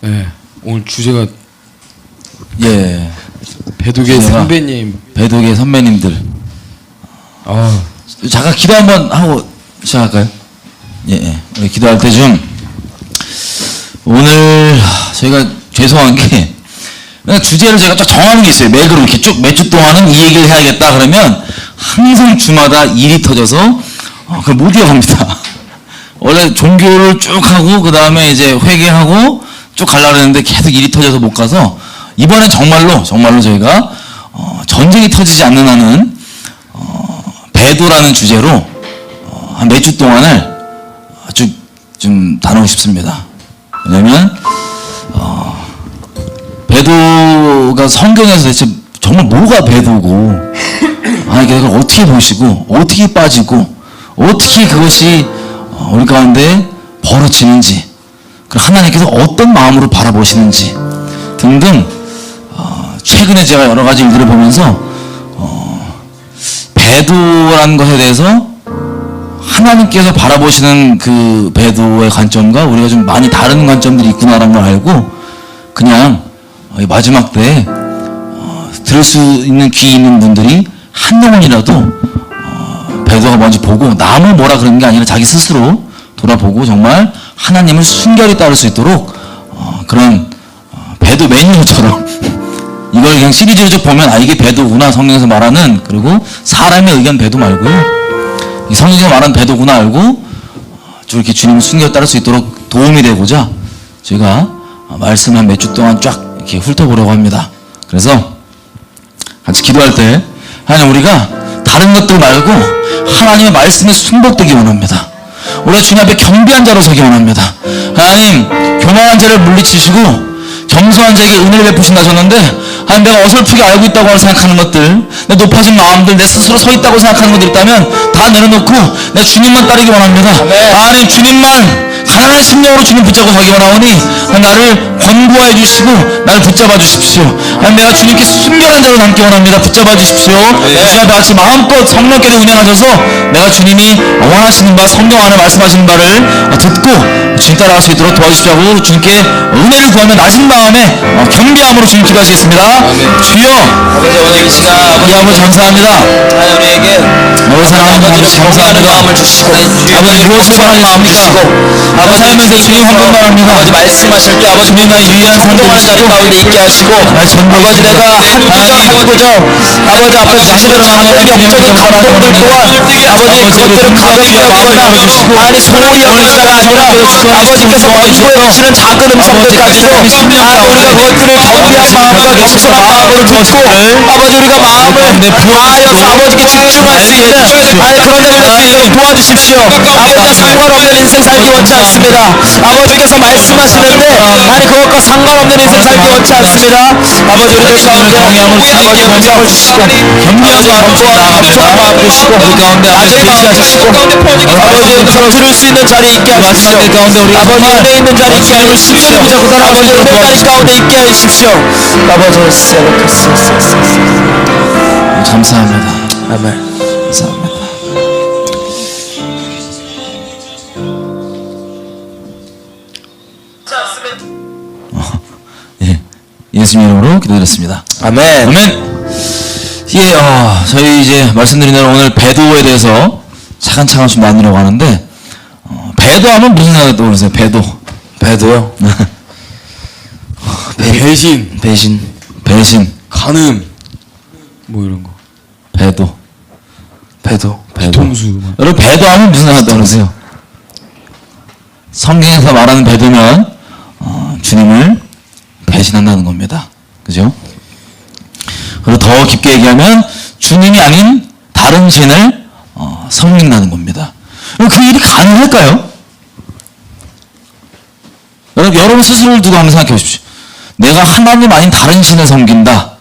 네, 오늘 주제가 예. 배두개 선배님. 배두개 선배님들. 아, 잠깐 기도 한번 하고 시작할까요? 예. 우리 기도할 때 좀 오늘 저희가 죄송한 게 그냥 주제를 제가 딱 정하는 게 있어요. 매일 그럼 이렇게 쭉 몇 주 동안은 이 얘기를 해야겠다 그러면 항상 주마다 일이 터져서 그걸 못 이어갑니다. 원래 종교를 쭉 하고 그 다음에 이제 회개하고 쭉 가려고 했는데 계속 일이 터져서 못 가서 이번엔 정말로 저희가 전쟁이 터지지 않는 한은 배도라는 주제로 한 몇 주 동안을 아주 좀 다루고 싶습니다. 왜냐면 배도가 성경에서 대체 정말 뭐가 배도고 그걸 어떻게 보시고 어떻게 빠지고 어떻게 그것이 우리 가운데 벌어지는지 그리고 하나님께서 어떤 마음으로 바라보시는지 등등 최근에 제가 여러 가지 일들을 보면서 배도라는 것에 대해서 하나님께서 바라보시는 그 배도의 관점과 우리가 좀 많이 다른 관점들이 있구나라는 걸 알고 그냥 마지막 때에 들을 수 있는 귀 있는 분들이 한 명이라도 배도가 뭔지 보고 남을 뭐라 그러는 게 아니라 자기 스스로 돌아보고 정말 하나님을 순결히 따를 수 있도록 그런 배도 매뉴얼처럼 이걸 그냥 시리즈로 쭉 보면 이게 배도구나 성경에서 말하는 그리고 사람의 의견 배도 말고요 이 성경에서 말하는 배도구나 알고 좀 이렇게 주님을 순결히 따를 수 있도록 도움이 되고자 저희가 말씀 한 몇 주 동안 쫙 이렇게 훑어보려고 합니다. 그래서 같이 기도할 때 하나님 우리가 다른 것들 말고 하나님의 말씀에 순복되기 원합니다. 우리가 주님 앞에 겸비한 자로 서기 원합니다. 하나님 교만한 자를 물리치시고 겸손한 자에게 은혜를 베푸신다 하셨는데 하나님 내가 어설프게 알고 있다고 생각하는 것들 내 높아진 마음들 내 스스로 서 있다고 생각하는 것들 있다면 다 내려놓고 내 주님만 따르기 원합니다. 하나님 주님만 가난한 심령으로 주님 붙잡고 가기 원하오니 나를 권고해 주시고 나를 붙잡아 주십시오. 하나님 내가 주님께 순결한 자로 남기 원합니다. 붙잡아 주십시오. 주님 앞에 같이 마음껏 성령께서 운행하셔서 내가 주님이 원하시는 바 성경 안에 말씀하시는 바를 듣고 주님 따라갈 수 있도록 도와주십시오 하고 주님께 은혜를 구하며 낮은 마음에 겸비함으로 주님 기도하시겠습니다. 주여 아버지 원에 계시나 우리 아버지 감사합니다. 하나님 우리에게 너를 사랑하는 아버지 감사하는 감사합니다. 마음을 주시고 아버지 무엇을 바라는 마음입니까? 아버지 살면서 주님 한 분만 합니다. 아버지 말씀하실 때 아버지 주님 나의 유일한 성공하는 자리 가운데 있게 하시고 아버지 내가 한 구절 아버지 앞에 자신을 감격이 없어도 감동들 또한 아버지 그것들을 가볍게 여기거나 아니 소홀히 여기는 자가 아니라 아버지께서 원고해 주시는 작은 음성들까지도 우리가 그것들을 겸비한 마음과 겸손한 마음으로 듣고 아버지 우리가 마음을 다하여서 아버지께 집중할 수 있는 그런 데 될수 있도록 도와주십시오. 아버지 상관없는 인생 살기 원치 않습니다. 아버지께서 말씀하시는데 그것과 상관없는 인생 살기 원치 않습니다. 아버지 우리들 가운데 아버지 권장을 주시고 겸비한 마음과 겸손한 마음 주시고 우리 가운데 아버지 계시하시고 아버지 들을 수 있는 자리에 있게 하십시오. 아버지 은혜 있는 자리에 있게 하십시오. 아버지 은혜 자리 가운데 있게 하십시오. 아버지 감사합니다. 아멘. 감사합니다. 예수님 이름으로 기도드렸습니다. 아멘. 아멘. 저희 이제 말씀드린 대로 오늘 배도에 대해서 차근차근 좀 나누려고 하는데 배도하면 무슨 생각이 떠오르세요? 배도요? 배신, 간음, 뭐 이런 거. 배도. 뒤통수. 여러분 배도하면 무슨 생각이 떠오르세요? 성경에서 말하는 배도면 주님을 배신한다는 겁니다. 그죠? 그리고 더 깊게 얘기하면 주님이 아닌 다른 신을 섬긴다는 겁니다. 그 일이 가능할까요? 여러분 스스로를 두고 한번 생각해 보십시오. 내가 하나님 아닌 다른 신을 섬긴다.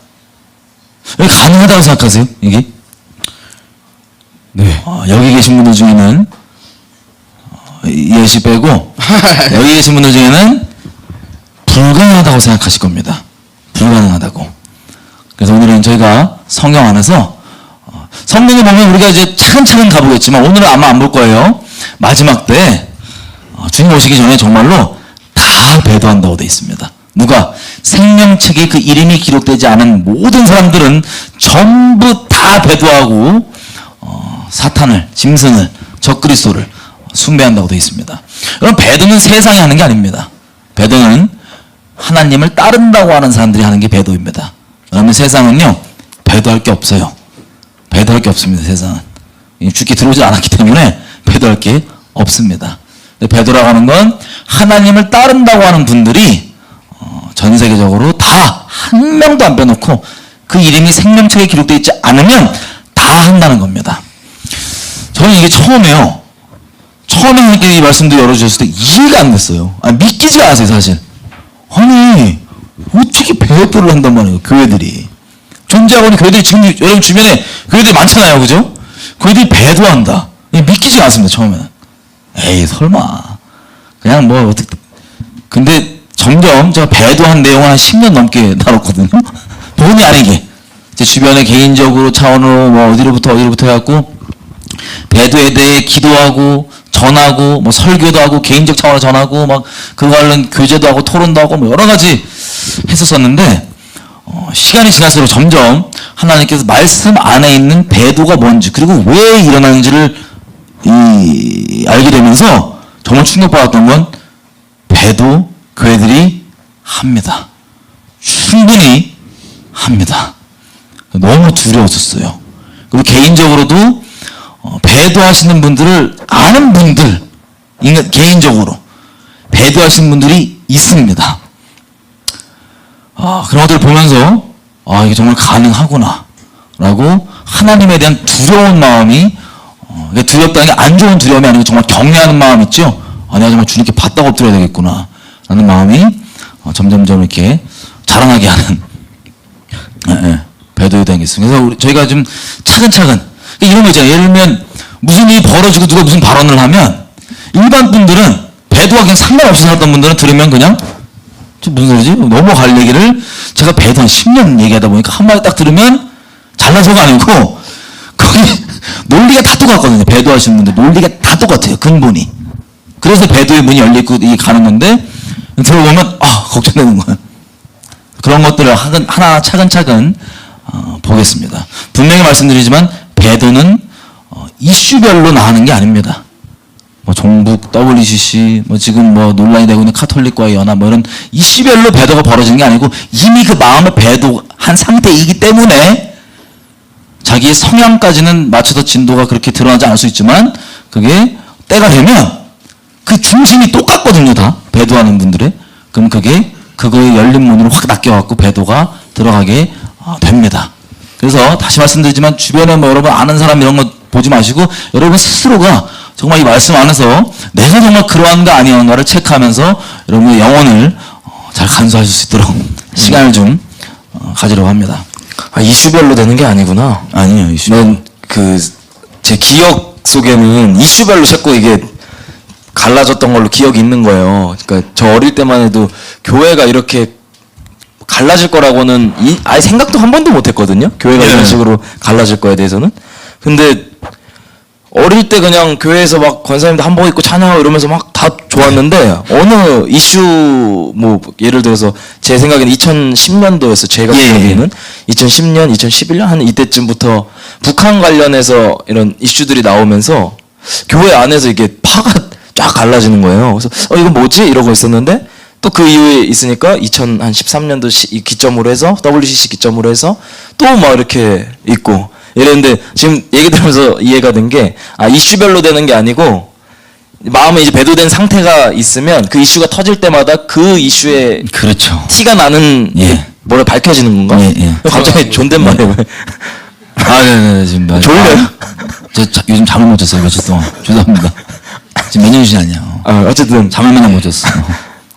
가능하다고 생각하세요? 이게? 네. 여기 계신 분들 중에는 예시 빼고 여기 계신 분들 중에는 불가능하다고 생각하실 겁니다. 불가능하다고. 그래서 오늘은 저희가 성경 안에서 성경에 보면 우리가 이제 차근차근 가보겠지만 오늘은 아마 안 볼 거예요. 마지막 때 주님 오시기 전에 정말로 다 다 배도한다고 되어 있습니다. 누가? 생명책에 그 이름이 기록되지 않은 모든 사람들은 전부 다 배도하고 사탄을, 짐승을, 적그리스도를 숭배한다고 되어 있습니다. 그럼 배도는 세상이 하는 게 아닙니다. 배도는 하나님을 따른다고 하는 사람들이 하는 게 배도입니다. 그러면 세상은요, 배도할 게 없어요. 배도할 게 없습니다. 세상은 죽게 들어오지 않았기 때문에 배도할 게 없습니다. 배도라고 하는 건 하나님을 따른다고 하는 분들이 전 세계적으로 다 한 명도 안 빼놓고 그 이름이 생명책에 기록되어 있지 않으면 다 한다는 겁니다. 저는 이게 처음에 이렇게 이 말씀도 열어주셨을 때 이해가 안 됐어요. 믿기지가 않았어요, 사실. 아니, 어떻게 배도를 한단 말이에요, 교회들이. 존재하고 있는 교회들이 지금 여러분 주변에 교회들이 많잖아요, 그죠? 교회들이 배도한다. 믿기지가 않습니다, 처음에는. 에이, 설마. 그냥 뭐, 어떻게. 근데 점점 제가 배도한 내용을 한 10년 넘게 다뤘거든요. 본의 아니게. 제 주변에 개인적으로 차원으로 뭐 어디로부터 해갖고, 배도에 대해 기도하고, 전하고, 뭐 설교도 하고, 개인적 차원으로 전하고, 막, 그거 관련 교제도 하고, 토론도 하고, 뭐 여러 가지 했었었는데, 시간이 지날수록 점점 하나님께서 말씀 안에 있는 배도가 뭔지, 그리고 왜 일어나는지를 알게 되면서 정말 충격받았던 건 배도 교회들이 합니다. 충분히 합니다. 너무 두려웠었어요. 그리고 개인적으로도 배도하시는 분들을 아는 분들, 개인적으로 배도하시는 분들이 있습니다. 그런 것들을 보면서 이게 정말 가능하구나 라고 하나님에 대한 두려운 마음이 두렵다는 게 안 좋은 두려움이 아니고 정말 경외하는 마음 있죠. 내가 정말 주님께 바닥 엎드려야 되겠구나 라는 마음이 점점점 이렇게 자라나게 하는 배도에 대한 게 있습니다. 그래서 저희가 좀 차근차근 이런 거 있잖아요. 예를 들면 무슨 일이 벌어지고 누가 무슨 발언을 하면 일반 분들은 배도가 그냥 상관없이 살았던 분들은 들으면 그냥 무슨 소리지? 넘어갈 얘기를 제가 배도 한 10년 얘기하다 보니까 한마디 딱 들으면 잘나서가 아니고 거기 논리가 다 똑같거든요. 배도하시는 분들 논리가 다 똑같아요. 근본이. 그래서 배도의 문이 열리고 이게 가는 건데 들어보면 걱정되는 거예요. 그런 것들을 하나 차근차근 보겠습니다. 분명히 말씀드리지만 배도는 이슈별로 나가는 게 아닙니다. 뭐 종북, WCC, 뭐 지금 뭐 논란이 되고 있는 카톨릭과의 연합, 뭐 이런 이슈별로 배도가 벌어지는 게 아니고 이미 그 마음을 배도한 상태이기 때문에 자기의 성향까지는 맞춰서 진도가 그렇게 드러나지 않을 수 있지만 그게 때가 되면 그 중심이 똑같거든요, 다. 배도하는 분들의. 그럼 그거에 열린 문으로 확 낚여갖고 배도가 들어가게 됩니다. 그래서 다시 말씀드리지만 주변에 뭐 여러분 아는 사람 이런 거 보지 마시고 여러분 스스로가 정말 이 말씀 안에서 내가 정말 그러한가 아니한가를 체크하면서 여러분의 영혼을 잘 간수하실 수 있도록 시간을 좀 가지려고 합니다. 이슈별로 되는 게 아니구나. 아니에요, 이슈. 제 기억 속에는 이슈별로 자꾸 이게 갈라졌던 걸로 기억이 있는 거예요. 그러니까 저 어릴 때만 해도 교회가 이렇게 갈라질 거라고는 아예 생각도 한 번도 못 했거든요. 교회가 이런 식으로 갈라질 거에 대해서는. 근데 어릴 때 그냥 교회에서 막 권사님도 한복 입고 찬양하고 이러면서 막 다 좋았는데 어느 이슈 뭐 예를 들어서 제 생각에는 2010년도였어요. 제가 기억에는 2010년, 2011년 한 이때쯤부터 북한 관련해서 이런 이슈들이 나오면서 교회 안에서 이게 파가 쫙 갈라지는 거예요. 그래서 이거 뭐지? 이러고 있었는데 또 그 이후에 있으니까 2013년도 기점으로 해서 WCC 기점으로 해서 또 막 이렇게 있고 이랬는데 지금 얘기 들으면서 이해가 된 게 이슈별로 되는 게 아니고 마음에 이제 배도된 상태가 있으면 그 이슈가 터질 때마다 그 이슈에 그렇죠. 티가 나는 뭐를 밝혀지는 건가? 갑자기 존댓말이에요. 네네 지금 졸려요? 저 요즘 잠을 못 잤어요 며칠 동안. 죄송합니다. 지금 맨정신이 아니야. 어쨌든 잠을 맨날 못 잤어.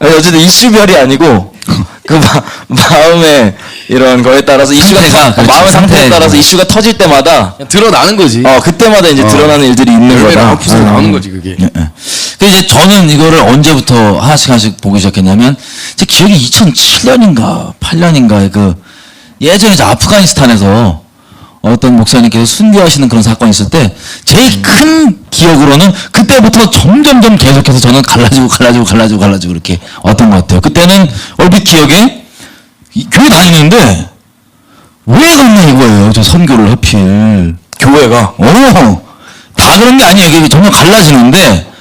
어쨌든 이슈별이 아니고 그 마음의 이런 거에 따라서 이슈가 그렇죠. 마음의 상태에 따라서 이슈가 터질 때마다 드러나는 거지. 그때마다 이제 드러나는 일들이 있는 거다. 아웃풋으로 나오는 거지 그게. 그 이제 저는 이거를 언제부터 하나씩 보기 시작했냐면 제 기억이 2007년인가 8년인가 그 예전에 이제 아프가니스탄에서 어떤 목사님께서 순교하시는 그런 사건이 있을 때 제일 큰 기억으로는 그때부터 점점점 계속해서 저는 갈라지고 이렇게 왔던 것 같아요. 그때는 얼핏 기억에 교회 다니는데 왜 갔나 이거예요. 저 선교를 하필 교회가 다 그런 게 아니에요. 이게 정말 갈라지는데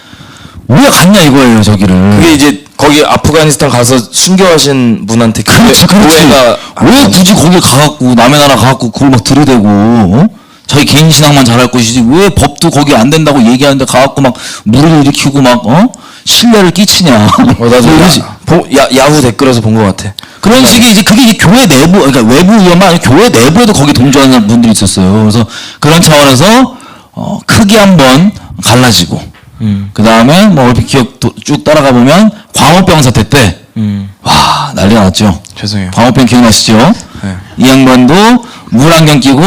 왜 갔냐 이거예요. 저기를 그게 이제 거기 아프가니스탄 가서 순교하신 분한테 그렇지. 교회가 왜 굳이 거기 가갖고 남의 나라 가갖고 그걸 막 들이대고 자기 개인 신앙만 잘할 것이지 왜 법도 거기 안 된다고 얘기하는데 가갖고 막 물을 일으키고 막 신뢰를 끼치냐. 나도 야후 댓글에서 본 것 같아. 그런 식의 이제 그게 이제 교회 내부 그러니까 외부 위험만 아니라 교회 내부에도 거기 동조하는 분들이 있었어요. 그래서 그런 차원에서 크게 한번 갈라지고 그 다음에 뭐 얼핏 기억 쭉 따라가 보면 광우병 사태 때 와 난리 났죠. 죄송해요. 광우병 기억나시죠? 네. 이 양반도 물안경 끼고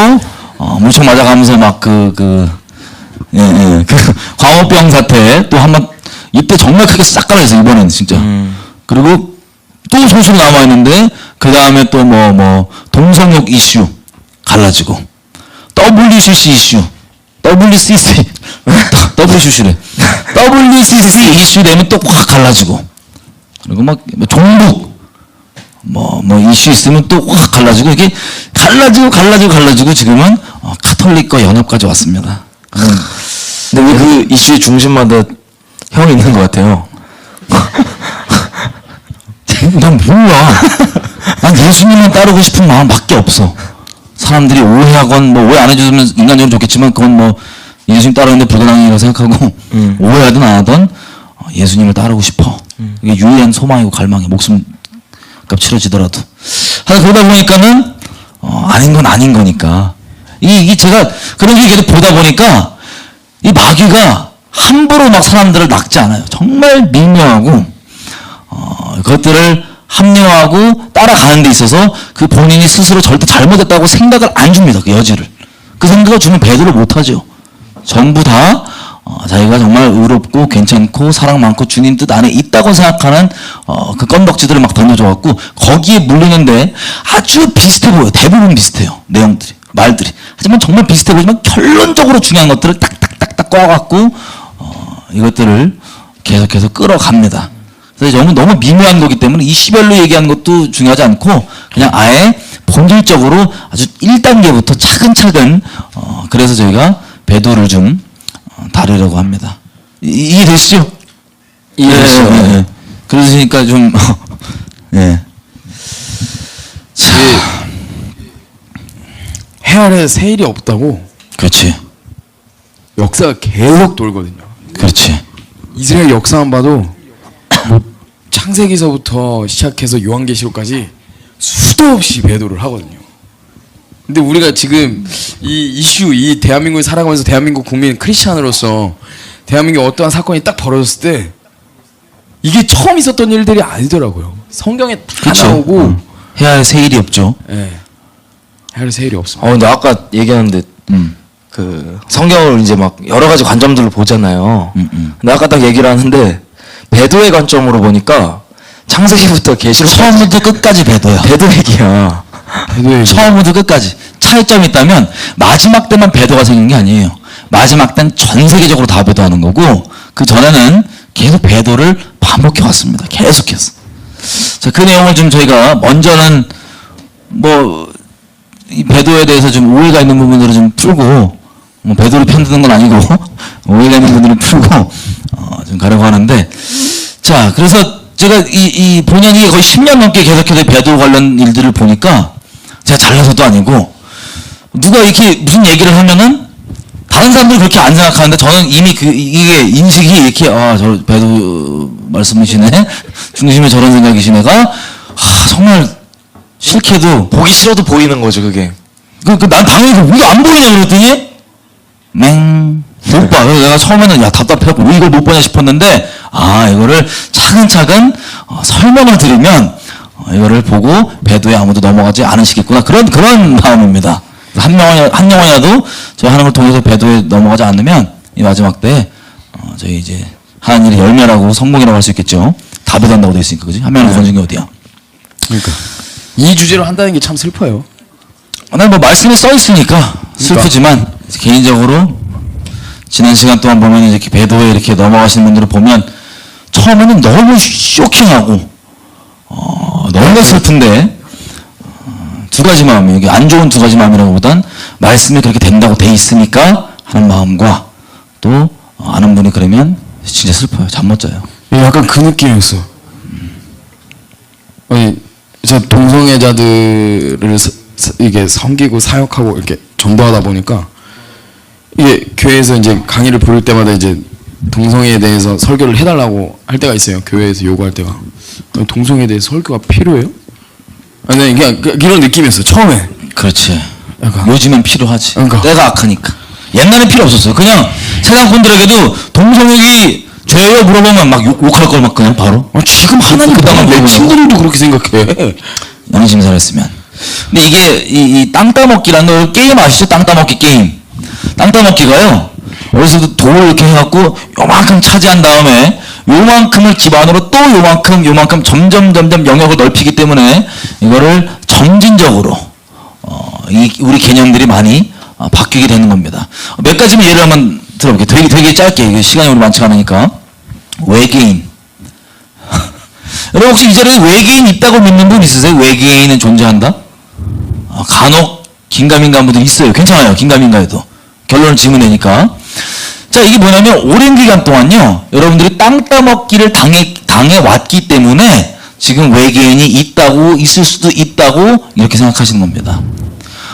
물총 맞아가면서 막 그 광우병 사태 또 한번 이때 정말 크게 싹 갈라졌어요. 이번에는 진짜. 그리고 또 소수로 남아 있는데 그 다음에 또 뭐 동성역 이슈 갈라지고 WCC 이슈 WCC WCC래 WCC 이슈 되면 또 확 갈라지고 그리고 막 종북 뭐 이슈 있으면 또 확 갈라지고 이게 갈라지고 지금은 카톨릭과 연합까지 왔습니다. 근데 왜 그 이슈의 중심마다 형이 있는 것 같아요. 난 몰라. 난 예수님만 따르고 싶은 마음밖에 없어. 사람들이 오해하건 뭐 오해 안 해주면 인간적으로 좋겠지만 그건 뭐 예수님 따르는데 불가능이라고 생각하고 오해하든 안 하든 예수님을 따르고 싶어. 이게 유일한 소망이고 갈망이 목숨값 치러지더라도. 하여튼 그러다 보니까는 아닌 건 아닌 거니까. 이게 제가 그런 게 계속 보다 보니까 이 마귀가 함부로 막 사람들을 낚지 않아요. 정말 미묘하고 그것들을 합리화하고 따라가는 데 있어서 그 본인이 스스로 절대 잘못했다고 생각을 안 줍니다. 그 여지를. 그 생각을 주면 배도를 못하죠. 전부 다 자기가 정말 의롭고 괜찮고 사랑 많고 주님 뜻 안에 있다고 생각하는 그 건덕지들을 막 던져줘갖고 거기에 물리는데 아주 비슷해 보여요. 대부분 비슷해요. 내용들이 말들이. 하지만 정말 비슷해 보이지만 결론적으로 중요한 것들을 딱딱딱딱 꺼갖고 이것들을 계속해서 끌어갑니다. 그래서 너무 미묘한 거기 때문에 이 시별로 얘기하는 것도 중요하지 않고 그냥 아예 본질적으로 아주 1단계부터 차근차근 그래서 저희가 배도를 좀 다루려고 합니다. 이해되시죠? 이해되시죠? 네. 그러시니까 좀 네. 자, 해 아래 새 일이 없다고 그렇지, 역사가 계속 돌거든요. 그렇지. 이스라엘 역사만 봐도 뭐 창세기서부터 시작해서 요한계시록까지 수도 없이 배도를 하거든요. 근데 우리가 지금 이 이슈, 이 대한민국에 살아가면서 대한민국 국민 크리스찬으로서 대한민국에 어떠한 사건이 딱 벌어졌을 때 이게 처음 있었던 일들이 아니더라고요. 성경에 다 그렇죠. 나오고 해야 새 일이 없죠. 예. 해할 새 일이 없습니다. 근데 아까 얘기하는데 그 성경을 이제 막 여러 가지 관점들로 보잖아요. 근데 아까 딱 얘기를 하는데 배도의 관점으로 보니까 창세기부터 계시록 처음부터 끝까지 배도야. 배도 얘기야. 처음부터 끝까지. 차이점이 있다면 마지막 때만 배도가 생긴 게 아니에요. 마지막 때는 전 세계적으로 다 배도하는 거고 그 전에는 계속 배도를 반복해 왔습니다. 계속해서. 자, 그 내용을 좀 저희가 먼저는 뭐 이 배도에 대해서 좀 오해가 있는 부분들을 좀 풀고 뭐 배도를 편드는 건 아니고 오해가 있는 부분들을 풀고 좀 가려고 하는데 자, 그래서 제가 이 본연이 거의 10년 넘게 계속해서 배도 관련 일들을 보니까 제가 잘나서도 아니고 누가 이렇게 무슨 얘기를 하면은 다른 사람들이 그렇게 안 생각하는데 저는 이미 이게 인식이 이렇게 저 배도 말씀이시네 중심에 저런 생각이신 애가 정말 싫게도 보기 싫어도 보이는 거죠, 그게. 난 당연히 이거 안 보이냐 그랬더니 못 봐. 그래서 내가 처음에는 답답해갖고 왜 이걸 못 보냐 싶었는데 이거를 차근차근 설명을 드리면 이거를 보고 배도에 아무도 넘어가지 않으시겠구나 그런 마음입니다. 한 영혼이라도 저희 하는 걸 통해서 배도에 넘어가지 않으면 이 마지막 때 저희 이제 하는 일이 열매라고 성공이라고 할 수 있겠죠. 다 배도한다고 돼 있으니까 그지? 한 명을 건진 게 어디야? 그러니까 이 주제로 한다는 게 참 슬퍼요. 난 뭐 말씀에 써 있으니까 슬프지만 개인적으로 지난 시간 동안 보면 이렇게 배도에 이렇게 넘어가시는 분들을 보면 처음에는 너무 쇼킹하고 너무 슬픈데 두 가지 마음이 이게 안 좋은 두 가지 마음이라고보단 말씀이 그렇게 된다고 돼 있으니까 하는 마음과 또 아는 분이 그러면 진짜 슬퍼요. 잠 못 자요. 약간 그 느낌이었어. 아니, 저 동성애자들을 이게 섬기고 사역하고 이렇게 전도하다 보니까 이게 교회에서 이제 강의를 부를 때마다 이제 동성애에 대해서 설교를 해달라고 할 때가 있어요. 교회에서 요구할 때가. 동성애에 대해서 설교가 필요해요? 아니, 그냥 이런 느낌이었어. 처음에. 그렇지. 약간. 요즘엔 필요하지. 그러니까. 때가 악하니까. 옛날엔 필요 없었어요. 그냥 세상 분들에게도 동성애기 죄예요 물어보면 막 욕할 걸 막 그냥 바로. 지금 하나님 그다음에 내 물어보냐고. 친구들도 그렇게 생각해. 양심사를 했으면. 근데 이게 이 땅 따먹기라는 게임 아시죠? 땅 따먹기 게임. 땅 따먹기가요. 어디서도 돌을 이렇게 해갖고 요만큼 차지한 다음에 요만큼을 기반으로 또 요만큼 점점 영역을 넓히기 때문에 이거를 점진적으로 우리 개념들이 많이 바뀌게 되는 겁니다. 몇 가지만 예를 한번 들어볼게요. 되게 짧게. 이게 시간이 우리 많지가 않으니까. 외계인. 여러분 혹시 이 자리에 외계인 있다고 믿는 분 있으세요? 외계인은 존재한다? 간혹 긴가민가한 분들 있어요. 괜찮아요. 긴가민가해도. 결론을 지으면 되니까. 자, 이게 뭐냐면 오랜 기간 동안요. 여러분들이 땅 따먹기를 당해 왔기 때문에 지금 외계인이 있을 수도 있다고 이렇게 생각하시는 겁니다.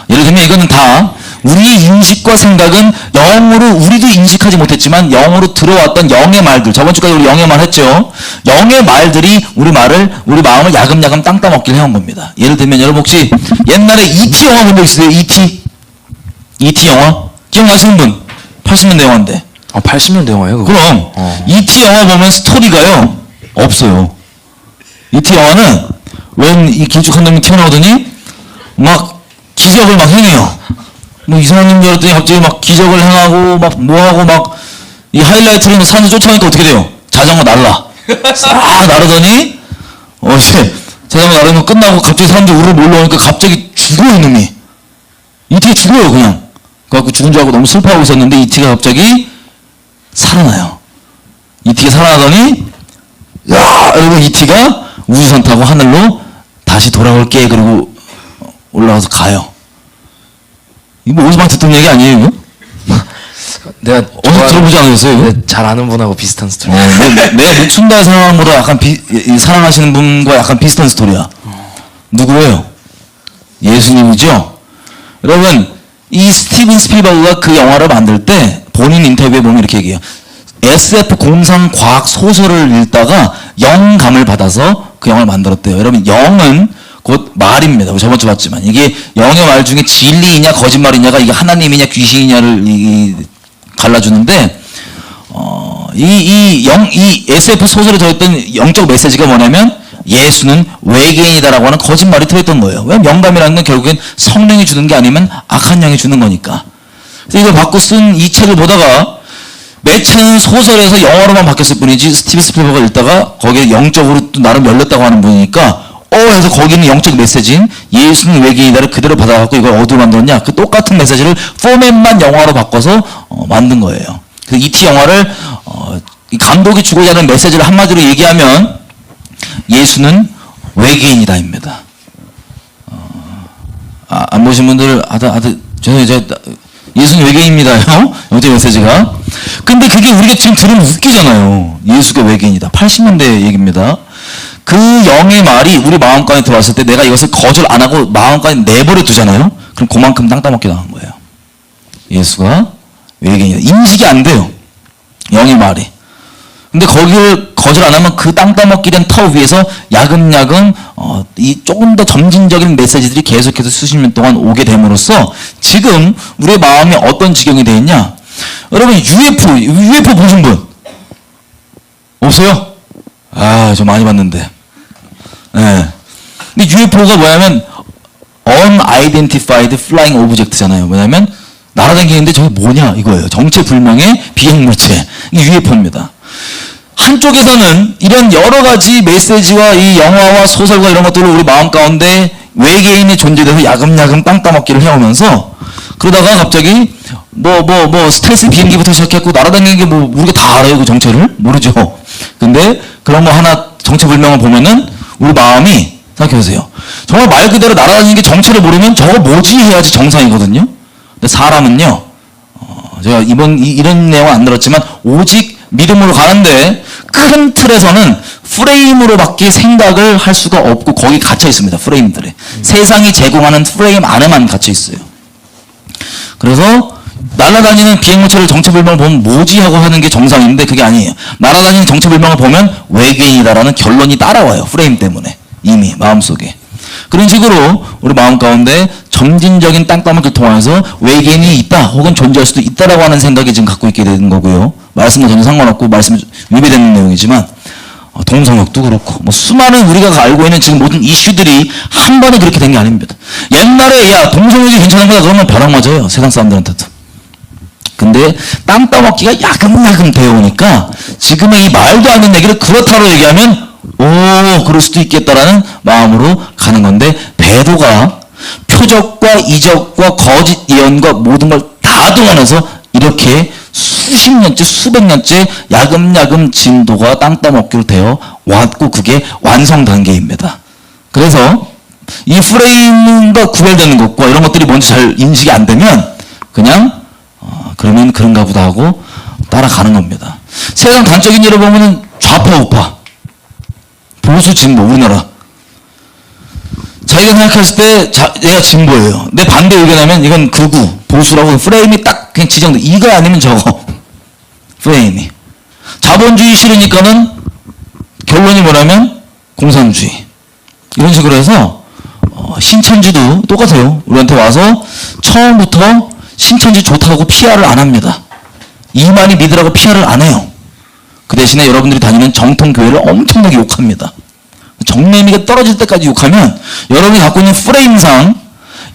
예를 들면 이거는 다 우리의 인식과 생각은 영으로 우리도 인식하지 못했지만 영으로 들어왔던 영의 말들. 저번 주까지 우리 영의 말 했죠. 영의 말들이 우리 마음을 야금야금 땅 따먹기를 해온 겁니다. 예를 들면 여러분 혹시 옛날에 E.T. 영화 본 적 있어요? E.T. 영화? 기억나시는 분? 80년대 영화인데. 80년대 영화예요, 그거? 그럼 E.T. 영화 보면 스토리가요 없어요. E.T. 영화는 웬 이 길쭉한 놈이 튀어나오더니 막 기적을 막 행해요. 뭐 이상한 놈 줄 알았더니 갑자기 막 기적을 행하고 막 뭐하고 막 이 하이라이트로 산을 쫓아가니까 어떻게 돼요? 자전거 날라. 싹 나르더니 이제 자전거 나르는 거 끝나고 갑자기 사람들이 우르르 몰려오니까 갑자기 죽어요 이놈이. E.T가 죽어요 그냥. 그래갖고 죽은 줄 알고 너무 슬퍼하고 있었는데 E.T가 갑자기 살아나요. E.T가 살아나더니 야 이러고 E.T가 우주선 타고 하늘로 다시 돌아올게 그리고 올라가서 가요. 이거 뭐 어디서 많이 듣던 얘기 아니에요 이거? 내가 어디서 들어보지 않으셨어요 이거? 잘 아는 분하고 비슷한 스토리. 내가 목숨 다한 사람보다 약간 사랑하시는 분과 약간 비슷한 스토리야. 누구예요? 예수님이죠? 여러분 이 스티븐 스필버그가 그 영화를 만들 때 본인 인터뷰에 보면 이렇게 얘기해요. SF 공상 과학 소설을 읽다가 영감을 받아서 그 영화를 만들었대요. 여러분 영은 곧 말입니다. 저번 주 봤지만 이게 영의 말 중에 진리이냐 거짓말이냐가 이게 하나님이냐 귀신이냐를 갈라주는데 이 SF 소설에 들어있던 영적 메시지가 뭐냐면 예수는 외계인이다라고 하는 거짓말이 들어있던 거예요. 왜? 영감이라는 건 결국엔 성령이 주는 게 아니면 악한 영이 주는 거니까. 그래서 이걸 받고 쓴 이 책을 보다가 매체는 소설에서 영어로만 바뀌었을 뿐이지 스티븐 스필버그가 읽다가 거기에 영적으로 또 나름 열렸다고 하는 분이니까 해서 거기는 영적 메시지인 예수는 외계인이다를 그대로 받아갖고 이걸 어디로 만들었냐? 그 똑같은 메시지를 포맷만 영화로 바꿔서 만든 거예요. 그 E.T. 영화를 이 감독이 주고자 하는 메시지를 한마디로 얘기하면 예수는 외계인이다입니다. 안 보신 분들 죄송해요. 예수는 외계인입니다요. 영적 메시지가. 근데 그게 우리가 지금 들으면 웃기잖아요. 예수가 외계인이다. 80년대 얘기입니다. 그 영의 말이 우리 마음간에 들어왔을 때 내가 이것을 거절 안 하고 마음간에 내버려 두잖아요. 그럼 그만큼 땅 따먹기 당한 거예요. 예수가 외계인이다. 인식이 안 돼요. 영의 말이. 근데 거기를 거절 안 하면 그 땅 따먹기 된 터 위에서 야금야금 이 조금 더 점진적인 메시지들이 계속해서 수십 년 동안 오게 됨으로써 지금 우리의 마음이 어떤 지경이 되어 있냐? 여러분 UFO 보신 분 없어요? 저 많이 봤는데. 네. 근데 UFO가 뭐냐면 Unidentified Flying Object잖아요. 뭐냐면 날아다니는데 저게 뭐냐 이거예요. 정체불명의 비행물체. 이게 UFO입니다. 한쪽에서는 이런 여러 가지 메시지와 이 영화와 소설과 이런 것들을 우리 마음 가운데 외계인의 존재돼서 야금야금 땅 따먹기를 해오면서 그러다가 갑자기 뭐 스텔스 비행기부터 시작했고 날아다니는 게 뭐 우리가 다 알아요 그 정체를 모르죠. 근데 그런 거 하나 정체불명을 보면은 우리 마음이 생각해보세요. 정말 말 그대로 날아다니는 게 정체를 모르면 저거 뭐지 해야지 정상이거든요. 근데 사람은요. 제가 이런 내용은 안 들었지만 오직 믿음으로 가는데 큰 틀에서는 프레임으로밖에 생각을 할 수가 없고 거기 갇혀 있습니다. 프레임들에. 세상이 제공하는 프레임 안에만 갇혀 있어요. 그래서 날아다니는 비행물체를 정체불명을 보면 뭐지 하고 하는 게 정상인데 그게 아니에요. 날아다니는 정체불명을 보면 외계인이다라는 결론이 따라와요. 프레임 때문에. 이미 마음속에. 그런 식으로 우리 마음 가운데 점진적인 땅따먹기를 통해서 외계인이 있다 혹은 존재할 수도 있다라고 하는 생각이 지금 갖고 있게 되는 거고요. 말씀과 전혀 상관없고 말씀 위배되는 내용이지만 동성역도 그렇고 뭐 수많은 우리가 알고 있는 지금 모든 이슈들이 한 번에 그렇게 된 게 아닙니다. 옛날에 야 동성역이 괜찮은 거야 그러면 벼락 맞아요. 세상 사람들한테도. 근데 땅 따먹기가 야금야금 되어 오니까 지금의 이 말도 안 되는 얘기를 그렇다고 얘기하면 오 그럴 수도 있겠다라는 마음으로 가는 건데 배도가 표적과 이적과 거짓 예언과 모든 걸 다 동원해서 이렇게 수십 년째 수백 년째 야금야금 진도가 땅 따먹기로 되어 왔고 그게 완성 단계입니다. 그래서 이 프레임과 구별되는 것과 이런 것들이 뭔지 잘 인식이 안 되면 그냥 그러면 그런가 보다 하고 따라가는 겁니다. 세상 단적인 예를 보면은 좌파 우파 보수 진보 우리나라 자기가 생각했을 때 얘가 진보예요. 내 반대 의견하면 이건 극우 보수라고 프레임이 딱 그냥 지정돼. 이거 아니면 저거 프레임이 자본주의 싫으니까는 결론이 뭐냐면 공산주의 이런 식으로 해서 신천지도 똑같아요. 우리한테 와서 처음부터 신천지 좋다고 PR을 안 합니다. 이만희 믿으라고 PR을 안 해요. 그 대신에 여러분들이 다니는 정통교회를 엄청나게 욕합니다. 정매미가 떨어질 때까지 욕하면 여러분이 갖고 있는 프레임상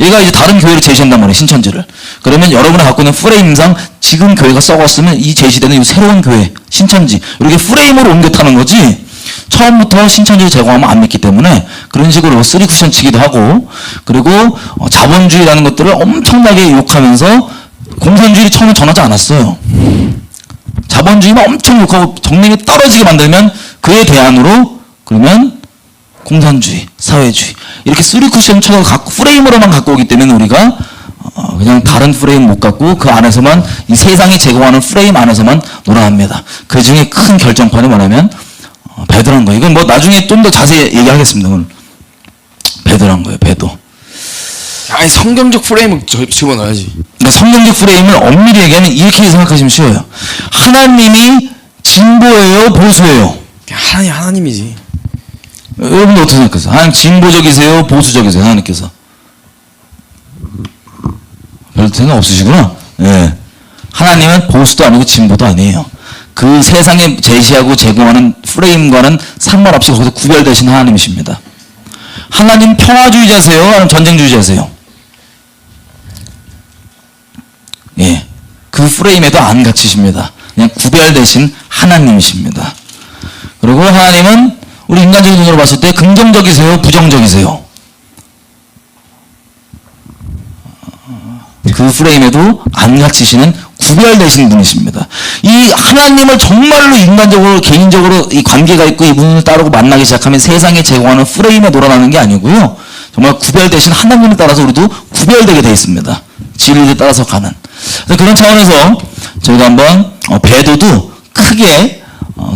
얘가 이제 다른 교회를 제시한단 말이에요. 신천지를. 그러면 여러분이 갖고 있는 프레임상 지금 교회가 썩었으면 이 제시되는 이 새로운 교회 신천지 이렇게 프레임으로 옮겨 타는 거지 처음부터 신천지를 제공하면 안 믿기 때문에 그런 식으로 쓰리 쿠션 치기도 하고 그리고 자본주의라는 것들을 엄청나게 욕하면서 공산주의를 처음에 전하지 않았어요. 자본주의만 엄청 욕하고 정맥이 떨어지게 만들면 그에 대안으로 그러면 공산주의, 사회주의 이렇게 쓰리 쿠션 쳐서 프레임으로만 갖고 오기 때문에 우리가 그냥 다른 프레임 못 갖고 그 안에서만 이 세상이 제공하는 프레임 안에서만 놀아납니다. 그 중에 큰 결정판이 뭐냐면 배도란 거예요. 이건 뭐 나중에 좀 더 자세히 얘기하겠습니다. 오늘. 배도란 거예요. 배도. 아니 성경적 프레임을 집어넣어야지. 그러니까 성경적 프레임을 엄밀히 얘기하면 이렇게 생각하시면 쉬워요. 하나님이 진보예요, 보수예요? 하나님이지. 여러분들 어떻게 생각하세요? 하나님 진보적이세요, 보수적이세요? 하나님께서 별 생각 없으시구나. 예. 하나님은 보수도 아니고 진보도 아니에요. 그 세상에 제시하고 제공하는 프레임과는 상관없이 거기서 구별되신 하나님이십니다. 하나님 평화주의자세요? 아니면 전쟁주의자세요? 예. 그 프레임에도 안 갇히십니다. 그냥 구별되신 하나님이십니다. 그리고 하나님은 우리 인간적인 눈으로 봤을 때 긍정적이세요? 부정적이세요? 그 프레임에도 안 갇히시는 구별되신 분이십니다. 이 하나님을 정말로 인간적으로 개인적으로 이 관계가 있고 이분을 따르고 만나기 시작하면 세상에 제공하는 프레임에 놀아나는 게 아니고요. 정말 구별되신 하나님을 따라서 우리도 구별되게 되어 있습니다. 진리를 따라서 가는. 그런 차원에서 저희가 한번 배도도 크게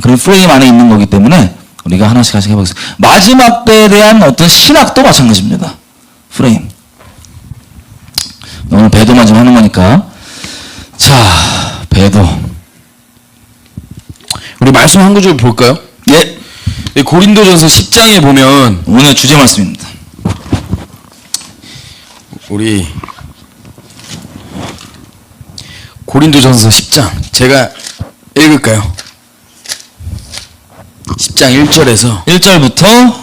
그런 프레임 안에 있는 거기 때문에 우리가 하나씩 해보겠습니다. 마지막 때에 대한 어떤 신학도 마찬가지입니다. 프레임. 오늘 배도만 좀 하는 거니까. 자, 배도. 우리 말씀 한 구절 볼까요? 예. 고린도전서 10장에 보면 오늘 주제 말씀입니다. 우리 고린도전서 10장 제가 읽을까요? 10장 1절에서 1절부터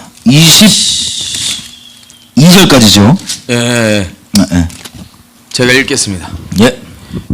22절까지죠. 예. 예. 제가 읽겠습니다. 예.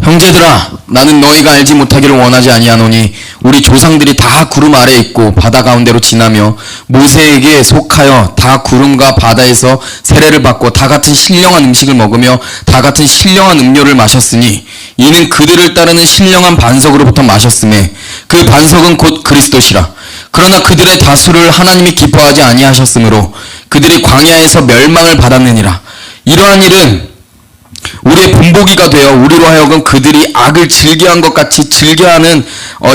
형제들아, 나는 너희가 알지 못하기를 원하지 아니하노니 우리 조상들이 다 구름 아래 있고 바다 가운데로 지나며 모세에게 속하여 다 구름과 바다에서 세례를 받고 다 같은 신령한 음식을 먹으며 다 같은 신령한 음료를 마셨으니 이는 그들을 따르는 신령한 반석으로부터 마셨음에 그 반석은 곧 그리스도시라. 그러나 그들의 다수를 하나님이 기뻐하지 아니하셨으므로 그들이 광야에서 멸망을 받았느니라. 이러한 일은 우리의 본보기가 되어 우리로 하여금 그들이 악을 즐겨한 것 같이 즐겨하는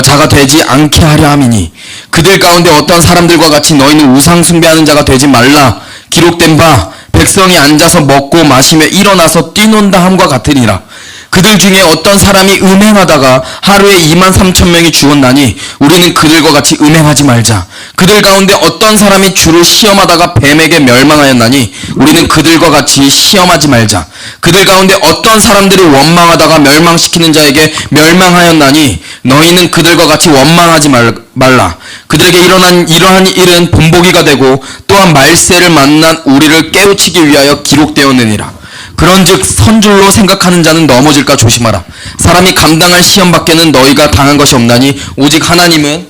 자가 되지 않게 하려 함이니 그들 가운데 어떤 사람들과 같이 너희는 우상 숭배하는 자가 되지 말라. 기록된 바 백성이 앉아서 먹고 마시며 일어나서 뛰논다 함과 같으니라. 그들 중에 어떤 사람이 음행하다가 하루에 23,000명이 죽었나니 우리는 그들과 같이 음행하지 말자. 그들 가운데 어떤 사람이 주를 시험하다가 뱀에게 멸망하였나니 우리는 그들과 같이 시험하지 말자. 그들 가운데 어떤 사람들이 원망하다가 멸망시키는 자에게 멸망하였나니 너희는 그들과 같이 원망하지 말라. 그들에게 일어난 이러한 일은 본보기가 되고 또한 말세를 만난 우리를 깨우치기 위하여 기록되었느니라. 그런즉 선줄로 생각하는 자는 넘어질까 조심하라. 사람이 감당할 시험 밖에는 너희가 당한 것이 없나니 오직 하나님은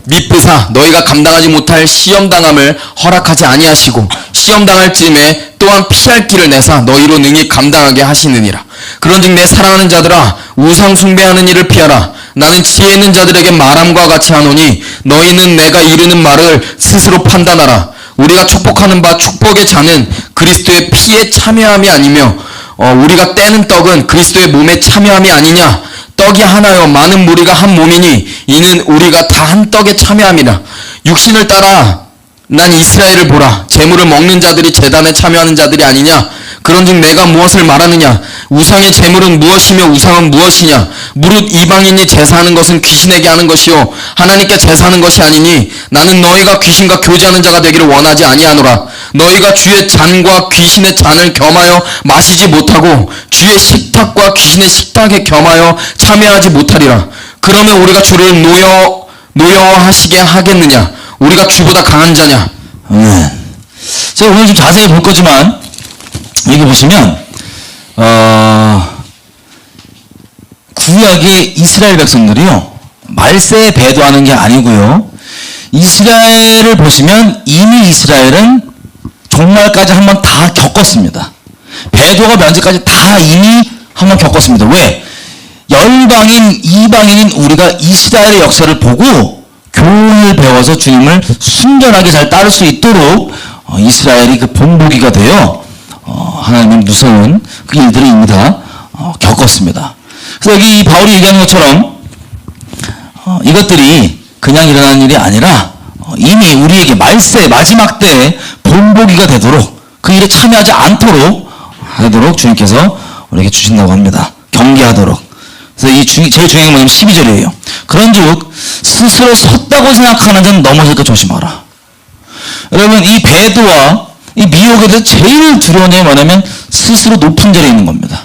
미쁘사 너희가 감당하지 못할 시험당함을 허락하지 아니하시고 시험당할 즈음에 또한 피할 길을 내사 너희로 능히 감당하게 하시느니라. 그런즉 내 사랑하는 자들아, 우상 숭배하는 일을 피하라. 나는 지혜 있는 자들에게 말함과 같이 하노니 너희는 내가 이르는 말을 스스로 판단하라. 우리가 축복하는 바 축복의 잔은 그리스도의 피에 참여함이 아니며 우리가 떼는 떡은 그리스도의 몸에 참여함이 아니냐. 떡이 하나요 많은 무리가 한 몸이니 이는 우리가 다 한 떡에 참여함이라. 육신을 따라 난 이스라엘을 보라. 제물을 먹는 자들이 제단에 참여하는 자들이 아니냐. 그런즉 내가 무엇을 말하느냐. 우상의 제물은 무엇이며 우상은 무엇이냐. 무릇 이방인이 제사하는 것은 귀신에게 하는 것이요 하나님께 제사하는 것이 아니니 나는 너희가 귀신과 교제하는 자가 되기를 원하지 아니하노라. 너희가 주의 잔과 귀신의 잔을 겸하여 마시지 못하고 주의 식탁과 귀신의 식탁에 겸하여 참여하지 못하리라. 그러면 우리가 주를 노여워하시게 하겠느냐. 우리가 주보다 강한 자냐. 제가 오늘 좀 자세히 볼 거지만 여기 보시면 구약의 이스라엘 백성들이요 말세에 배도하는 게 아니고요, 이스라엘을 보시면 이미 이스라엘은 종말까지 한번 다 겪었습니다. 배도가 면제까지 다 이미 한번 겪었습니다. 왜? 열방인 이방인인 우리가 이스라엘의 역사를 보고 교훈을 배워서 주님을 순전하게 잘 따를 수 있도록 이스라엘이 그 본보기가 되어 하나님의 무서운 그 일들을 이미 다 겪었습니다. 그래서 여기 이 바울이 얘기하는 것처럼 이것들이 그냥 일어나는 일이 아니라 이미 우리에게 말세 마지막 때에 본보기가 되도록 그 일에 참여하지 않도록 하도록 주님께서 우리에게 주신다고 합니다. 경계하도록. 그래서 이 제일 중요한 게 뭐냐면 12절이에요. 그런즉 스스로 섰다고 생각하는 자는 넘어질까 조심하라. 여러분, 이 배도와 이 미혹에 대해서 제일 두려운 점이 뭐냐면 스스로 높은 자리에 있는 겁니다.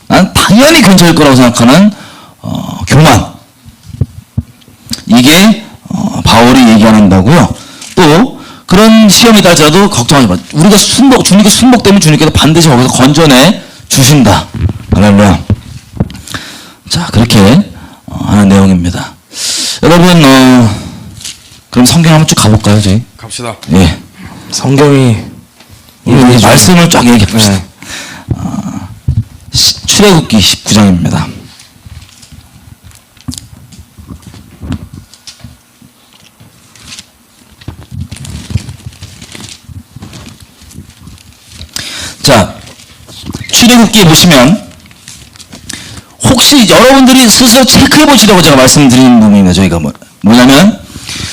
난 당연히 근처일 거라고 생각하는 교만. 이게 바울이 얘기한다고요. 또 그런 시험이 달지라도 걱정하지 마. 우리가 주님께 순복되면 주님께서 반드시 거기서 건져내 주신다. 할렐루야. 자, 그렇게 하는 내용입니다. 여러분, 그럼 성경 한번 쭉 가볼까요, 저희? 갑시다. 예. 성경이 우리 말씀을 쫙 얘기해 봅시다. 네. 출애굽기 19장입니다. 자, 출애굽기에 보시면 혹시 여러분들이 스스로 체크해 보시라고 제가 말씀드리는 부분입니다. 저희가 뭐냐면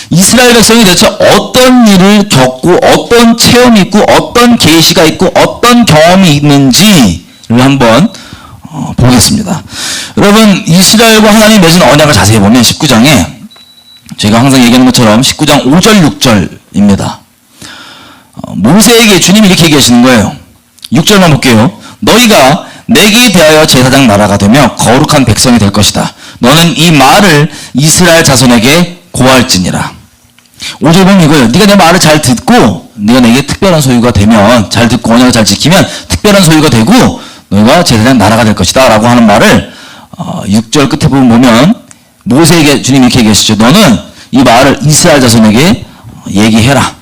이스라엘 백성이 대체 어떤 일을 겪고 어떤 체험이 있고 어떤 계시가 있고 어떤 경험이 있는지를 한번 보겠습니다. 여러분, 이스라엘과 하나님이 맺은 언약을 자세히 보면 19장에 제가 항상 얘기하는 것처럼 19장 5절 6절입니다. 모세에게 주님이 이렇게 얘기하시는 거예요. 6절만 볼게요. 너희가 내게 대하여 제사장 나라가 되며 거룩한 백성이 될 것이다. 너는 이 말을 이스라엘 자손에게 고할지니라. 5절 보면 이거예요. 네가 내 말을 잘 듣고 네가 내게 특별한 소유가 되면, 잘 듣고 언약을 잘 지키면 특별한 소유가 되고 너희가 제사장 나라가 될 것이다 라고 하는 말을 6절 끝에 보면 모세에게 주님이 이렇게 얘기하시죠. 너는 이 말을 이스라엘 자손에게 얘기해라.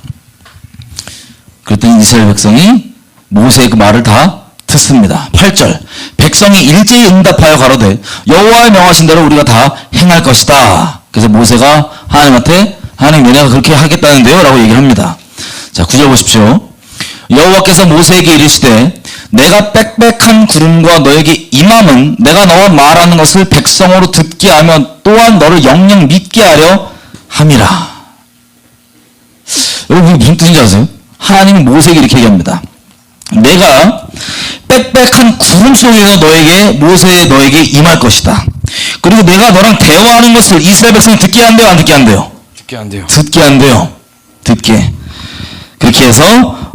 그랬더니 이스라엘 백성이 모세의 그 말을 다 듣습니다. 8절 백성이 일제히 응답하여 가로되 여호와의 명하신 대로 우리가 다 행할 것이다. 그래서 모세가 하나님한테 하나님 내가 그렇게 하겠다는데요 라고 얘기를 합니다. 자 9절 보십시오. 여호와께서 모세에게 이르시되 내가 빽빽한 구름과 너에게 임함은 내가 너와 말하는 것을 백성으로 듣게 하며 또한 너를 영영 믿게 하려 함이라. 여러분 무슨 뜻인지 아세요? 하나님이 모세에게 이렇게 얘기합니다. 내가 빽빽한 구름 속에서 너에게 임할 것이다. 그리고 내가 너랑 대화하는 것을 이스라엘 백성이 듣게 한대요, 안 듣게 한대요? 듣게 안 돼요. 듣게 한대요. 듣게. 그렇게 해서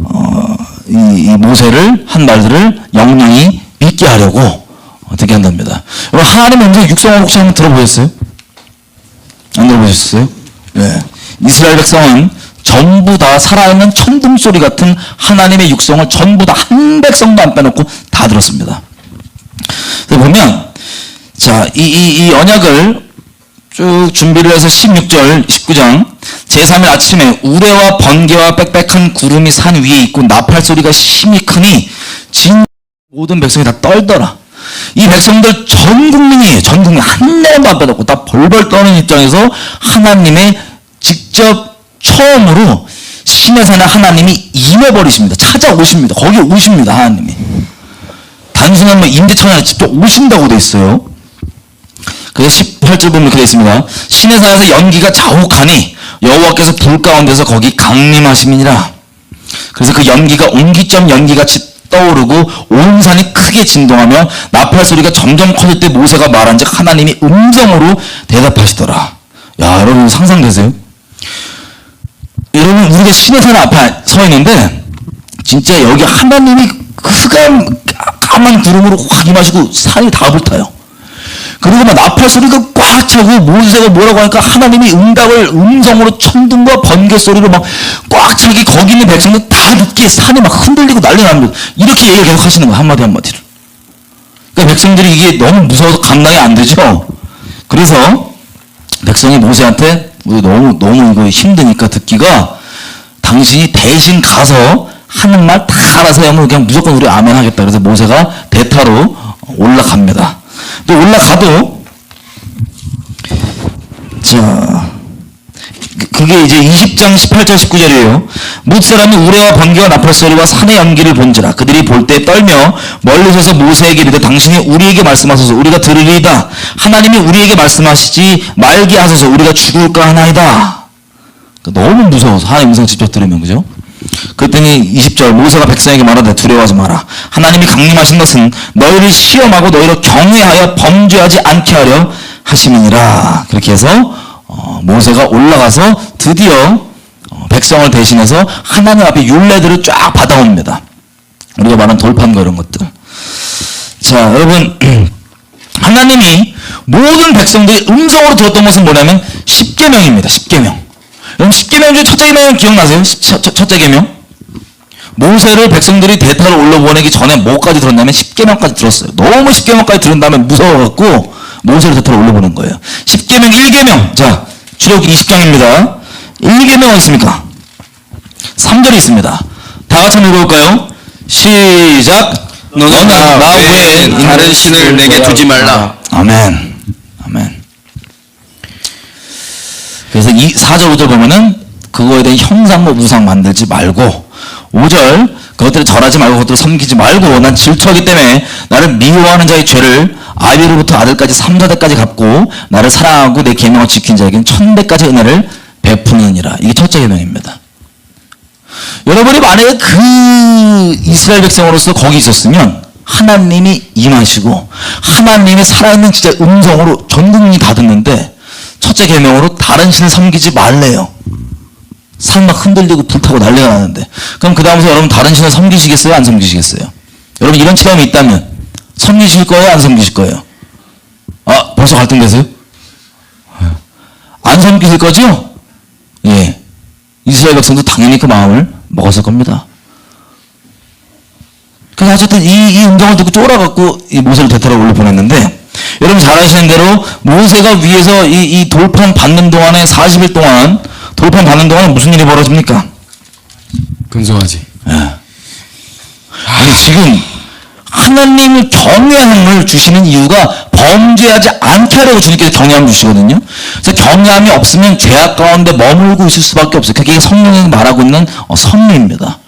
이 모세를 한 말들을 영영히 믿게 하려고 듣게 한답니다. 여러분 하나님의 음성 육성을 혹시 한번 들어보셨어요? 안 들어보셨어요? 네. 이스라엘 백성은 전부 다 살아있는 천둥소리 같은 하나님의 육성을 전부 다 한 백성도 안 빼놓고 다 들었습니다. 그래서 보면 자, 이 언약을 쭉 준비를 해서 16절, 19장 제3일 아침에 우레와 번개와 빽빽한 구름이 산 위에 있고 나팔 소리가 심히 크니 진 모든 백성이 다 떨더라. 이 백성들 전 국민이 한 명도 안 빼놓고 다 벌벌 떠는 입장에서 하나님의 직접 처음으로 시내산에 하나님이 임해버리십니다. 찾아오십니다. 거기 오십니다. 하나님이. 단순한 뭐 임대천하에 직접 오신다고 돼 있어요. 그래서 18절 보면 이렇게 돼 있습니다. 시내산에서 연기가 자욱하니 여호와께서 불 가운데서 거기 강림하심이니라. 그래서 그 연기가 옹기점 연기같이 떠오르고 온 산이 크게 진동하며 나팔 소리가 점점 커질 때 모세가 말한즉 하나님이 음성으로 대답하시더라. 야, 여러분 상상되세요? 여러분 우리가 시내산 앞에 서 있는데 진짜 여기 하나님이 까만 구름으로 확 임하시고 산이 다 불타요. 그리고 막 나팔 소리가 꽉 차고 모세가 뭐라고 하니까 하나님이 응답을 음성으로 천둥과 번개 소리로 막 꽉 차기 거기 있는 백성들 다 듣기에 산이 막 흔들리고 난리 납니다. 이렇게 얘기를 계속 하시는 거예요. 한마디 한마디로. 그러니까 백성들이 이게 너무 무서워서 감당이 안 되죠. 그래서 백성이 모세한테 우리 너무 이거 힘드니까 듣기가 당신이 대신 가서 하는 말 다 알아서 하면 그냥 무조건 우리 아멘 하겠다. 그래서 모세가 대타로 올라갑니다. 또 올라가도 자 그게 이제 20장 18절 19절이에요. 뭇 사람이 우레와 번개와 나팔 소리와 산의 연기를 본지라 그들이 볼 때 떨며 멀리 서서 모세에게 이르되 당신이 우리에게 말씀하소서 우리가 들으리이다. 하나님이 우리에게 말씀하시지 말게 하소서 우리가 죽을까 하나이다. 너무 무서워서 하나님 음성 직접 들으면 그죠? 그랬더니 20절 모세가 백성에게 말하되 두려워하지 마라. 하나님이 강림하신 것은 너희를 시험하고 너희를 경외하여 범죄하지 않게 하려 하심이니라. 그렇게 해서 모세가 올라가서 드디어 백성을 대신해서 하나님 앞에 율례들을 쫙 받아옵니다. 우리가 말하는 돌판거 이런 것들. 자 여러분 하나님이 모든 백성들이 음성으로 들었던 것은 뭐냐면 10계명입니다. 10계명. 여러분 10계명 중에 첫째 계명 기억나세요? 첫째 계명? 모세를 백성들이 대타로 올려보내기 전에 뭐까지 들었냐면 10계명까지 들었어요. 너무 10계명까지 들은 다음에 무서워갖고 모세를 대타로 올려보낸 거예요. 10계명 1계명. 자 출애굽기 20장입니다. 1계명 어디 있습니까? 3절이 있습니다. 다 같이 한번 읽어볼까요? 시작. 너는 나 외에 다른 신을 내게 두지 말라. 아멘. 아멘. 그래서 이 4절 5절 보면은 그거에 대한 형상과 우상 만들지 말고 5절 그것들을 절하지 말고 그것들을 섬기지 말고 난 질투하기 때문에 나를 미워하는 자의 죄를 아비로부터 아들까지 3사대까지 갚고 나를 사랑하고 내 계명을 지킨 자에게는 1000배까지 은혜를 베푸느니라. 이게 첫째 계명입니다. 여러분이 만약에 그 이스라엘 백성으로서 거기 있었으면 하나님이 임하시고 하나님이 살아있는 진짜 음성으로 전 국민이 다 듣는데 첫째 계명으로 다른 신을 섬기지 말래요. 산 막 흔들리고 불타고 난리가 나는데 그럼 그 다음부터 여러분 다른 신을 섬기시겠어요? 안 섬기시겠어요? 여러분 이런 체험이 있다면 섬기실 거예요? 안 섬기실 거예요? 아 벌써 갈등되세요? 안 섬기실 거죠? 예. 이스라엘 백성도 당연히 그 마음을 먹었을 겁니다. 그래서 어쨌든 이 음성을 듣고 쫄아갖고 이 모세를 대타로 올려 보냈는데, 여러분 잘 아시는 대로 모세가 위에서 이 돌판 받는 동안에 40일 동안 돌판 받는 동안에 무슨 일이 벌어집니까? 근소하지. 아니 지금 하나님을 경외함을 주시는 이유가 범죄하지 않게 하려고 주님께서 경외함을 주시거든요. 그래서 경외함이 없으면 죄악 가운데 머물고 있을 수밖에 없어요. 그게 성령이 말하고 있는 섭리입니다.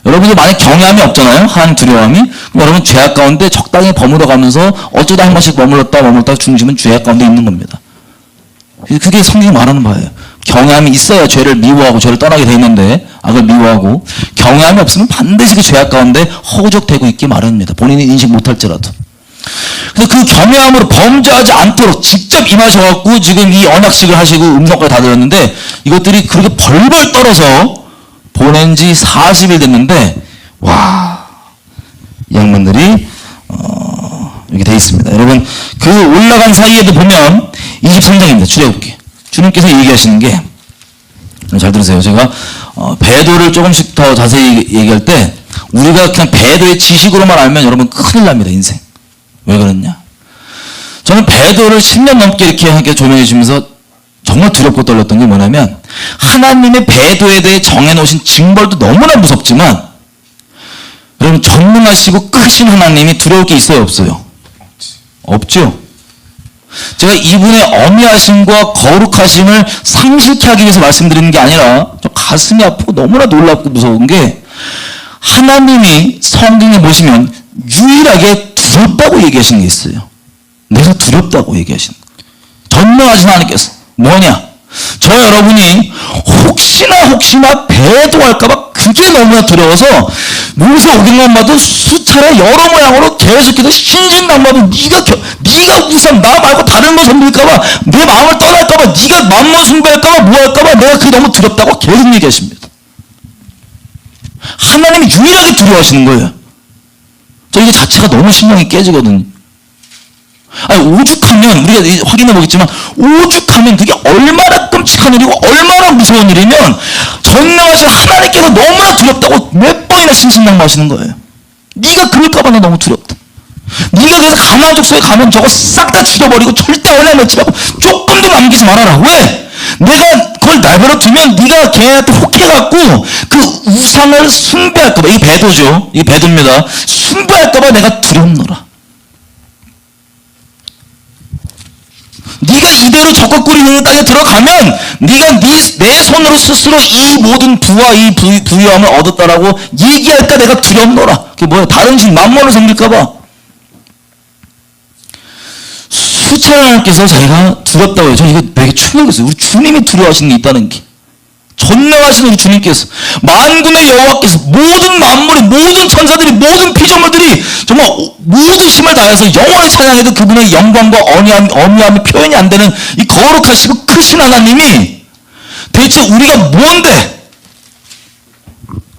여러분들 만약 경외함이 없잖아요. 하나님 두려움이. 그럼 여러분 죄악 가운데 적당히 버무려가면서 어쩌다 한 번씩 머물렀다 중심은 죄악 가운데 있는 겁니다. 그게 성경이 말하는 바예요. 경외함이 있어야 죄를 미워하고 죄를 떠나게 돼 있는데, 악을 미워하고, 경외함이 없으면 반드시 그 죄악 가운데 허우적대고 있기 마련입니다. 본인이 인식 못할지라도. 그래서 그 경외함으로 범죄하지 않도록 직접 임하셔갖고 지금 이 언약식을 하시고 음성까지 다 들었는데, 이것들이 그렇게 벌벌 떨어서 보낸 지 40일 됐는데, 와, 이 양반들이 이렇게 돼 있습니다. 여러분, 그 올라간 사이에도 보면 23장입니다. 출애굽기. 주님께서 얘기하시는 게, 잘 들으세요. 제가 배도를 조금씩 더 자세히 얘기할 때, 우리가 그냥 배도의 지식으로만 알면 여러분 큰일 납니다, 인생. 왜 그러냐? 저는 배도를 10년 넘게 이렇게 함께 조명해 주면서 정말 두렵고 떨렸던 게 뭐냐면, 하나님의 배도에 대해 정해놓으신 징벌도 너무나 무섭지만, 여러분 전능하시고 크신 하나님이 두려울 게 있어요, 없어요? 없죠? 제가 이분의 어미하심과 거룩하심을 상실케 하기 위해서 말씀드리는 게 아니라 좀 가슴이 아프고 너무나 놀랍고 무서운 게, 하나님이 성경에 보시면 유일하게 두렵다고 얘기하시는 게 있어요. 내가 두렵다고 얘기하시는 거예요. 전능하신 하나님께서 뭐냐? 저 여러분이 혹시나 배도할까봐 그게 너무나 두려워서 모세 오경만 봐도 수차례 여러 모양으로 계속해서 신신당부하고 네가 우선 나 말고 다른 거 섬길까봐, 내 마음을 떠날까봐, 네가 만물 숭배할까봐 뭐할까봐 내가 그게 너무 두렵다고 계속 얘기하십니다. 하나님이 유일하게 두려워하시는 거예요. 저 이거 자체가 너무 신령이 깨지거든요. 아니, 오죽하면, 우리가 확인해 보겠지만, 오죽하면 그게 얼마나 끔찍한 일이고 얼마나 무서운 일이면, 전능하신 하나님께서 너무나 두렵다고 몇 번이나 신신당부하시는 거예요. 네가 그럴까봐 나 너무 두렵다. 네가 그래서 가나안 족속에 가면 저거 싹 다 죽여버리고 절대 얼려 맺지라고 조금도 남기지 말아라. 왜? 내가 그걸 내버려 두면 네가 걔한테 혹해갖고 그 우상을 숭배할까봐, 이게 배도죠. 이게 배도입니다. 숭배할까봐 내가 두렵노라. 네가 이대로 적극구리 있는 땅에 들어가면 네가 내 손으로 스스로 이 모든 부와 이 부유함을 얻었다라고 얘기할까 내가 두렵노라. 그게 뭐야? 다른 신 만물을 섬길까봐. 수차례 하나님께서 자기가 두렵다고 해요. 저는 이거 되게 충격이었어요. 우리 주님이 두려워하시는 게 있다는 게. 전능하신 우리 주님께서, 만군의 여호와께서, 모든 만물이, 모든 천사들이, 모든 피조물들이 정말 모든 힘을 다해서 영원히 찬양해도 그분의 영광과 어미함이 표현이 안 되는 이 거룩하시고 크신 하나님이 대체 우리가 뭔데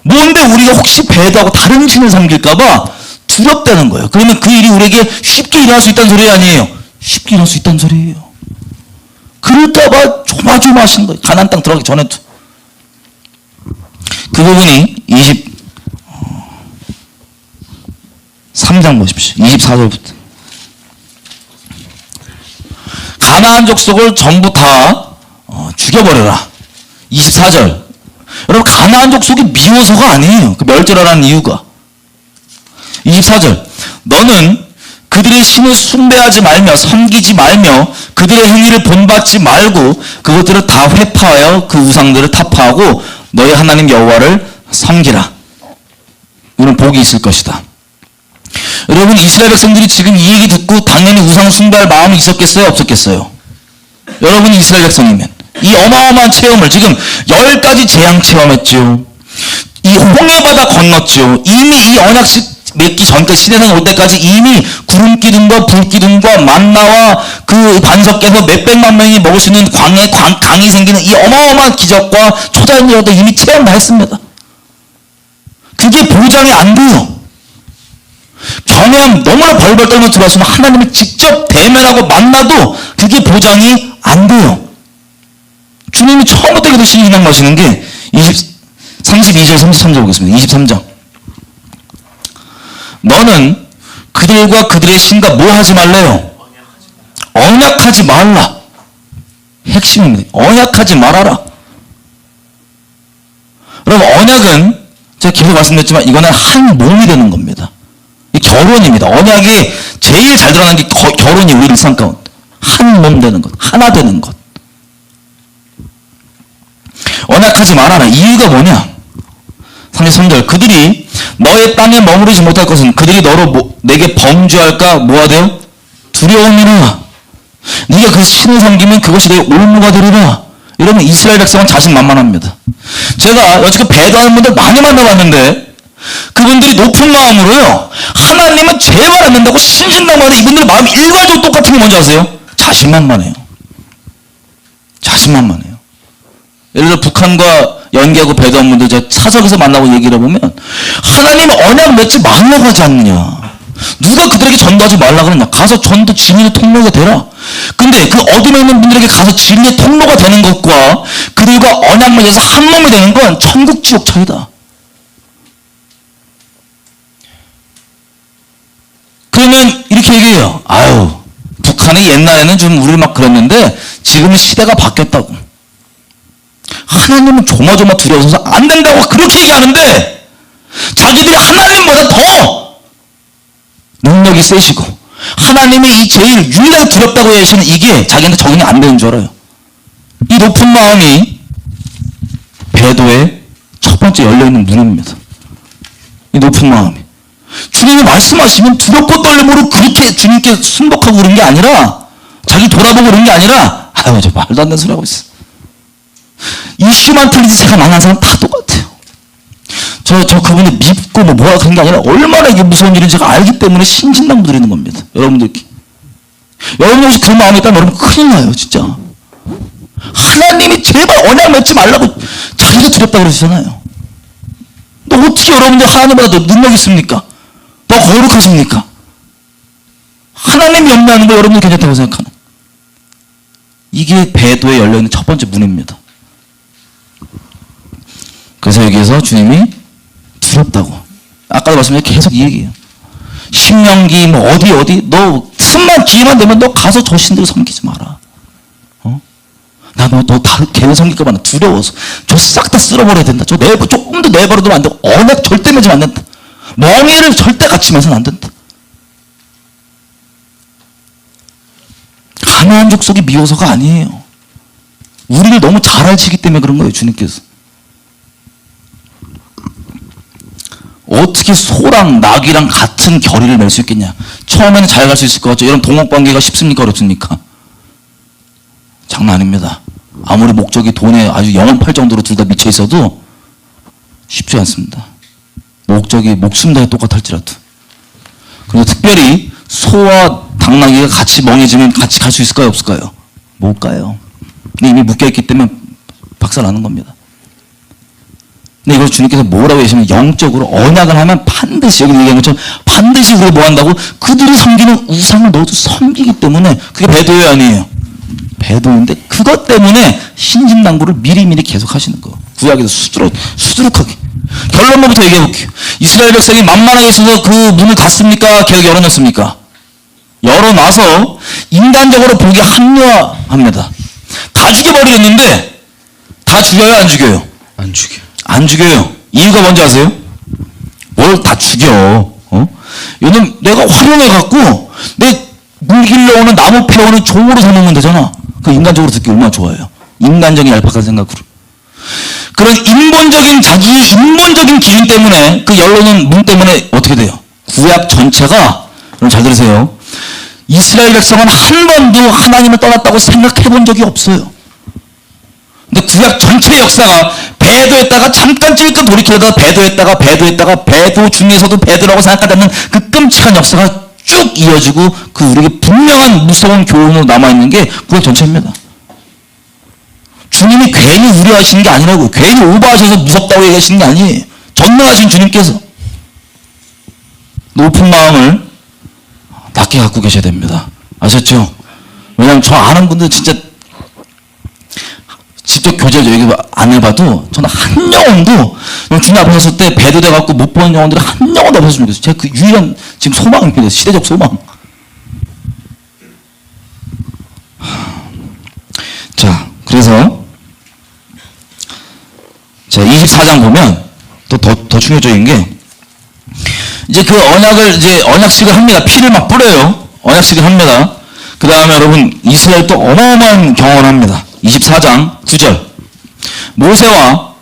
우리가 혹시 배도하고 다른 신을 섬길까봐 두렵다는 거예요. 그러면 그 일이 우리에게 쉽게 일어날 수 있다는 소리 아니에요. 쉽게 일어날 수 있다는 소리예요. 그럴까봐 조마조마하시는 거예요. 가나안 땅 들어가기 전에도. 그 부분이 23장 보십시오. 24절부터. 가나안 족속을 전부 다 죽여버려라. 24절. 여러분, 가나안 족속이 미워서가 아니에요. 그 멸절하라는 이유가. 24절. 너는 그들의 신을 숭배하지 말며 섬기지 말며 그들의 행위를 본받지 말고 그것들을 다 회파하여 그 우상들을 타파하고 너희 하나님 여호와를 섬기라. 이런 복이 있을 것이다. 여러분, 이스라엘 백성들이 지금 이 얘기 듣고 당연히 우상 숭배할 마음이 있었겠어요? 없었겠어요? 여러분이 이스라엘 백성이면 이 어마어마한 체험을 지금 10가지 재앙 체험했죠. 이 홍해바다 건넜죠. 이미 이 언약식 맺기 전까지, 시대상 올 때까지 이미 구름 기둥과 불 기둥과 만나와 그 반석에서 몇백만 명이 먹을 수 있는 강이 생기는 이 어마어마한 기적과 초자연이라도 이미 체험 다 했습니다. 그게 보장이 안 돼요. 경외함 너무나 벌벌 떨면서 들어왔으면 하나님을 직접 대면하고 만나도 그게 보장이 안 돼요. 주님이 처음부터 계속 신앙하시는 게 32절 33절 보겠습니다. 23장. 너는 그들과 그들의 신과 뭐 하지 말래요? 언약하지 말라. 핵심입니다. 언약하지 말아라. 여러분, 언약은 제가 계속 말씀드렸지만 이거는 한 몸이 되는 겁니다. 이 결혼입니다. 언약이 제일 잘 드러나는 게 결혼이 우리 일상 가운데. 한 몸 되는 것, 하나 되는 것. 언약하지 말아라. 이유가 뭐냐? 33절, 그들이 너의 땅에 머무르지 못할 것은 그들이 너로 내게 범죄할까 뭐하되요? 두려움이라. 네가 그 신을 섬기면 그것이 내 올무가 되리라. 이러면 이스라엘 백성은 자신만만합니다. 제가 여지껏 배도하는 분들 많이 만나봤는데 그분들이 높은 마음으로요, 하나님은 제발 안 된다고 신신당부하는데 이분들 마음이 일괄적으로 똑같은 게 뭔지 아세요? 자신만만해요. 자신만만해요. 예를 들어 북한과 연계하고 배도한 분들 제가 사석에서 만나고 얘기를 해보면 하나님 언약 맺지 말라고 하지 않느냐. 누가 그들에게 전도하지 말라 그러냐. 가서 전도 진리의 통로가 되라. 근데 그 어둠에 있는 분들에게 가서 진리의 통로가 되는 것과 그들과 언약 맺어서 한 몸이 되는 건 천국 지옥 차이다. 그러면 이렇게 얘기해요. 아유, 북한이 옛날에는 좀 우리를 막 그랬는데 지금은 시대가 바뀌었다고. 하나님은 조마조마 두려워서 안 된다고 그렇게 얘기하는데 자기들이 하나님보다 더 능력이 세시고 하나님의 이 제일 유일하게 두렵다고 하시는 이게 자기한테 적용이 안 되는 줄 알아요. 이 높은 마음이 배도의 첫 번째 열려있는 문입니다. 이 높은 마음이. 주님이 말씀하시면 두렵고 떨림으로 그렇게 주님께 순복하고 그런 게 아니라 자기 돌아보고 그런 게 아니라 아유, 저 말도 안 되는 소리 하고 있어. 이슈만 틀리지 제가 만난 사람 다 똑같아요. 저 그분이 밉고 뭐라 그런 게 아니라 얼마나 이게 무서운 일인지 제가 알기 때문에 신진당부 드리는 겁니다. 여러분들께. 여러분 혹시 그 마음이 있다면 여러분 큰일 나요, 진짜. 하나님이 제발 언약 맺지 말라고 자기가 두렵다고 그러시잖아요. 너 어떻게 여러분들 하나님보다 더 능력 있습니까? 더 거룩하십니까? 하나님이 염려하는 거 여러분들 괜찮다고 생각하는. 이게 배도에 열려있는 첫 번째 문입니다. 그래서 여기에서 주님이 두렵다고. 아까도 말씀드린 계속 이 얘기예요. 신명기 뭐 어디 너 틈만 기회만 되면 너 가서 저 신들 섬기지 마라. 너 다른 걔네 섬길까 봐 두려워서 저 싹 다 쓸어버려야 된다. 저 조금도 내버려두면 안 되고 언약 절대 맺으면 안 된다. 멍에를 절대 같이 맺으면 안 된다. 가나안 족속이 미워서가 아니에요. 우리를 너무 잘 알치기 때문에 그런 거예요, 주님께서. 어떻게 소랑 낙이랑 같은 결의를 맺을 수 있겠냐. 처음에는 잘 갈 수 있을 것 같죠. 여러분 동업관계가 쉽습니까 어렵습니까? 장난 아닙니다. 아무리 목적이 돈에 아주 영원팔 정도로 둘 다 미쳐 있어도 쉽지 않습니다. 목적이 목숨 다해 똑같을지라도. 그런데 특별히 소와 당나귀가 같이 멍해지면 같이 갈 수 있을까요 없을까요? 못 가요. 근데 이미 묶여있기 때문에 박살나는 겁니다. 근데 이걸 주님께서 뭐라고 하시면 영적으로 언약을 하면 반드시 여기 얘기한 것처럼 반드시 우리가 뭐 한다고? 그들이 섬기는 우상을 너도 섬기기 때문에 그게 배도예요 아니에요? 배도인데 그것 때문에 신진당부를 미리미리 계속 하시는 거. 구약에서 수두룩하게. 결론부터 얘기해 볼게요. 이스라엘 백성이 만만하게 있어서 그 문을 닫습니까? 계속 열어놨습니까? 열어놔서 인간적으로 보기 합리화합니다. 다 죽여버리겠는데 다 죽여요 안 죽여요? 안 죽여. 안 죽여요. 이유가 뭔지 아세요? 뭘 다 죽여. 요즘 내가 활용해갖고 내 물길러 오는 나무 패오는 종으로 삼으면 되잖아. 그 인간적으로 듣기 얼마나 좋아요. 인간적인 얄팍한 생각으로. 그런 인본적인 자기의 인본적인 기준 때문에 그 열로는 문 때문에 어떻게 돼요? 구약 전체가 여러분 잘 들으세요. 이스라엘 백성은 한 번도 하나님을 떠났다고 생각해 본 적이 없어요. 근데 구약 전체 역사가 배도했다가 잠깐 찔끔 돌이키다가 배도했다가 배도 중에서도 배도라고 생각하지 않는 그 끔찍한 역사가 쭉 이어지고 그 우리에게 분명한 무서운 교훈으로 남아있는 게 구약 전체입니다. 주님이 괜히 우려하시는 게 아니라고. 괜히 오버하셔서 무섭다고 얘기하시는 게 아니에요. 전능하신 주님께서 높은 마음을 낮게 갖고 계셔야 됩니다. 아셨죠? 왜냐하면 저 아는 분들 진짜 직접 교제를 여기 안 해봐도 저는 한 영혼도 주님 앞에 섰을 때 배도돼갖고 못 보는 영혼들이 한 영혼도 없었으면 좋겠어요. 제가 그 유일한 지금 소망입니다. 시대적 소망. 자, 그래서 자 24장 보면 또 더 충격적인 게 이제 그 언약을 이제 언약식을 합니다. 피를 막 뿌려요. 언약식을 합니다. 그 다음에 여러분 이스라엘 또 어마어마한 경험을 합니다. 24장 9절 모세와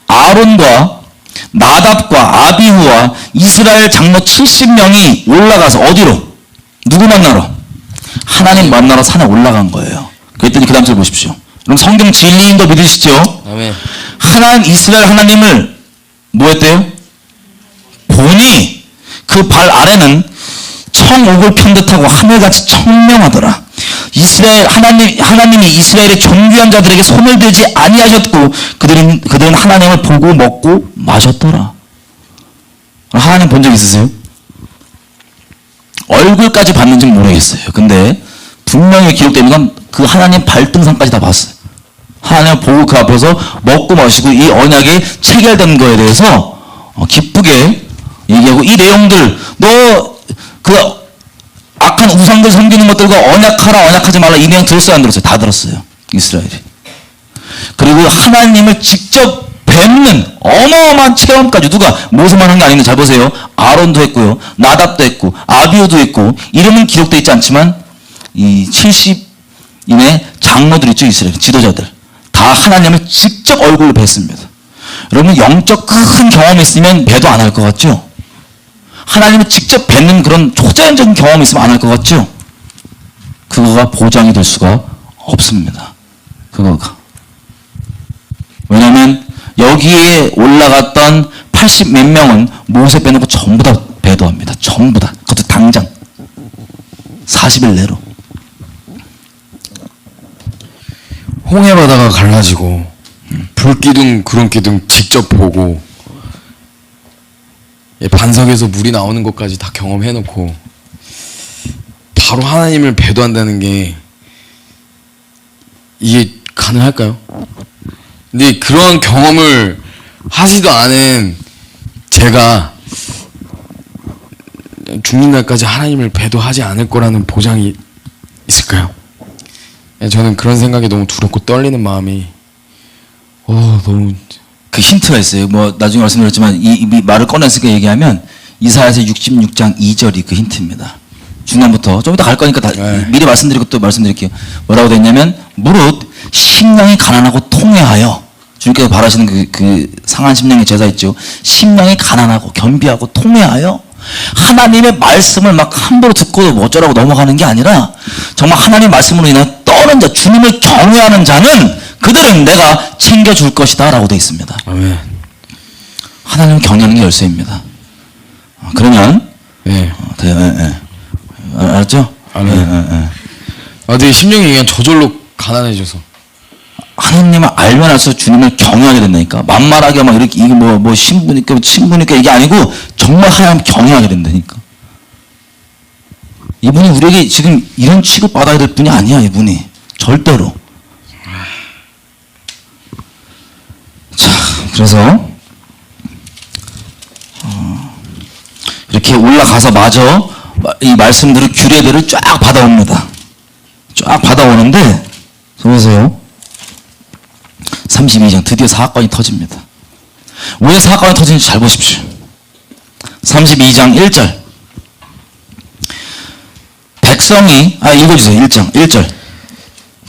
아론과 나답과 아비후와 이스라엘 장로 70명이 올라가서 어디로? 누구 만나러? 하나님 만나러 산에 올라간 거예요. 그랬더니 그 다음 절 보십시오. 그럼 성경 진리인 거 믿으시죠? 아멘. 이스라엘 하나님을 뭐 했대요? 보니 그 발 아래는 청옥을 편 듯하고 하늘같이 청명하더라. 하나님이 이스라엘의 존귀한 자들에게 손을 대지 아니하셨고 그들은 하나님을 보고 먹고 마셨더라. 하나님 본 적 있으세요? 얼굴까지 봤는지는 모르겠어요. 근데 분명히 기록되는 건 그 하나님 발등상까지 다 봤어요. 하나님을 보고 그 앞에서 먹고 마시고 이 언약이 체결된 거에 대해서 기쁘게 얘기하고 이 내용들 너 그 악한 우상들 섬기는 것들과 언약하라 언약하지 말라 이 내용 들었어요 안 들었어요? 다 들었어요. 이스라엘이. 그리고 하나님을 직접 뵙는 어마어마한 체험까지 누가 모세만 한 게 아닌데 잘 보세요. 아론도 했고요. 나답도 했고 아비후도 했고 이름은 기록되어 있지 않지만 이 70인의 장로들 있죠. 이스라엘 지도자들. 다 하나님을 직접 얼굴로 뵀습니다. 여러분 영적 큰 경험이 있으면 배도 안 할 것 같죠? 하나님을 직접 뵙는 그런 초자연적인 경험이 있으면 안 할 것 같죠? 그거가 보장이 될 수가 없습니다. 그거가. 왜냐하면 여기에 올라갔던 80 몇 명은 모세 빼놓고 전부 다 배도합니다. 전부 다. 그것도 당장. 40일 내로. 홍해 바다가 갈라지고 불기둥 구름기둥 직접 보고 반석에서 물이 나오는 것까지 다 경험해놓고 바로 하나님을 배도한다는 게 이게 가능할까요? 근데 그런 경험을 하지도 않은 제가 죽는 날까지 하나님을 배도하지 않을 거라는 보장이 있을까요? 저는 그런 생각이 너무 두렵고 떨리는 마음이 너무 그 힌트가 있어요. 뭐 나중에 말씀드렸지만 이 말을 꺼냈으니까 얘기하면 이사야서 66장 2절이 그 힌트입니다. 중간부터 좀 이따 갈 거니까 미리 말씀드리고 또 말씀드릴게요. 뭐라고 돼 있냐면 무릇 심령이 가난하고 통회하여 주님께서 바라시는 그 상한 심령의 제사 있죠. 심령이 가난하고 겸비하고 통회하여 하나님의 말씀을 막 함부로 듣고 뭐 어쩌라고 넘어가는 게 아니라 정말 하나님의 말씀으로 인해 떠는 자, 주님을 경외하는 자는 그들은 내가 챙겨줄 것이다 라고 되어 있습니다. 아멘. 하나님을 경외하는 게 열쇠입니다. 그러면 알았죠? 아멘. 내 심령이 그냥 저절로 가난해져서 하나님을 알면 알수록 주님을 경외하게 된다니까. 만만하게 막 이렇게 이게 뭐 신부니까 이게 아니고 정말 하나님 경외하게 된다니까. 이분이 우리에게 지금 이런 취급 받아야 될 분이 아니야. 이분이 절대로. 자, 그래서 이렇게 올라가서 마저 이 말씀들을 규례들을 쫙 받아옵니다. 쫙 받아오는데 보세요. 32장 드디어 사건이 터집니다. 왜 사건이 터지는지 잘 보십시오. 32장 1절 백성이 읽어주세요. 1절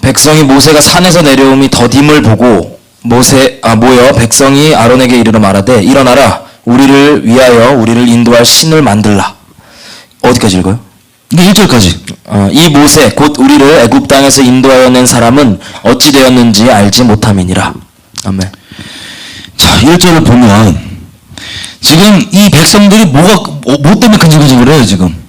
백성이 모세가 산에서 내려옴이 더딤을 보고 모여 백성이 아론에게 이르러 말하되 일어나라 우리를 위하여 우리를 인도할 신을 만들라. 어디까지 읽어요? 네, 1절까지. 이 모세 곧 우리를 애굽 땅에서 인도하여 낸 사람은 어찌 되었는지 알지 못함이니라. 아멘. 자, 1절을 보면 지금 이 백성들이 뭐 때문에 근질근질해요 지금.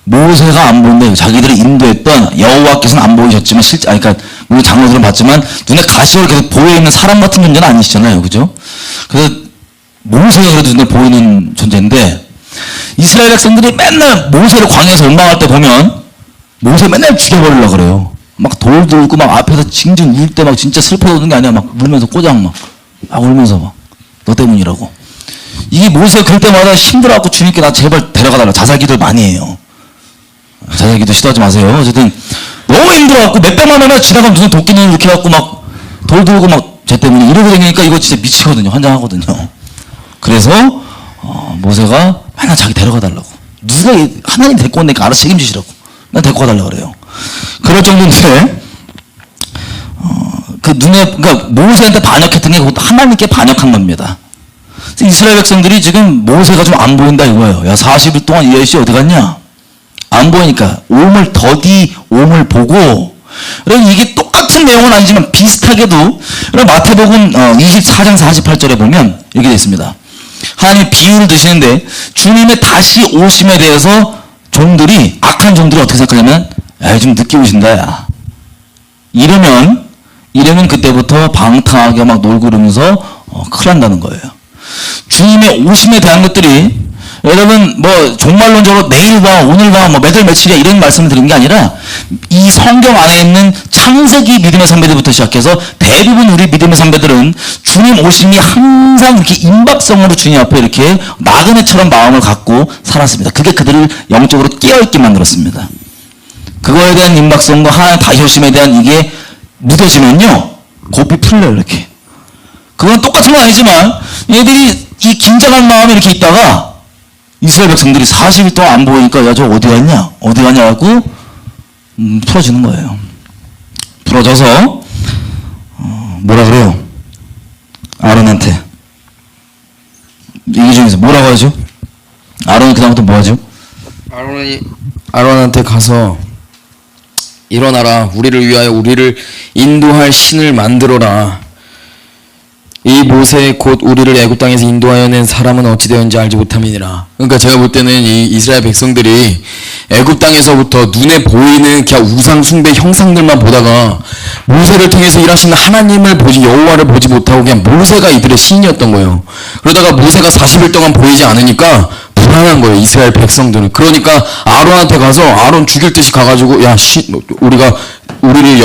모세가 안 보는데 자기들이 인도했던 여호와께서는 안 보이셨지만 그러니까 우리 장로들은 봤지만 눈에 가시적으로 계속 보여 있는 사람 같은 존재는 아니시잖아요, 그죠? 그래서 모세가 그래도 눈에 보이는 존재인데 이스라엘 백성들이 맨날 모세를 광야에서 원망할 때 보면 모세 맨날 죽여버리려고 그래요. 막 돌 들고 막 앞에서 징징 울 때 막 진짜 슬퍼 오는 게 아니야. 막 울면서 꼬장 막 울면서 막 너 때문이라고. 이게 모세가 그럴 때마다 힘들어갖고 주님께 나 제발 데려가달라. 자살기도를 많이 해요. 자살기도 시도하지 마세요. 어쨌든 너무 힘들어갖고 몇백만 원이나 지나가면 무슨 도끼는 이렇게 해갖고 막 돌 들고 막 쟤 때문에 이러고 다니니까 이거 진짜 미치거든요. 환장하거든요. 그래서 모세가 맨날 자기 데려가달라고. 누가 하나님 데리고 온다니까 알아서 책임지시라고. 난 데리고 가달라고 그래요. 그럴 정도인데 그 그러니까 모세한테 반역했던 게 그것도 하나님께 반역한 겁니다. 이스라엘 백성들이 지금 모세가 좀 안 보인다 이거예요. 야 40일 동안 이 아저씨 어디 갔냐? 안 보이니까 오물 더디 오물 보고. 그럼 이게 똑같은 내용은 아니지만 비슷하게도 마태복음 24장 48절에 보면 이렇게 되어 있습니다. 하나님이 비유를 드시는데 주님의 다시 오심에 대해서 종들이 악한 종들이 어떻게 생각하냐면 야 좀 늦게 오신다 야. 이러면 그때부터 방탕하게 막 놀고 그러면서 큰일 난다는 거예요. 주님의 오심에 대한 것들이 여러분 뭐 종말론적으로 내일 봐 오늘 봐 뭐 몇 월 며칠이야 이런 말씀을 드리는 게 아니라 이 성경 안에 있는 창세기 믿음의 선배들부터 시작해서 대부분 우리 믿음의 선배들은 주님 오심이 항상 이렇게 임박성으로 주님 앞에 이렇게 나그네처럼 마음을 갖고 살았습니다. 그게 그들을 영적으로 깨어있게 만들었습니다. 그거에 대한 임박성과 하나님 다시 오심에 대한 이게 묻어지면요 고삐 풀려요. 이렇게 그건 똑같은 건 아니지만 얘들이 이 긴장한 마음이 이렇게 있다가 이스라엘 백성들이 40일 동안 안 보이니까 야 저 어디 갔냐 어디 갔냐 하고 풀어지는 거예요. 풀어져서 뭐라 그래요? 아론한테 얘기 중에서 뭐라고 하죠? 아론이 그다음부터 뭐 하죠? 아론한테 가서 일어나라 우리를 위하여 우리를 인도할 신을 만들어라. 이 모세 곧 우리를 애굽 땅에서 인도하여 낸 사람은 어찌 되었는지 알지 못함이니라. 그러니까 제가 볼 때는 이 이스라엘 백성들이 애굽 땅에서부터 눈에 보이는 그냥 우상 숭배 형상들만 보다가 모세를 통해서 일하시는 하나님을 보지 여호와를 보지 못하고 그냥 모세가 이들의 신이었던 거예요. 그러다가 모세가 40일 동안 보이지 않으니까 불안한 거예요. 이스라엘 백성들은. 그러니까 아론한테 가서 아론 죽일 듯이 가가지고 야 우리가 우리를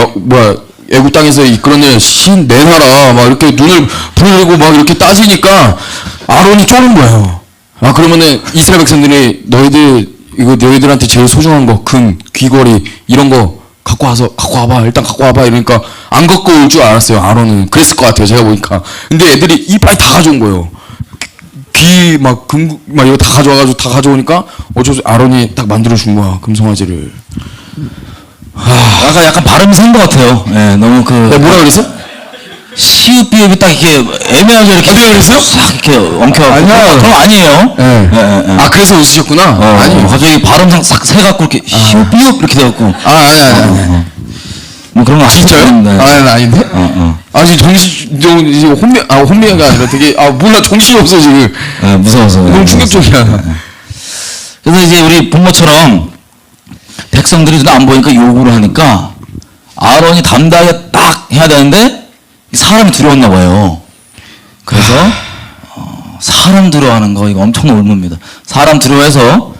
애굽 땅에서 이끌어낸 신 내놔라 막 이렇게 눈을 부르고 막 이렇게 따지니까 아론이 쪼는 거예요. 아 그러면은 이스라엘 백성들이 너희들한테 제일 소중한 거 금, 귀걸이 이런 거 갖고 와봐 일단 갖고 와봐 이러니까 안 갖고 올 줄 알았어요. 아론은 그랬을 것 같아요. 제가 보니까. 근데 애들이 이빨 다 가져온 거예요. 귀 막 금 막 이거 다 가져와가지고 다 가져오니까 어쩌서 아론이 딱 만들어 준 거야 금송아지를. 약간 발음이 센 것 같아요. 예, 너무 뭐라 그랬어? 시읒 비읍이 딱 이렇게 애매하게 이렇게 내가 그랬어요? 싹 이렇게 엉켜. 아니야. 그럼 아니에요. 네. 예. 아 그래서 웃으셨구나. 아니 갑자기 발음상 싹 세갖고 이렇게 시읒 비읍 이렇게 돼갖고. 아니. 뭐 그런 거 진짜요? 아닌데? 지금 정신 혼미가 아니라 되게 몰라 정신이 없어 지금. 무서워서. 너무 충격적이야. 그래서 이제 우리 부모처럼 백성들이 눈에 안 보니까 요구를 하니까 아론이 담대하게 딱 해야 되는데 사람이 두려웠나 봐요. 그래서 사람 두려워하는 거 이거 엄청난 올무입니다. 사람 두려워해서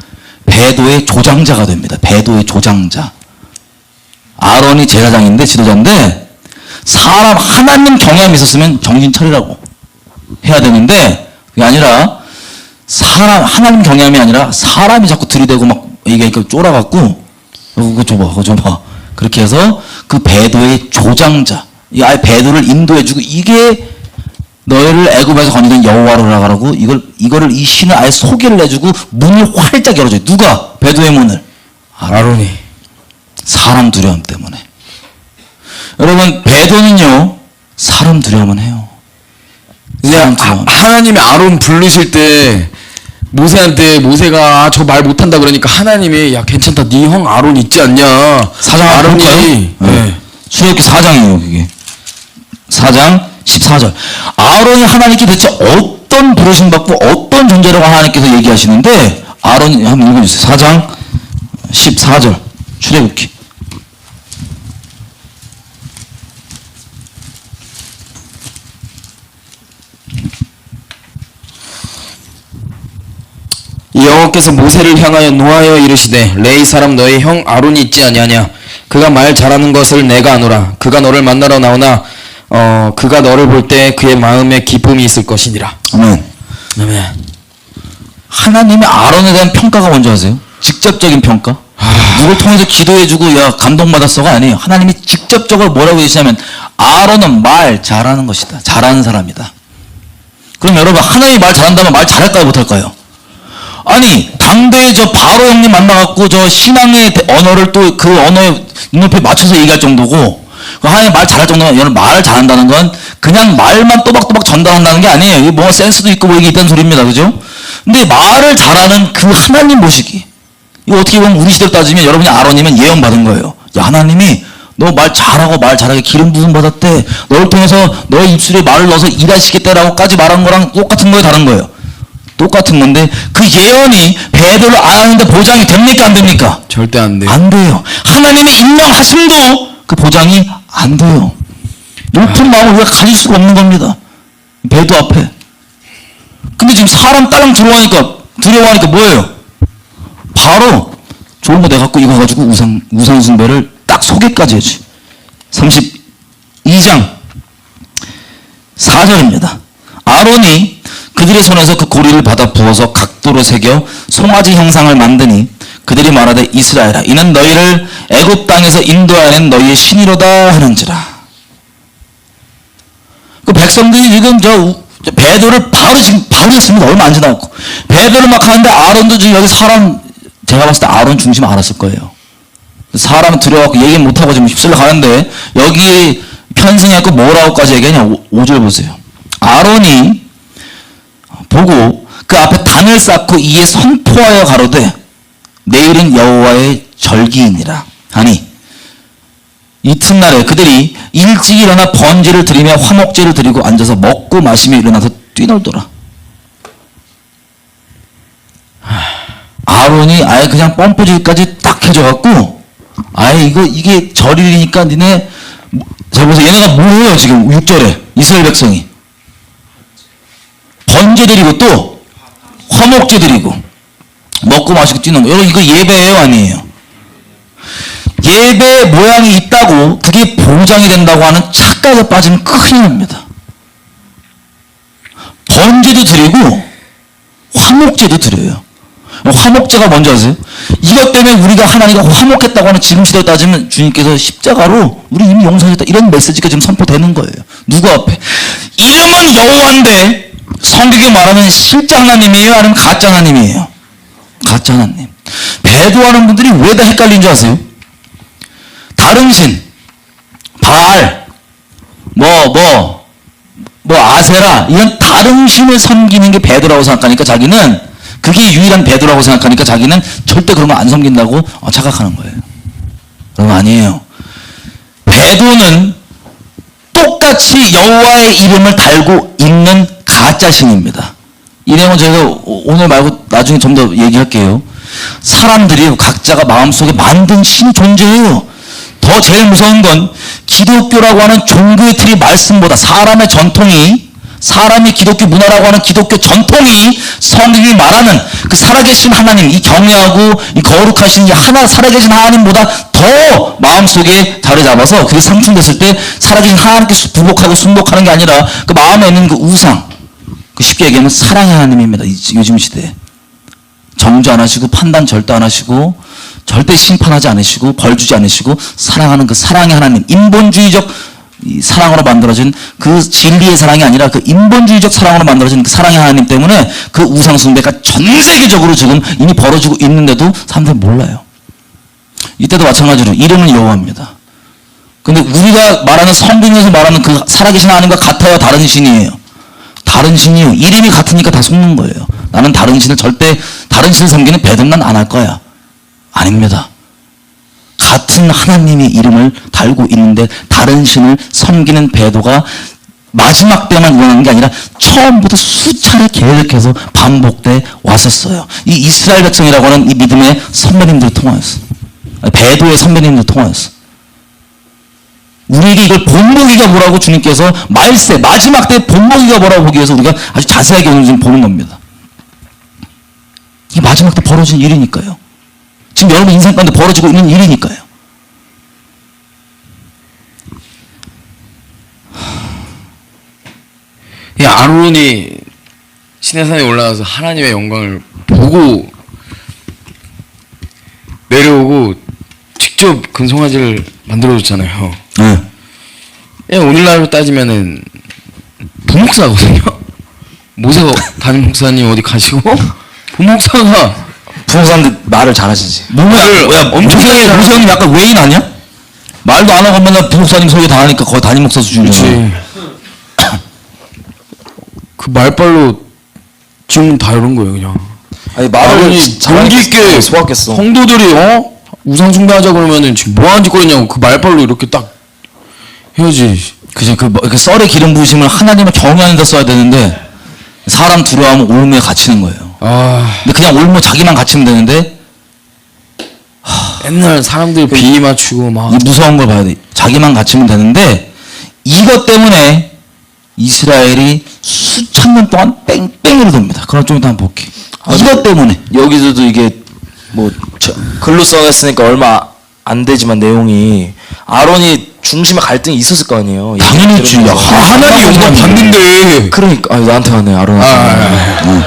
배도의 조장자가 됩니다. 배도의 조장자. 아론이 제사장인데 지도자인데 사람 하나님 경외함이 있었으면 정신 차리라고 해야 되는데 그게 아니라 하나님 경외함이 아니라 사람이 자꾸 들이대고 막 이게 쫄아갖고 그거 줘봐. 그렇게 해서 그 배도의 조장자, 이 아예 배도를 인도해주고 이게 너희를 애굽에서 건지던 여호와로 나가라고 이거를 이 신을 아예 소개를 해주고 문을 활짝 열어줘요. 누가? 배도의 문을. 아론이. 사람 두려움 때문에. 여러분 배도는요 사람 두려움은 해요. 그냥 하나님이 아론 부르실 때 모세가 저 말 못한다 그러니까 하나님이 야 괜찮다 네 형 아론 있지 않냐. 사장 아론이 출애굽기 4장이에요 그게. 4장 14절. 아론이 하나님께 대체 어떤 부르심 받고 어떤 존재라고 하나님께서 얘기하시는데 아론이 한번 읽어주세요. 4장 14절 출애굽기. 여호와께서 모세를 향하여 노하여 이르시되 레위 사람 너의 형 아론이 있지 아니하냐. 그가 말 잘하는 것을 내가 아노라. 그가 너를 만나러 나오나 그가 너를 볼 때 그의 마음에 기쁨이 있을 것이니라. 아멘. 아멘. 하나님의 아론에 대한 평가가 뭔지 아세요? 직접적인 평가. 누굴 통해서 기도해주고 야 감동받았어가 아니에요. 하나님이 직접적으로 뭐라고 해주시냐면 아론은 말 잘하는 것이다. 잘하는 사람이다. 그럼 여러분 하나님이 말 잘한다면 말 잘할까요 못할까요? 아니 당대에 저 바로 형님 만나갖고 저 신앙의 언어를 또 그 언어에 눈높이에 맞춰서 얘기할 정도고 하나님 말 잘할 정도면 여러분 말을 잘한다는 건 그냥 말만 또박또박 전달한다는 게 아니에요. 이게 뭐 센스도 있고 뭐 이게 있다는 소리입니다. 그죠? 근데 말을 잘하는 그 하나님 모시기 이거 어떻게 보면 우리 시대로 따지면 여러분이 아론이면 예언받은 거예요. 야 하나님이 너 말 잘하고 말 잘하게 기름 부음 받았대. 너를 통해서 너의 입술에 말을 넣어서 일하시겠다라고까지 말한 거랑 똑같은 거예요 다른 거예요? 똑같은 건데 그 예언이 베드로를 아는데 보장이 됩니까 안 됩니까? 절대 안 돼요. 안 돼요. 하나님의 임명하심도 그 보장이 안 돼요. 높은 마음을 우리가 가질 수가 없는 겁니다. 베드로 앞에. 근데 지금 사람 딸랑 두려워하니까 뭐예요? 바로 좋은 거 내가 갖고 이거 가지고 우상 숭배를 딱 소개까지 해줘. 32장 4절입니다. 아론이 그들의 손에서 그 고리를 받아 부어서 각도로 새겨 송아지 형상을 만드니 그들이 말하되 이스라엘아 이는 너희를 애굽 땅에서 인도하는 너희의 신이로다 하는지라. 그 백성들이 지금 저 베드로를 바로 했습니다. 얼마 안 지나고 베드로를 막 하는데 아론도 지금 여기 사람 제가 봤을 때 아론 중심 알았을 거예요. 사람은 두려워갖고 얘기 못하고 지금 휩쓸려 가는데 여기 편승해갖고 뭐라고까지 얘기하냐 5절 보세요. 아론이 보고 그 앞에 단을 쌓고 이에 선포하여 가로되 내일은 여호와의 절기이니라 하니 이튿날에 그들이 일찍 일어나 번제를 드리며 화목제를 드리고 앉아서 먹고 마시며 일어나서 뛰놀더라. 아론이 아예 그냥 뻔뻔질까지 딱 해줘갖고 아예 이게 절일이니까 니네 잘 보세요. 얘네가 뭐예요 지금 6절에 이스라엘 백성이 번제 드리고 또 화목제 드리고 먹고 마시고 뛰는 거. 여러분 이거 예배예요 아니에요? 예배의 모양이 있다고 그게 보장이 된다고 하는 착각에 빠지면 큰일 납니다. 번제도 드리고 화목제도 드려요. 화목제가 뭔지 아세요? 이것 때문에 우리가 하나님과 화목했다고 하는 지금 시대에 따지면 주님께서 십자가로 우리 이미 용서하셨다 이런 메시지가 지금 선포되는 거예요. 누구 앞에? 이름은 여호와인데 성경에 말하는 실제 하나님이에요? 아니면 가짜 하나님이에요? 가짜 하나님. 배도하는 분들이 왜 다 헷갈린 줄 아세요? 다른 신, 바알, 아세라 이런 다른 신을 섬기는 게 배도라고 생각하니까 자기는 그게 유일한 배도라고 생각하니까 자기는 절대 그런 거 안 섬긴다고 착각하는 거예요. 그럼 아니에요. 배도는 똑같이 여호와의 이름을 달고 있는 가짜 신입니다. 이 내용은 제가 오늘 말고 나중에 좀 더 얘기할게요. 사람들이 각자가 마음속에 만든 신이 존재해요. 더 제일 무서운 건 기독교라고 하는 종교의 틀이 말씀보다 사람이 기독교 문화라고 하는 기독교 전통이 성경이 말하는 그 살아계신 하나님, 이 경외하고 이 거룩하신 이 하나 살아계신 하나님보다 더 마음속에 자리 잡아서 그게 상충됐을 때 살아계신 하나님께 부복하고 순복하는 게 아니라 그 마음에 있는 그 우상, 그 쉽게 얘기하면 사랑의 하나님입니다. 요즘 시대에. 정죄 안 하시고 판단 절대 안 하시고 절대 심판하지 않으시고 벌 주지 않으시고 사랑하는 그 사랑의 하나님, 인본주의적 이 사랑으로 만들어진 그 진리의 사랑이 아니라 그 인본주의적 사랑으로 만들어진 그 사랑의 하나님 때문에 그 우상 숭배가 전 세계적으로 지금 이미 벌어지고 있는데도 사람들이 몰라요. 이때도 마찬가지로 이름은 여호와입니다. 근데 우리가 말하는 성경에서 말하는 그 살아계신 하나님과 같아요, 다른 신이에요? 다른 신이요. 이름이 같으니까 다 속는 거예요. 나는 다른 신을 섬기는 배도는 난 안 할 거야. 아닙니다. 같은 하나님의 이름을 달고 있는데 다른 신을 섬기는 배도가 마지막 때만 일어나는 게 아니라 처음부터 수차례 계속해서 반복돼 왔었어요. 이 이스라엘 백성이라고 하는 이 믿음의 선배님들을 통하였어. 배도의 선배님들을 통하였어. 우리에게 이걸 본보기가 뭐라고 주님께서 말세 마지막 때 본보기가 뭐라고 보기 위해서 우리가 아주 자세하게 오늘 지금 보는 겁니다. 이게 마지막 때 벌어진 일이니까요. 지금 여러분 인생 가운데 벌어지고 있는 일이니까요. 이 아론이 시내산에 올라가서 하나님의 영광을 보고 내려오고 직접 금송아지를 만들어줬잖아요. 네. 예, 오늘날로 따지면은 부목사거든요. 모세가 담임 목사님 어디 가시고 부목사가 부흥사람들 말을 잘하시지. 뭐야 엄청 잘하잖아. 모세님 약간 외인 아니야? 말도 안 하고 맨날 부목사님 소개 다 하니까 거의 담임 목사 수준이잖아. 그 말빨로 지금 다 이런 거예요 그냥. 아니 말을 아버지 용기 있게 소화했겠어. 성도들이 우상 숭배하자 그러면은 지금 뭐하는 짓거리냐고 그 말빨로 이렇게 딱 해야지. 그죠? 그 썰에 기름 부으심을 하나님을 경외하는 데 써야 되는데 사람 두려워하면 올무에 갇히는 거예요. 아 근데 그냥 올무 자기만 갇히면 되는데 옛날 사람들 비위 맞추고 막 이 무서운 걸 봐야 돼. 자기만 갇히면 되는데 이것 때문에 이스라엘이 수천 년 동안 뺑뺑이로 돕니다. 그럼 좀 이따 한번 볼게. 이것 때문에. 여기서도 이게 뭐 글로 써놨으니까 얼마 안 되지만 내용이 아론이 중심에 갈등이 있었을 거 아니에요. 당연히 있지. 야, 하나님 영광 받는데. 그러니까 나한테 가네 아론한테.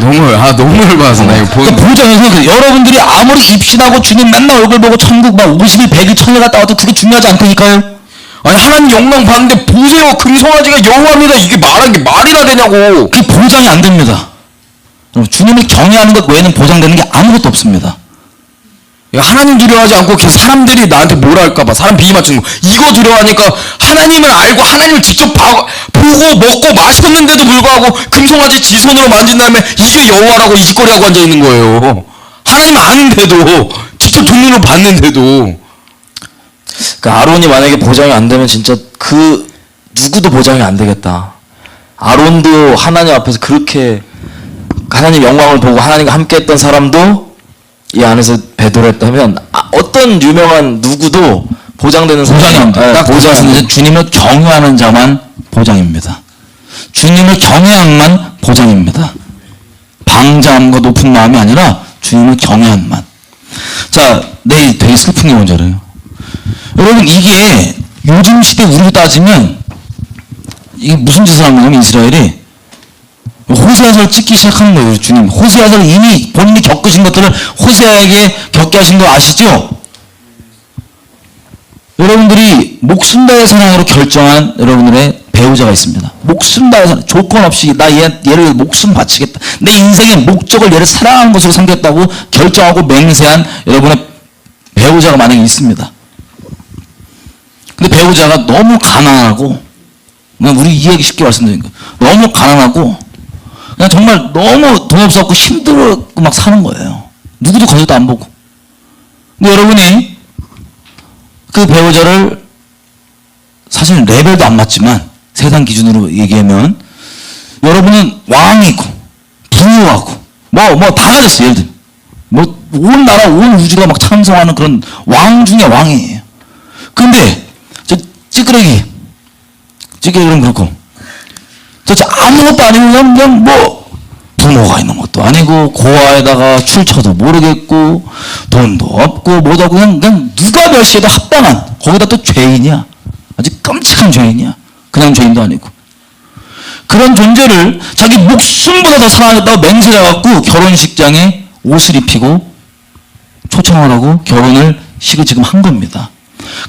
너무 열받아서 나 이거 그러니까 보자면 생각해. 여러분들이 아무리 입신하고 주님 맨날 얼굴 보고 천국 막 50일 100일 천일 갔다 와도 그게 중요하지 않다니까요. 아니 하나님 영광 받는데 보세요 금송아지가 여호와입니다 이게 말한 게 말이나 되냐고. 그게 보장이 안 됩니다. 주님을 경외하는 것 외에는 보장되는 게 아무것도 없습니다. 하나님 두려워하지 않고 계속 사람들이 나한테 뭐라 할까봐 사람 비위 맞추는 거 이거 두려워하니까 하나님을 알고 하나님을 직접 보고 먹고 마셨는데도 불구하고 금송아지 지 손으로 만진 다음에 이게 여호와라고 이 짓거리하고 앉아있는 거예요. 하나님 아는데도 직접 눈으로 봤는데도. 그러니까 아론이 만약에 보장이 안 되면 진짜 그 누구도 보장이 안 되겠다. 아론도 하나님 앞에서 그렇게 하나님 영광을 보고 하나님과 함께했던 사람도 이 안에서 배도를 했다면 어떤 유명한 누구도 보장되는 보장이 안 돼. 딱 보장은 주님을 경외하는 자만 보장입니다. 주님을 경외함만 보장입니다. 방자함과 높은 마음이 아니라 주님을 경외함만. 자, 되게 슬픈 게 뭔지 알아요? 여러분 이게 요즘 시대 우리로 따지면 이게 무슨 짓을 한 거냐면 이스라엘이 호세아서를 찍기 시작하는 거예요. 주님 호세아서를 이미 본인이 겪으신 것들을 호세아에게 겪게 하신 거 아시죠? 여러분들이 목숨 다해 사랑으로 결정한 여러분들의 배우자가 있습니다. 목숨 다해 사랑, 조건 없이 나 얘를 목숨 바치겠다. 내 인생의 목적을 얘를 사랑하는 것으로 삼겠다고 결정하고 맹세한 여러분의 배우자가 만약에 있습니다. 근데 배우자가 너무 가난하고 그냥 우리 이해하기 쉽게 말씀드리는 거예요. 너무 가난하고 그냥 정말 너무 돈 없었고 힘들고 막 사는 거예요. 누구도 거기도 안 보고. 근데 여러분이 그 배우자를 사실 레벨도 안 맞지만 세상 기준으로 얘기하면 여러분은 왕이고 부유하고 뭐 다 가졌어요. 예를 들면 뭐 온 나라 온 우주가 막 찬송하는 그런 왕 중에 왕이에요. 근데 저 찌끄레기는 그렇고 저 아무것도 아니고 그냥 뭐 부모가 있는 것도 아니고 고아에다가 출처도 모르겠고 돈도 없고 뭐도 없고 그냥 누가 멸시해도 합당한 거기다 또 죄인이야. 아주 끔찍한 죄인이야. 그냥 죄인도 아니고 그런 존재를 자기 목숨보다 더 사랑하겠다고 맹세해갖고 결혼식장에 옷을 입히고 초청을 하고 결혼을 지금 한 겁니다.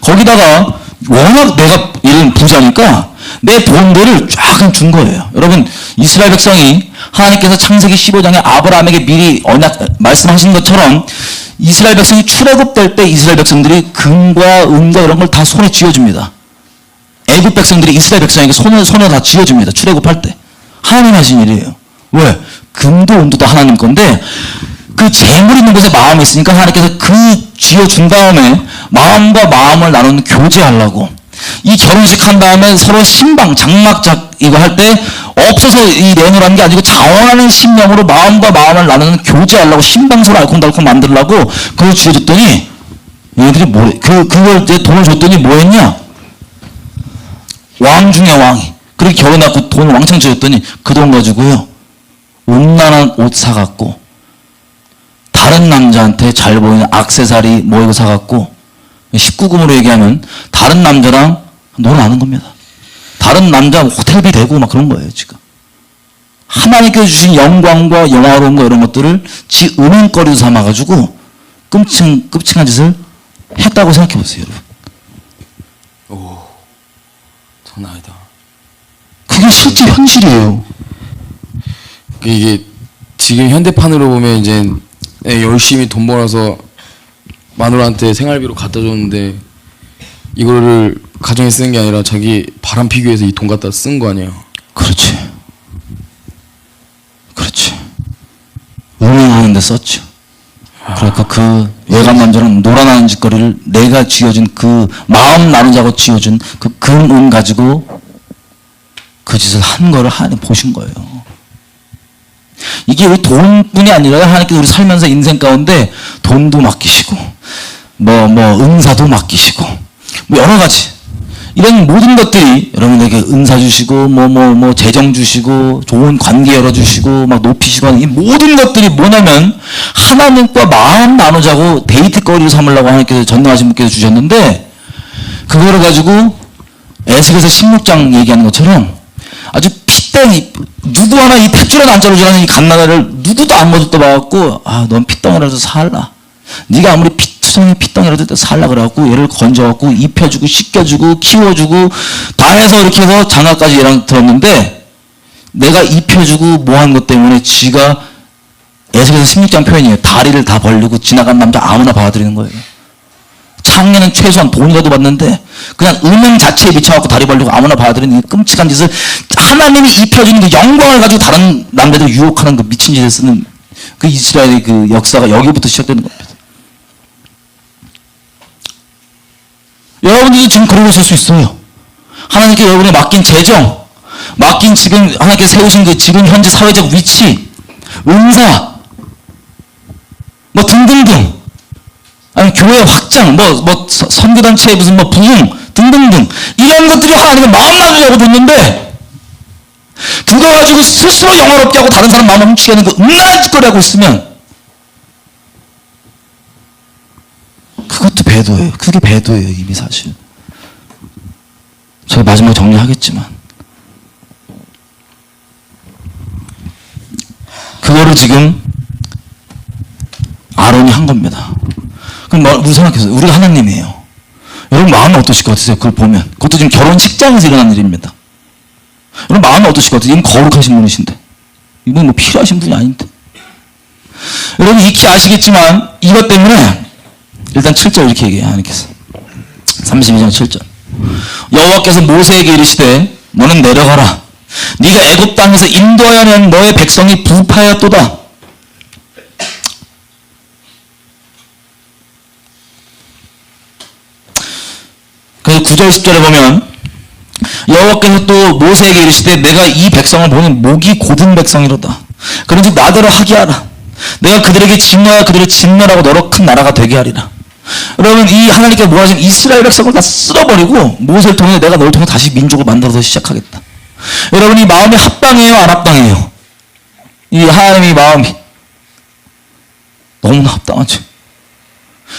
거기다가 워낙 내가 이런 부자니까 내 본들을 쫙 준 거예요. 여러분 이스라엘 백성이 하나님께서 창세기 15장에 아브라함에게 미리 언약 말씀하신 것처럼 이스라엘 백성이 출애굽될 때 이스라엘 백성들이 금과 은과 이런 걸 다 손에 쥐어줍니다. 애굽 백성들이 이스라엘 백성에게 손에 다 쥐어줍니다. 출애굽할 때 하나님 하신 일이에요. 왜? 금도 은도 다 하나님 건데 그 재물 있는 곳에 마음이 있으니까 하나님께서 그 쥐어준 다음에 마음과 마음을 나누는 교제하려고 이 결혼식 한 다음에 서로 신방 장막작 이거 할 때 없어서 이 내놓으라는 게 아니고 자원하는 심령으로 마음과 마음을 나누는 교제하려고 신방서를 알콩달콩 만들려고 그걸 쥐어줬더니 얘네들이 그걸 이제 돈을 줬더니 뭐 했냐? 왕 중에 왕이 그렇게 결혼하고 돈을 왕창 쥐어줬더니 그 돈 가지고요 음란한 옷 사갖고 다른 남자한테 잘 보이는 액세서리 뭐 이거 사갖고 19금으로 얘기하면 다른 남자랑 놀아나는 겁니다. 다른 남자 호텔비 대고 막 그런 거예요 지금. 하나님께서 주신 영광과 영화로움과 이런 것들을 지 은행거리로 삼아가지고 끔찍한 짓을 했다고 생각해 보세요 여러분. 장난 아니다. 그게 실제 현실이에요. 이게 지금 현대판으로 보면 이제 열심히 돈 벌어서 마누라한테 생활비로 갖다 줬는데 이거를 가정에 쓰는 게 아니라 자기 바람 피기 위해서 이 돈 갖다 쓴 거 아니에요. 그렇지. 운행하는 데 썼죠. 그러니까 그 외간 남자는 놀아나는 짓거리를 내가 쥐어준 그 마음 나누자고 쥐어준 그 금 가지고 그 짓을 한 거를 하나님 보신 거예요. 이게 우리 돈뿐이 아니라 하나님께서 우리 살면서 인생 가운데 돈도 맡기시고 은사도 맡기시고 여러 가지 이런 모든 것들이 여러분에게 은사 주시고 재정 주시고 좋은 관계 열어주시고 막 높이시고 하는 이 모든 것들이 뭐냐면 하나님과 마음 나누자고 데이트거리를 삼으려고 하나님께서 전능하신 분께서 주셨는데 그거를 가지고 에스겔서 16장 얘기하는 것처럼 아주 피덩이 누구 하나 이 탯줄에 난자로지라는 이 갓나다를 누구도 안 먹었다 봐갖고 넌 피덩이라도 살라. 네가 아무리 투성이 피덩이라도 살라 그래갖고 얘를 건져갖고 입혀주고 씻겨주고 키워주고 다 해서 이렇게 해서 장가까지 얘랑 들었는데 내가 입혀주고 뭐 한 것 때문에 지가 에스겔서 16장 표현이에요. 다리를 다 벌리고 지나간 남자 아무나 받아들이는 거예요. 창녀는 최소한 돈이라도 받는데 그냥 음행 자체에 미쳐갖고 다리 벌리고 아무나 받아들이는 이 끔찍한 짓을 하나님이 입혀주는 그 영광을 가지고 다른 남자들 유혹하는 그 미친 짓을 쓰는 그 이스라엘의 그 역사가 여기부터 시작되는 겁니다. 여러분들이 지금 그러고 있을 수 있어요. 하나님께 여러분이 맡긴 재정, 맡긴 지금 하나님께서 세우신 그 지금 현재 사회적 위치, 은사, 등등등, 아니 교회 확장, 선교단체의 무슨 부흥 등등등 이런 것들이 하나님의 마음 나누자고 줬는데 그거 가지고 스스로 영화롭게 하고 다른 사람 마음 훔치게 하는 그 음란한 짓거리 하고 있으면 그것도 배도예요. 그게 배도예요 이미 사실. 제가 마지막에 정리하겠지만 그거를 지금 아론이 한 겁니다. 그럼 우리 생각해서 우리가 하나님이에요. 여러분 마음은 어떠실 것 같으세요? 그걸 보면 그것도 지금 결혼식장에서 일어난 일입니다. 여러분 마음은 어떠실 것 같아요? 이분 거룩하신 분이신데 이분 필요하신 분이 아닌데 여러분 익히 아시겠지만 이것 때문에 일단 7절 이렇게 얘기해요. 하나님께서 32장 7절 여호와께서 모세에게 이르시되 너는 내려가라 네가 애굽 땅에서 인도하여 낸 너의 백성이 부패하였도다. 그래서 9절 10절에 보면 여호와께서 또 모세에게 이르시되 내가 이 백성을 보니 목이 곧은 백성이로다. 그런즉 나대로 하게 하라. 내가 그들에게 진노하여 그들을 진멸하고 너로 큰 나라가 되게 하리라. 여러분 이 하나님께서 뭐 하신 이스라엘 백성을 다 쓸어버리고 모세를 통해 내가 너를 통해 다시 민족을 만들어서 시작하겠다. 여러분 이 마음이 합당해요 안 합당해요? 이 하나님의 마음이 너무나 합당하죠.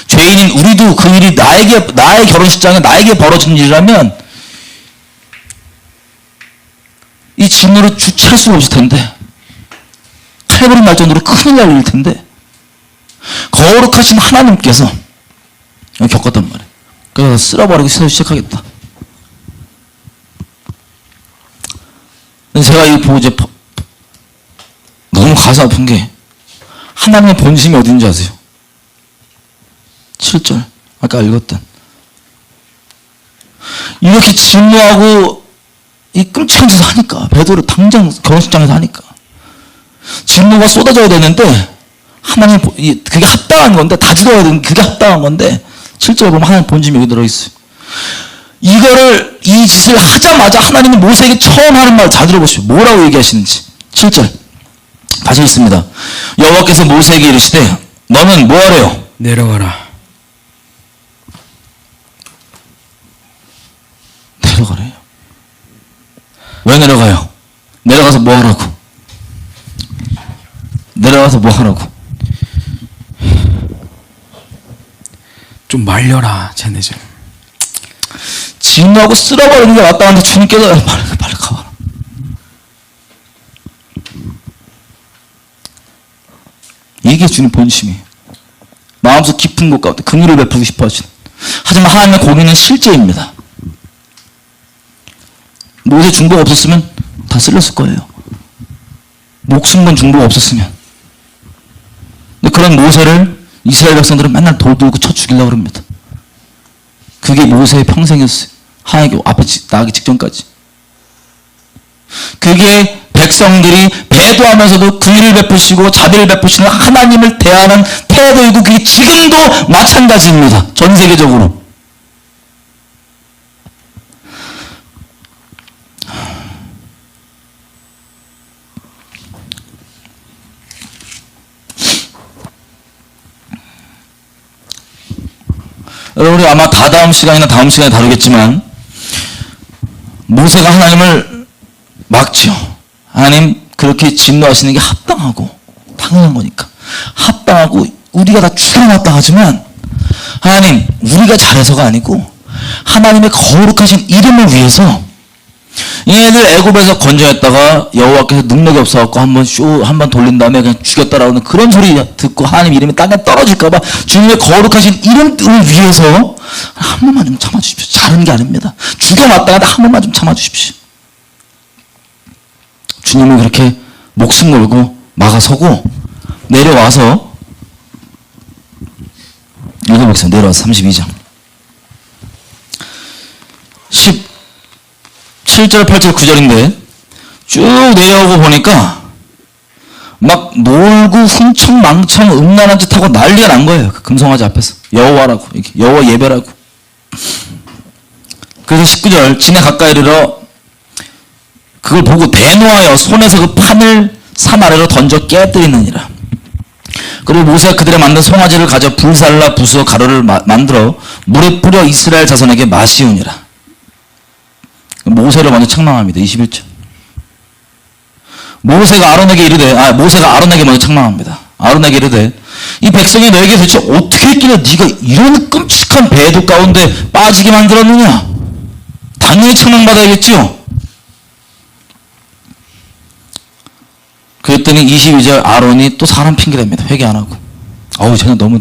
죄인인 우리도 그 일이 나의 결혼식장에 나에게 벌어진 일이라면 이 진노를 주체할 수가 없을 텐데 칼부림 날 정도로 큰일 날 일일 텐데 거룩하신 하나님께서 겪었단 말이에요. 그래서 쓸어버리고 시작하겠다. 제가 이거 보고 이제 너무 가슴 아픈 게 하나님의 본심이 어딘지 아세요? 7절 아까 읽었던 이렇게 진노하고 이 끔찍한 짓을 하니까 배도를 당장 결혼식장에서 하니까 진노가 쏟아져야 되는데 하나님 그게 합당한 건데 다 죽어야 되는 그게 합당한 건데 7절에 보면 하나님 본심이 여기 들어있어요. 이거를 이 짓을 하자마자 하나님은 모세에게 처음 하는 말 잘 들어보시오. 뭐라고 얘기하시는지 7절 다시 읽습니다. 여호와께서 모세에게 이르시되 너는 뭐하래요? 내려가라. 내려가래요. 왜 내려가요? 내려가서 뭐 하라고? 내려가서 뭐 하라고? 좀 말려라 쟤네 좀. 진노하고 쓸어버리는 게 마땅한데 주님께서 빨리 가봐라. 이게 주님 본심이에요. 마음속 깊은 곳 가운데 긍휼을 베풀고 싶어 하시는. 하지만 하나님의 공의는 실제입니다. 모세 중복 없었으면 다 쓸렸을 거예요. 목숨 건 중복 없었으면. 근데 그런 모세를 이스라엘 백성들은 맨날 돌 들고 쳐 죽이려고 합니다. 그게 모세의 평생이었어요. 하나님 앞에 나가기 직전까지. 그게 백성들이 배도하면서도 긍휼을 베푸시고 자비를 베푸시는 하나님을 대하는 태도이고 그게 지금도 마찬가지입니다. 전 세계적으로. 여러분이 아마 다음 시간에 다루겠지만 모세가 하나님을 막죠. 하나님 그렇게 진노하시는 게 합당하고 당연한 거니까 합당하고 우리가 다 죽여놨다 하지만 하나님 우리가 잘해서가 아니고 하나님의 거룩하신 이름을 위해서 얘네들 애굽에서 건져냈다가 여호와께서 능력이 없어갖고 한번 돌린 다음에 그냥 죽였다라는 그런 소리 듣고 하나님 이름이 땅에 떨어질까봐 주님의 거룩하신 이름을 위해서 한 번만 좀 참아주십시오. 잘하는 게 아닙니다. 죽여놨다가 한 번만 좀 참아주십시오. 주님은 그렇게 목숨 걸고 막아서고 내려와서 읽어보겠습니다. 내려와서 32장 17절 8절 9절인데 쭉 내려오고 보니까 막 놀고 흥청망청 음란한 짓 하고 난리가 난 거예요. 그 금송아지 앞에서 여호와라고 이렇게 여호와 예배라고. 그래서 19절 진에 가까이 이르러 그걸 보고 대노하여 손에서 그 판을 산 아래로 던져 깨뜨리느니라. 그리고 모세가 그들의 만든 송아지를 가져 불살라 부수어 가루를 만들어 물에 뿌려 이스라엘 자손에게 마시우니라. 모세를 먼저 책망합니다. 21절. 모세가 아론에게 먼저 책망합니다. 아론에게 이르되 이 백성이 너에게 도대체 어떻게 했길래 네가 이런 끔찍한 배도 가운데 빠지게 만들었느냐. 당연히 책망받아야겠죠. 그랬더니 22절 아론이 또 사람 핑계댑니다. 회개 안 하고. 쟤는 너무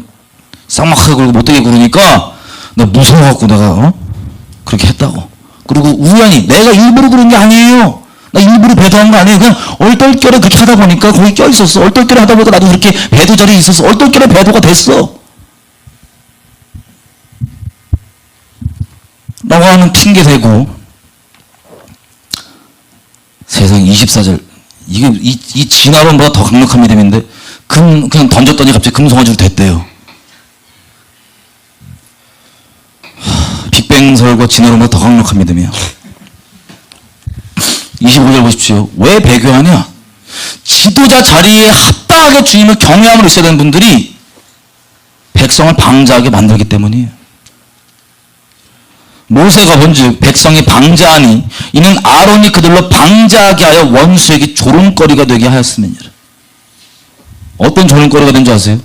쌍막하게 굴고 못되게 구르니까 나 무서워갖고 내가 그렇게 했다고. 그리고 우연히 내가 일부러 그런 게 아니에요. 나 일부러 배도한 거 아니에요. 그냥 얼떨결에 그렇게 하다 보니까 거기 껴있었어. 얼떨결에 하다 보니까 나도 그렇게 배도 자리에 있었어. 얼떨결에 배도가 됐어. 라고 하는 핑계 대고 세상 24절 이게 이 진아론보다 더 강력한 믿음인데 그냥 던졌더니 갑자기 금송아지로 됐대요. 빅뱅설과 진아론보다 더 강력한 믿음이에요. 25절 보십시오. 왜 배교하냐? 지도자 자리에 합당하게 주님을 경외함으로 있어야 되는 분들이 백성을 방자하게 만들기 때문이에요. 모세가 본즉 백성이 방자하니 이는 아론이 그들로 방자하게 하여 원수에게 조롱거리가 되게 하였음이니라. 어떤 조롱거리가 된 줄 아세요?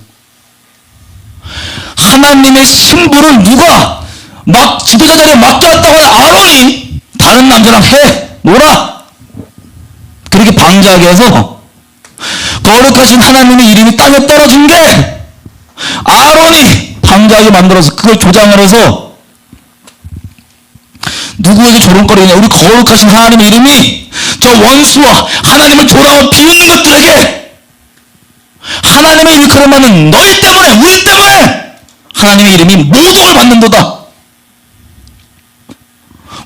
하나님의 신부를 누가 막 지도자 자리에 맡겨놨다고 하는 아론이 다른 남자랑 놀아 그렇게 방자하게 해서 거룩하신 하나님의 이름이 땅에 떨어진 게 아론이 방자하게 만들어서 그걸 조장을 해서 누구에게 조롱거리냐? 우리 거룩하신 하나님의 이름이 저 원수와 하나님을 조롱하고 비웃는 것들에게 하나님의 일컬음 받는 너희 때문에 우리 때문에 하나님의 이름이 모독을 받는도다.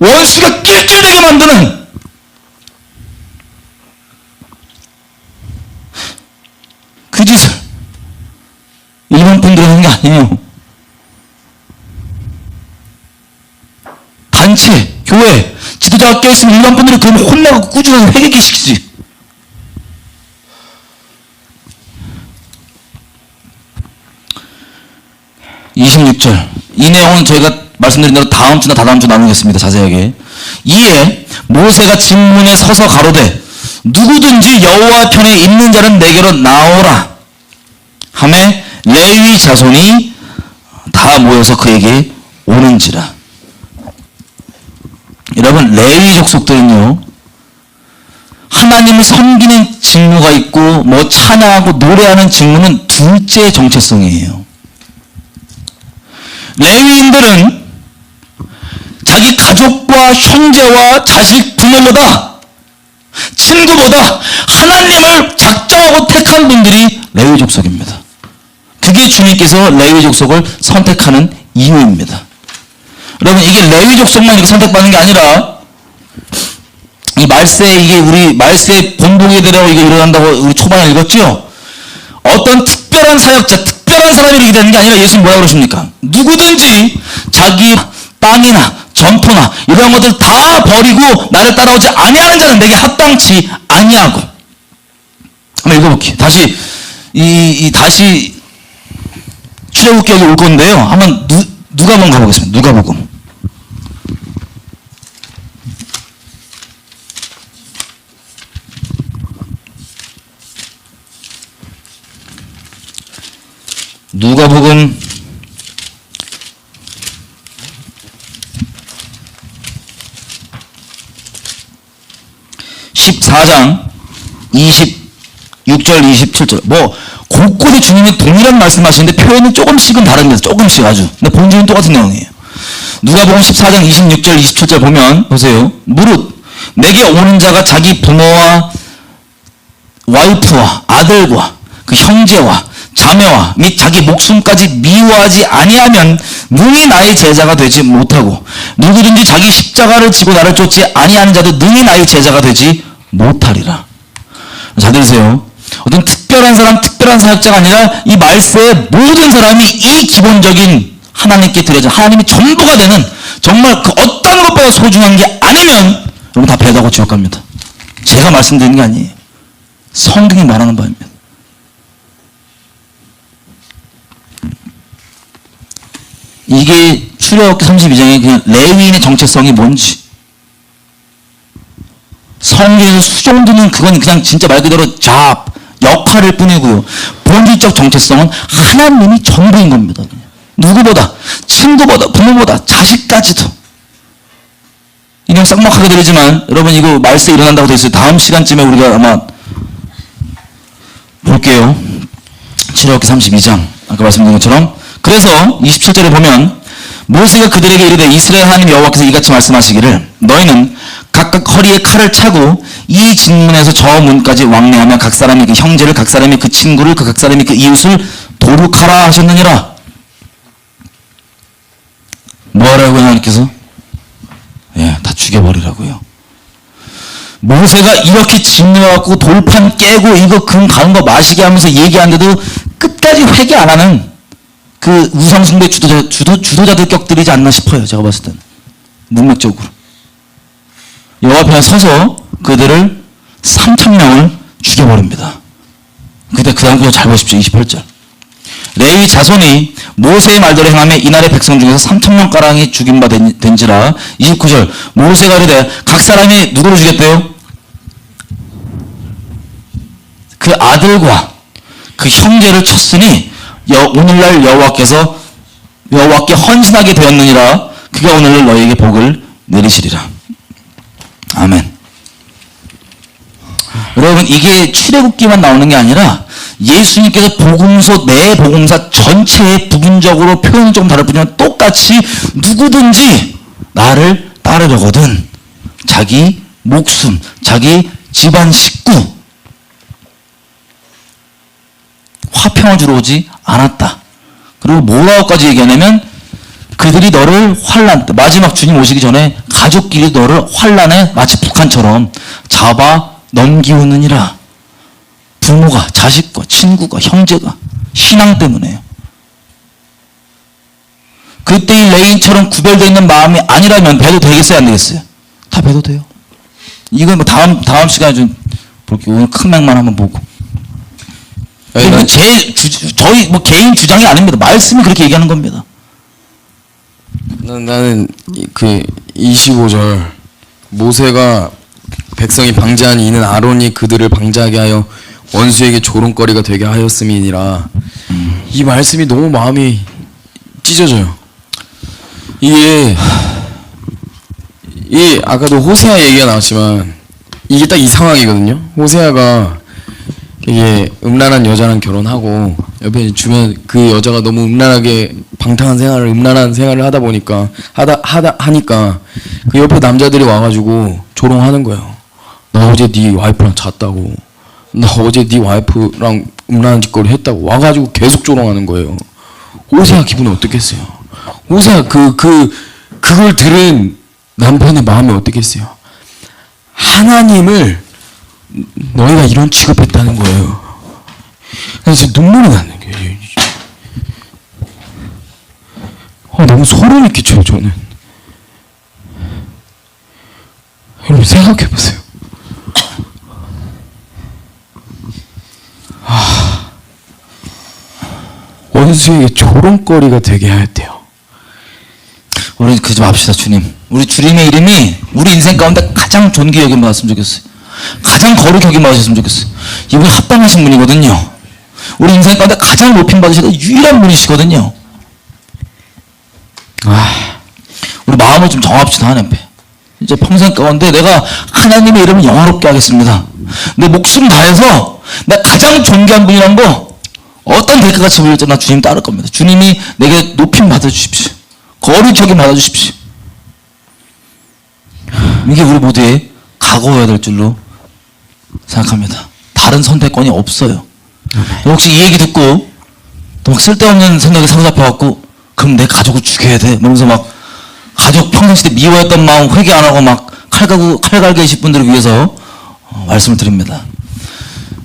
원수가 낄낄대게 만드는 그 짓을 일반 분들이 하는 게 아니에요. 단체, 교회, 지도자가 껴있으면 일반 분들이 그러면 혼나고 꾸준하게 회개케 시키지. 이 내용은 저희가 말씀드린 대로 다음 주나 다다음 주 나누겠습니다. 자세하게. 이에 모세가 진문에 서서 가로되 누구든지 여호와 편에 있는 자는 내게로 나오라 하매 레위 자손이 다 모여서 그에게 오는지라. 여러분 레위 족속들은요 하나님을 섬기는 직무가 있고 뭐 찬양하고 노래하는 직무는 둘째 정체성이에요. 레위인들은 자기 가족과 형제와 자식 부모보다 친구보다 하나님을 작정하고 택한 분들이 레위 족속입니다. 그게 주님께서 레위 족속을 선택하는 이유입니다. 여러분 이게 레위 족속만 이렇게 선택받는 게 아니라 이 말세 이게 우리 말세 본보게 되라고 이거 일어난다고 우리 초반에 읽었죠? 어떤 특별한 사역자, 특별한 사람이 이렇게 되는 게 아니라 예수님 뭐라고 그러십니까? 누구든지 자기 땅이나 점포나 이런 것들 다 버리고 나를 따라오지 아니하는 자는 내게 합당치 아니하고. 한번 읽어볼게요. 다시 다시 출애굽기 여기 올 건데요. 한번 누가복음 가보겠습니다. 누가복음. 누가복음 14장 26절 27절 뭐 곳곳에 주님이 동일한 말씀하시는데 표현은 조금씩은 다릅니다. 조금씩 아주. 근데 본질은 똑같은 내용이에요. 누가복음 14장 26절 27절 보면 보세요. 무릇 내게 오는 자가 자기 부모와 와이프와 아들과 그 형제와 자매와 및 자기 목숨까지 미워하지 아니하면 능히 나의 제자가 되지 못하고 누구든지 자기 십자가를 지고 나를 쫓지 아니하는 자도 능히 나의 제자가 되지 못하리라. 잘 들으세요. 어떤 특별한 사람, 특별한 사역자가 아니라 이 말세의 모든 사람이 이 기본적인 하나님께 드려진 하나님이 전부가 되는 정말 그 어떤 것보다 소중한 게 아니면 여러분 다 배다고 지옥 갑니다. 제가 말씀드리는 게 아니에요. 성경이 말하는 바입니다. 이게 출애굽기 32장의 그냥 레위인의 정체성이 뭔지 성경에서 수종드는 그건 그냥 진짜 말 그대로 역할일 뿐이고요. 본질적 정체성은 하나님이 전부인 겁니다. 그냥. 누구보다 친구보다 부모보다 자식까지도. 이냥 쌍막하게 들리지만 여러분 이거 말세 일어난다고 돼 있어요. 다음 시간쯤에 우리가 아마 볼게요. 출애굽기 32장 아까 말씀드린 것처럼 그래서 27절에 보면 모세가 그들에게 이르되 이스라엘 하나님 여호와께서 이같이 말씀하시기를 너희는 각각 허리에 칼을 차고 이 진문에서 저 문까지 왕래하며 각 사람이 그 형제를 각 사람이 그 친구를 그 각 사람이 그 이웃을 도륙하라 하셨느니라. 뭐하라고요 하나님께서? 다 죽여버리라고요. 모세가 이렇게 진노하고 돌판 깨고 이거 금 가는 거 마시게 하면서 얘기하는데도 끝까지 회개 안 하는 그 우상숭배 주도자들 격들이지 않나 싶어요. 제가 봤을 때는 문맥적으로 여호와 앞에 서서 그들을 3,000명을 죽여버립니다. 그때 그 다음 구절 잘 보십시오. 28절 레위 자손이 모세의 말대로 행하며 이날의 백성 중에서 3,000명가량이 죽인 바 된지라. 29절 모세가 이르되 각 사람이 누구를 죽였대요? 그 아들과 그 형제를 쳤으니 오늘날 여호와께 헌신하게 되었느니라. 그가 오늘날 너희에게 복을 내리시리라. 아멘. 여러분 이게 출애굽기만 나오는 게 아니라 예수님께서 복음서 내 복음사 전체의 부분적으로 표현이 좀 다를 뿐이면 똑같이 누구든지 나를 따르려거든 자기 목숨, 자기 집안 식구 화평을 주러 오지 않았다. 그리고 뭐라고까지 얘기하냐면 그들이 너를 환란, 마지막 주님 오시기 전에 가족끼리 너를 환란에 마치 북한처럼 잡아 넘기우느니라. 부모가, 자식과, 친구가, 형제가 신앙 때문에요. 그때 이 레인처럼 구별되어 있는 마음이 아니라면 배도 되겠어요, 안 되겠어요? 다 배도 돼요. 이건 뭐 다음 시간에 좀 볼게요. 오늘 큰 맥만 한번 보고. 이건 저희 뭐 개인 주장이 아닙니다. 말씀이 그렇게 얘기하는 겁니다. 나는 그 25절 모세가 백성이 방제하니 이는 아론이 그들을 방제하게 하여 원수에게 조롱거리가 되게 하였음이니라. 이 말씀이 너무 마음이 찢어져요. 이게 이 아까도 호세아 얘기가 나왔지만 이게 딱 이 상황이거든요. 호세아가 이게 음란한 여자랑 결혼하고 옆에 이제 주변 그 여자가 너무 음란하게 음란한 생활을 하다 보니까 하니까 그 옆에 남자들이 와가지고 조롱하는 거예요. 나 어제 네 와이프랑 잤다고. 나 어제 네 와이프랑 음란한 짓거리 했다고 와가지고 계속 조롱하는 거예요. 호세아 기분이 어떻겠어요? 호세아 그걸 들은 남편의 마음이 어떻겠어요? 하나님을 너희가 이런 취급했다는 거예요. 그래서 눈물이 나는 거예요. 너무 소름이 끼쳐요, 저는. 여러분 생각해보세요. 원수에게 조롱거리가 되게 해야 돼요. 우리 그좀 합시다, 주님. 우리 주님의 이름이 우리 인생 가운데 가장 존귀 여김 받았으면 좋겠어요. 가장 거룩 여김 받으셨으면 좋겠어요. 이분이 합당하신 분이거든요. 우리 인생 가운데 가장 높임 받으시는 유일한 분이시거든요. 우리 마음을 좀 정합시다, 하나님 앞에. 이제 평생 가운데 내가 하나님의 이름을 영화롭게 하겠습니다. 내 목숨 다해서 내가 가장 존귀한 분이란 거 어떤 대가가 치부릴지 나 주님 따를 겁니다. 주님이 내게 높임 받아주십시오. 거룩 여김 받아주십시오. 이게 우리 모두의 각오여야 될 줄로 생각합니다. 다른 선택권이 없어요. 혹시 이 얘기 듣고 또 막 쓸데없는 생각에 사로잡혀갖고 그럼 내 가족을 죽여야 돼. 그러면서 막 가족 평생 시대 미워했던 마음 회개 안 하고 막 칼 갈게 하실 분들을 위해서 말씀을 드립니다.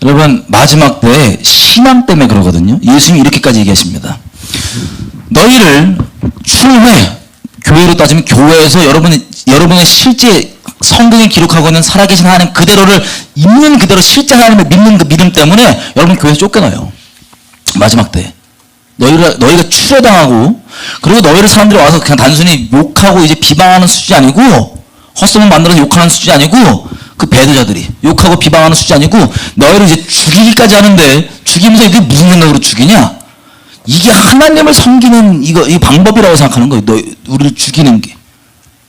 여러분 마지막 때에 신앙 때문에 그러거든요. 예수님이 이렇게까지 얘기하십니다. 너희를 추후에 교회로 따지면 교회에서 여러분의 실제 성경에 기록하고 있는 살아계신 하나님 그대로를 있는 그대로 실제 하나님을 믿는 그 믿음 때문에 여러분 교회에서 쫓겨나요. 마지막 때 너희가 추려당하고 그리고 너희를 사람들이 와서 그냥 단순히 욕하고 이제 비방하는 수준이 아니고 헛소문 만들어서 욕하는 수준이 아니고 그 배도자들이 욕하고 비방하는 수준이 아니고 너희를 이제 죽이기까지 하는데 죽이면서 이게 무슨 생각으로 죽이냐? 이게 하나님을 섬기는 이 방법이라고 생각하는 거예요. 우리를 죽이는 게.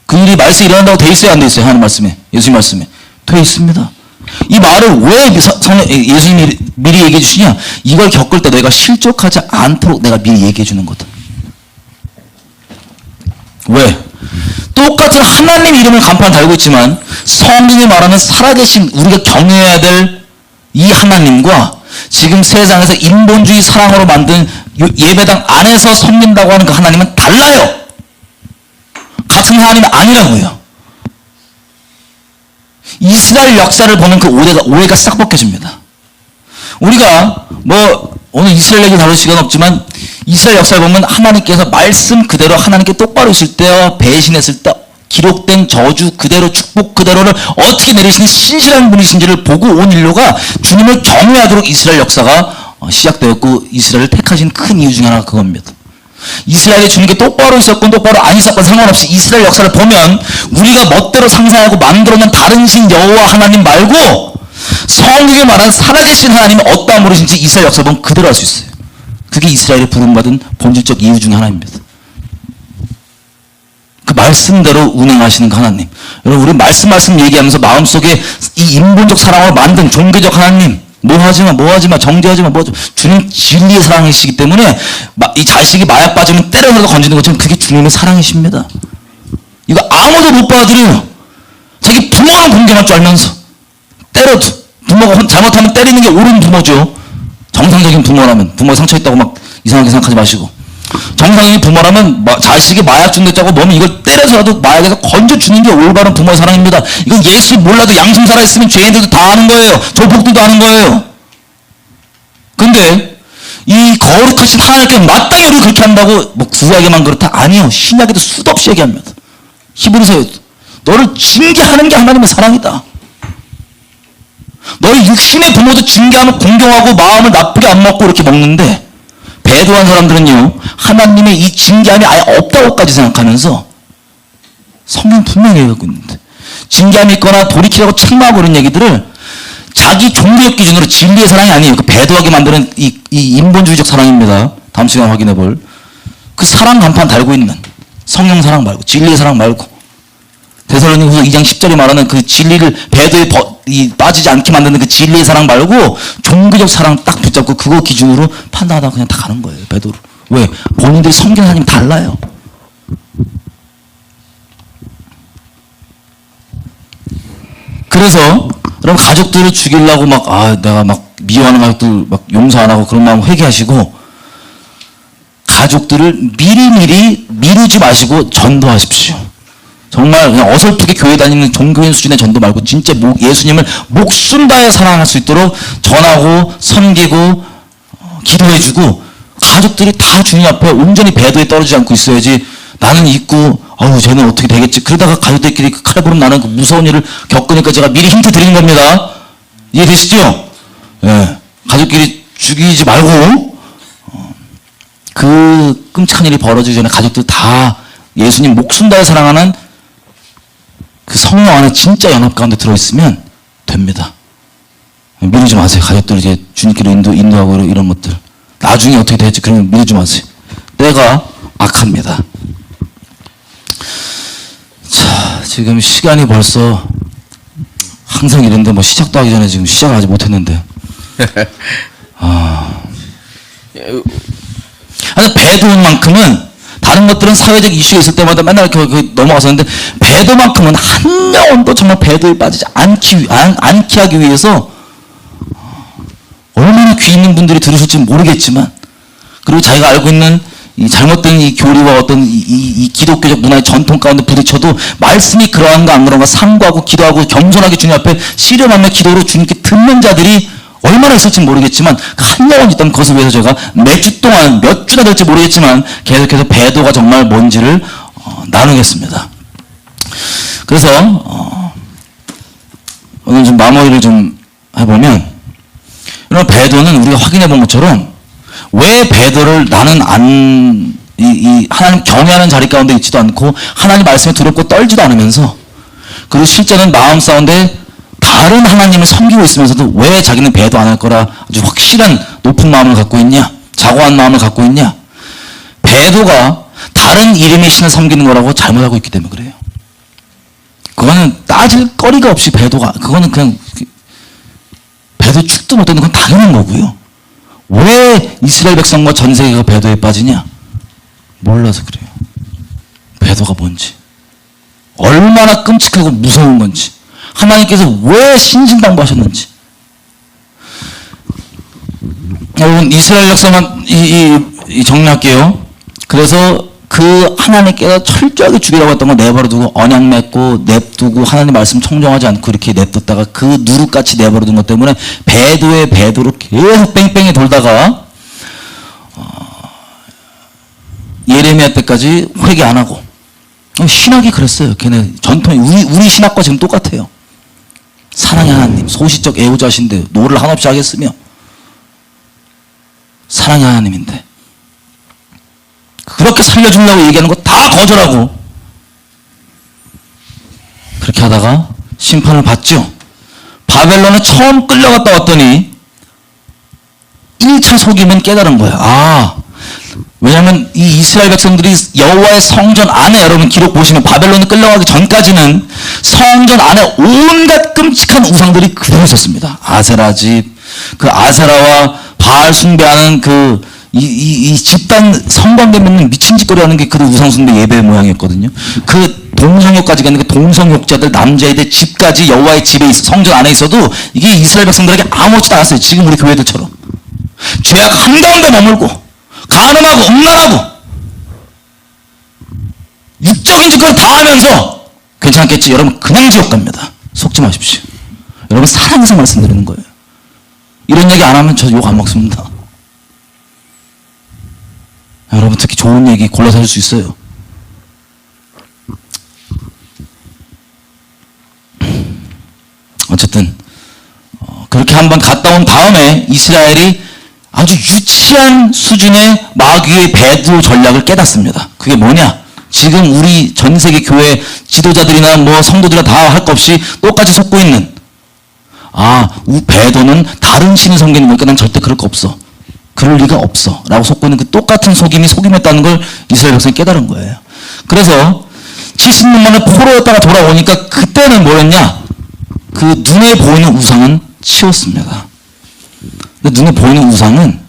그 일이 말씀에 일어난다고 돼 있어요, 안 돼 있어요? 하나님 말씀에, 예수님 말씀에 돼 있습니다. 이 말을 왜 예수님이 미리 얘기해 주시냐? 이걸 겪을 때 너희가 실족하지 않도록 내가 미리 얘기해 주는 거다. 왜? 똑같은 하나님 이름을 간판 달고 있지만 성경이 말하는 살아계신 우리가 경외해야 될 이 하나님과 지금 세상에서 인본주의 사랑으로 만든 예배당 안에서 섬긴다고 하는 그 하나님은 달라요. 같은 하나님이 아니라고요. 이스라엘 역사를 보면 그 오해가 싹 벗겨집니다. 우리가 오늘 이스라엘 얘기 다룰 시간 없지만 이스라엘 역사를 보면 하나님께서 말씀 그대로 하나님께 똑바로 있을 때와 배신했을 때 기록된 저주 그대로 축복 그대로를 어떻게 내리시는 신실한 분이신지를 보고 온 인류가 주님을 경외하도록 이스라엘 역사가 시작되었고 이스라엘을 택하신 큰 이유 중에 하나가 그겁니다. 이스라엘이 주님께 똑바로 있었건 똑바로 안 있었건 상관없이 이스라엘 역사를 보면 우리가 멋대로 상상하고 만들어놓은 다른 신 여호와 하나님 말고 성경에 말한 살아계신 하나님이 어떠한 분이신지 이스라엘 역사를 보면 그대로 알 수 있어요. 그게 이스라엘이 부름받은 본질적 이유 중에 하나입니다. 그 말씀대로 운행하시는 그 하나님. 여러분 우리 말씀 얘기하면서 마음속에 이 인본적 사랑으로 만든 종교적 하나님 뭐하지마 정죄하지마 주님 진리의 사랑이시기 때문에 이 자식이 마약 빠지면 때려서 건지는 것처럼 그게 주님의 사랑이십니다. 이거 아무도 못 받아들여요. 자기 부모만 공경할 줄 알면서 때려도 부모가 잘못하면 때리는 게 옳은 부모죠. 정상적인 부모라면 부모가 상처 있다고 막 이상하게 생각하지 마시고 정상적인 부모라면 자식이 마약 준댔다고 너무 이걸 때려서라도 마약에서 건져주는 게 올바른 부모의 사랑입니다. 이건 예수 몰라도 양심 살아있으면 죄인들도 다 아는 거예요. 조폭들도 아는 거예요. 근데 이 거룩하신 하나님께 마땅히 우리를 그렇게 한다고 구약에만 그렇다? 아니요. 신약에도 수도 없이 얘기합니다. 히브리서에도 너를 징계하는 게 하나님의 사랑이다. 너희 육신의 부모도 징계하면 공경하고 마음을 나쁘게 안 먹고 이렇게 먹는데 배도한 사람들은요 하나님의 이 징계함이 아예 없다고까지 생각하면서 성경 분명히 얘기하고 있는데 징계함이 있거나 돌이키라고 책망하고 이런 얘기들을 자기 종교적 기준으로 진리의 사랑이 아니에요. 그 배도하게 만드는 이 인본주의적 사랑입니다. 다음 시간에 확인해 볼 그 사랑 간판 달고 있는 성령 사랑 말고 진리의 사랑 말고 데살로니가후서 2장 10절이 말하는 그 진리를 배도에 빠지지 않게 만드는 그 진리의 사랑 말고 종교적 사랑 딱 붙잡고 그거 기준으로 판단하다가 그냥 다 가는 거예요. 배도로. 왜? 본인들이 섬기는 하나님이 달라요. 그래서 여러분 가족들을 죽이려고 내가 막 미워하는 가족들 막 용서 안 하고 그런 마음 회개하시고 가족들을 미리미리 미루지 마시고 전도하십시오. 정말 그냥 어설프게 교회 다니는 종교인 수준의 전도 말고 진짜 예수님을 목숨 다해 사랑할 수 있도록 전하고 섬기고 기도해주고 가족들이 다 주님 앞에 온전히 배도에 떨어지지 않고 있어야지 나는 있고 쟤는 어떻게 되겠지 그러다가 가족들끼리 칼 부르면 나는 그 무서운 일을 겪으니까 제가 미리 힌트 드리는 겁니다. 이해되시죠? 예. 가족끼리 죽이지 말고 그 끔찍한 일이 벌어지기 전에 가족들 다 예수님 목숨 다해 사랑하는 그 성령 안에 진짜 연합 가운데 들어있으면 됩니다. 미루지 마세요. 가족들 이제 주님께로 인도하고 이런 것들. 나중에 어떻게 될지 그러면 미루지 마세요. 때가 악합니다. 자, 지금 시간이 벌써 항상 이런데 시작도 하기 전에 지금 시작을 아직 못했는데. 아니, 배도만큼은 다른 것들은 사회적 이슈가 있을 때마다 맨날 이렇게 넘어갔었는데 배도만큼은 한 명도 정말 배도에 빠지지 않게 하기 위해서 얼마나 귀 있는 분들이 들으실지 모르겠지만 그리고 자기가 알고 있는 이 잘못된 이 교리와 어떤 이 기독교적 문화의 전통 가운데 부딪혀도 말씀이 그러한가 안 그런가 삼구하고 기도하고 겸손하게 주님 앞에 씨름하며 기도로 주님께 듣는 자들이 얼마나 있을지 모르겠지만 한 영혼 있다면 그것을 위해서 제가 몇 주 동안 몇 주나 될지 모르겠지만 계속해서 배도가 정말 뭔지를 나누겠습니다. 그래서 오늘 좀 마무리를 좀 해보면 이런 배도는 우리가 확인해 본 것처럼 왜 배도를 나는 하나님 경외하는 자리 가운데 있지도 않고 하나님 말씀에 두렵고 떨지도 않으면서 그리고 실제는 마음 싸운데 다른 하나님을 섬기고 있으면서도 왜 자기는 배도 안 할 거라 아주 확실한 높은 마음을 갖고 있냐? 자고한 마음을 갖고 있냐? 배도가 다른 이름의 신을 섬기는 거라고 잘못하고 있기 때문에 그래요. 그거는 따질 거리가 없이 그거는 그냥 배도 축도 못하는 건 당연한 거고요. 왜 이스라엘 백성과 전 세계가 배도에 빠지냐? 몰라서 그래요. 배도가 뭔지. 얼마나 끔찍하고 무서운 건지. 하나님께서 왜 신신당부하셨는지. 여러분 이스라엘 역사만 정리할게요. 그래서 그 하나님께서 철저하게 죽이라고 했던 거 내버려두고 언약 맺고 냅두고 하나님 말씀 청정하지 않고 이렇게 냅뒀다가 그 누룩같이 내버려둔 것 때문에 배도로 계속 뺑뺑이 돌다가 예레미야 때까지 회개 안 하고 신학이 그랬어요. 걔네 전통이 우리 신학과 지금 똑같아요. 사랑의 하나님, 소시적 애호자신데 노를 한없이 하겠으며 사랑의 하나님인데 그렇게 살려주려고 얘기하는 거 다 거절하고 그렇게 하다가 심판을 받죠. 바벨론에 처음 끌려갔다 왔더니 1차 속임은 깨달은 거예요. 왜냐하면 이 이스라엘 백성들이 여호와의 성전 안에 여러분 기록 보시면 바벨론에 끌려가기 전까지는 성전 안에 온갖 끔찍한 우상들이 그대로 있었습니다. 아세라 집, 그 아세라와 바알 숭배하는 이 집단 성관되면 미친 짓거리 하는 게 그 우상 숭배 예배 모양이었거든요. 그 동성욕까지 가는 그 동성욕자들 남자애들 집까지 여호와의 집에 성전 안에 있어도 이게 이스라엘 백성들에게 아무렇지도 않았어요. 지금 우리 교회들처럼 죄악 한가운데 머물고 간음하고 음란하고 육적인 짓거리 다 하면서 괜찮겠지. 여러분 그냥 지옥 갑니다. 속지 마십시오. 여러분 사랑해서 말씀드리는 거예요. 이런 얘기 안 하면 저 욕 안 먹습니다. 여러분 특히 좋은 얘기 골라서 할 수 있어요. 어쨌든 그렇게 한번 갔다 온 다음에 이스라엘이 아주 유치한 수준의 마귀의 배도 전략을 깨닫습니다. 그게 뭐냐? 지금 우리 전 세계 교회 지도자들이나 성도들이나 다 할 것 없이 똑같이 속고 있는 배도는 다른 신을 섬기는 거니까 난 절대 그럴 거 없어. 그럴 리가 없어. 라고 속고 있는 그 똑같은 속임이 속임했다는 걸 이스라엘 백성이 깨달은 거예요. 그래서 70년 만에 포로였다가 돌아오니까 그때는 뭐였냐? 그 눈에 보이는 우상은 치웠습니다. 근데 눈에 보이는 우상은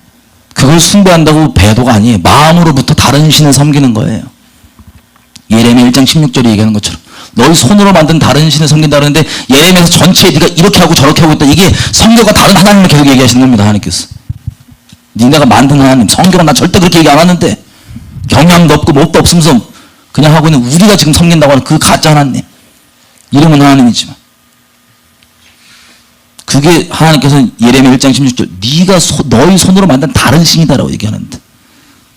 그걸 숭배한다고 배도가 아니에요. 마음으로부터 다른 신을 섬기는 거예요. 예레미야 1장 16절에 얘기하는 것처럼 너희 손으로 만든 다른 신을 섬긴다 그러는데 예레미야에서 전체에 네가 이렇게 하고 저렇게 하고 있다. 이게 성경과 다른 하나님을 계속 얘기하시는 겁니다. 하나님께서. 니네가 만든 하나님, 성경은 나 절대 그렇게 얘기 안 하는데 경향도 없고 뭣도 없으면서 그냥 하고 있는 우리가 지금 섬긴다고 하는 그 가짜 하나님. 이름은 하나님이지만 그게 하나님께서 예레미야 1장 16절 네가 너희 손으로 만든 다른 신이다라고 얘기하는데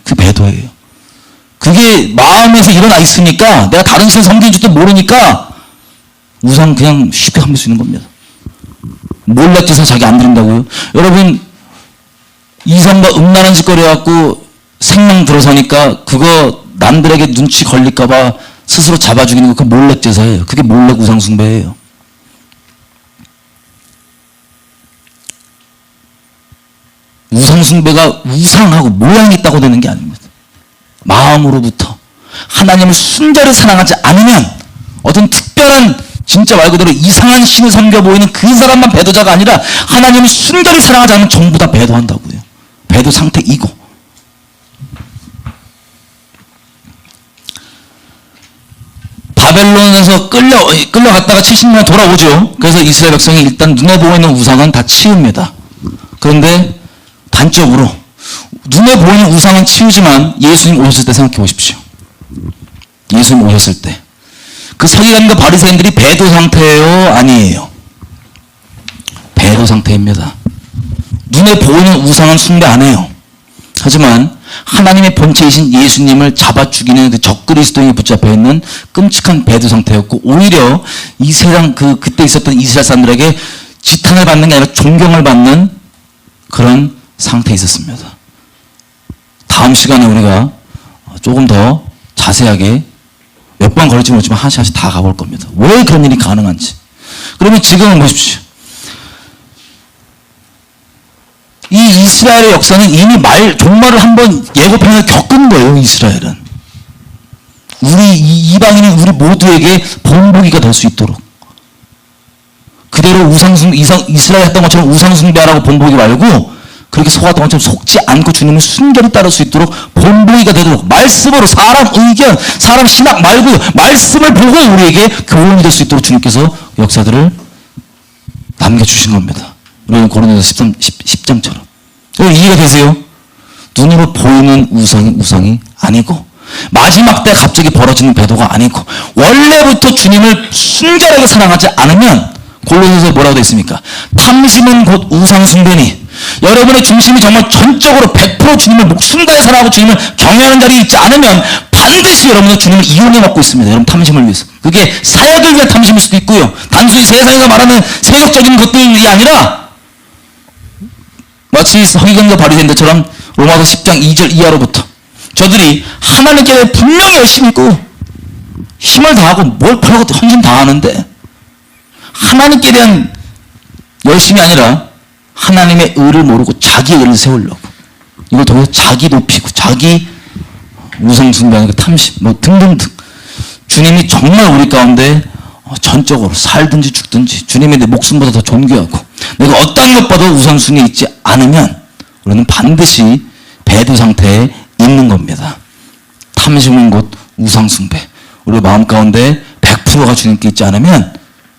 그 배도예요. 그게 마음에서 일어나 있으니까 내가 다른 신을 섬기는 줄도 모르니까 우상 그냥 쉽게 섬길 수 있는 겁니다. 몰락제사 자기 안 드린다고요? 여러분 이성과 음란한 짓거리 해갖고 생명 들어서니까 그거 남들에게 눈치 걸릴까봐 스스로 잡아 죽이는 거 그게 몰락제사예요. 그게 몰락 우상 숭배예요. 우상 숭배가 우상하고 모양이 있다고 되는 게 아닙니다. 마음으로부터 하나님을 순결히 사랑하지 않으면 어떤 특별한 진짜 말 그대로 이상한 신을 섬겨 보이는 그 사람만 배도자가 아니라 하나님을 순결히 사랑하지 않으면 전부 다 배도한다고요. 배도 상태이고 바벨론에서 끌려갔다가 70년 돌아오죠. 그래서 이스라엘 백성이 일단 눈에 보이는 우상은 다 치웁니다. 그런데 단적으로 눈에 보이는 우상은 치우지만 예수님 오셨을 때 생각해 보십시오. 예수님 오셨을 때 그 서기관과 바리새인들이 배도 상태예요? 아니에요? 배도 상태입니다. 눈에 보이는 우상은 숭배 안 해요. 하지만 하나님의 본체이신 예수님을 잡아 죽이는 그 적그리스도인이 붙잡혀 있는 끔찍한 배도 상태였고 오히려 이 세상 그때 있었던 이스라엘 사람들에게 지탄을 받는 게 아니라 존경을 받는 그런 상태에 있었습니다. 다음 시간에 우리가 조금 더 자세하게 몇 번 걸릴지 모르지만 하나씩 다 가볼 겁니다. 왜 그런 일이 가능한지. 그러면 지금은 보십시오. 이 이스라엘의 역사는 이미 종말을 한번 예고편을 겪은 거예요. 이스라엘은. 우리 이방인인 우리 모두에게 본보기가 될 수 있도록. 그대로 이스라엘 했던 것처럼 우상숭배하라고 본보기 말고 그렇게 속았던 것처럼 속지 않고 주님을 순결히 따를 수 있도록 본보기가 되도록 말씀으로 사람 의견, 사람 신학 말고 말씀을 보고 우리에게 교훈이 될 수 있도록 주님께서 역사들을 남겨주신 겁니다. 우리 고린도서 10장처럼. 이해가 되세요? 눈으로 보이는 우상이 아니고 마지막 때 갑자기 벌어지는 배도가 아니고 원래부터 주님을 순결하게 사랑하지 않으면 골로새서 뭐라고 되어 있습니까? 탐심은 곧 우상 숭배니 여러분의 중심이 정말 전적으로 100% 주님을 목숨 다해 사랑하고 주님을 경외하는 자리에 있지 않으면 반드시 여러분은 주님을 이용해 먹고 있습니다. 여러분 탐심을 위해서. 그게 사역을 위한 탐심일 수도 있고요. 단순히 세상에서 말하는 세속적인 것들이 아니라 마치 서기관과 바리새인들처럼 로마서 10장 2절 이하로부터 저들이 하나님께 대해 분명히 열심히 있고 힘을 다하고 뭘 팔고 헌신 다하는데 하나님께 대한 열심이 아니라 하나님의 의를 모르고 자기의 의를 세우려고 이걸 통해서 자기 높이고 자기 우상 숭배하는 그 탐심 뭐 등등등 주님이 정말 우리 가운데 전적으로 살든지 죽든지 주님의 내 목숨보다 더 존귀하고 내가 어떤 것보다 우선순위에 있지 않으면 우리는 반드시 배도 상태에 있는 겁니다. 탐심은 곧 우상숭배. 우리 마음 가운데 100%가 주님께 있지 않으면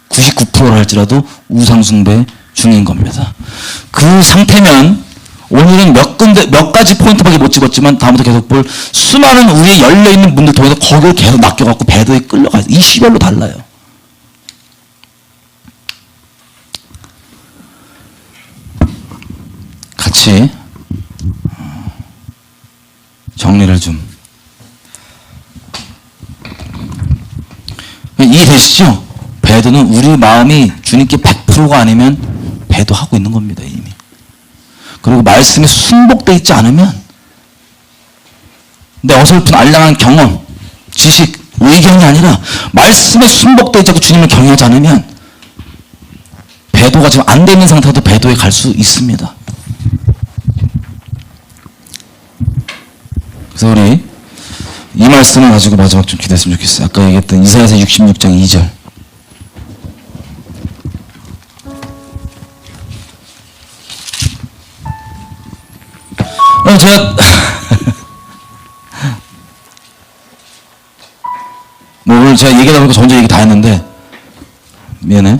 99%를 할지라도 우상숭배 중인 겁니다. 그 상태면 오늘은 몇 가지 포인트밖에 못 찍었지만 다음부터 계속 볼 수많은 우리의 열려있는 문들 통해서 거기를 계속 낚여갖고 배도에 끌려가요. 이 시별로 달라요. 같이 정리를 좀 이해되시죠? 배도는 우리 마음이 주님께 100%가 아니면 배도하고 있는 겁니다. 이미. 그리고 말씀에 순복되어 있지 않으면 내 어설픈 알량한 경험, 지식, 의견이 아니라 말씀에 순복되어 있지 않고 주님을 경외하지 않으면 배도가 지금 안 돼 있는 상태도 배도에 갈 수 있습니다. 그래서 우리 이 말씀을 가지고 마지막 좀 기도했으면 좋겠어요. 아까 얘기했던 이사야서 66장 2절. 제가 뭐 오늘 제가 얘기하다 보니까 저 혼자 얘기 다 했는데 미안해.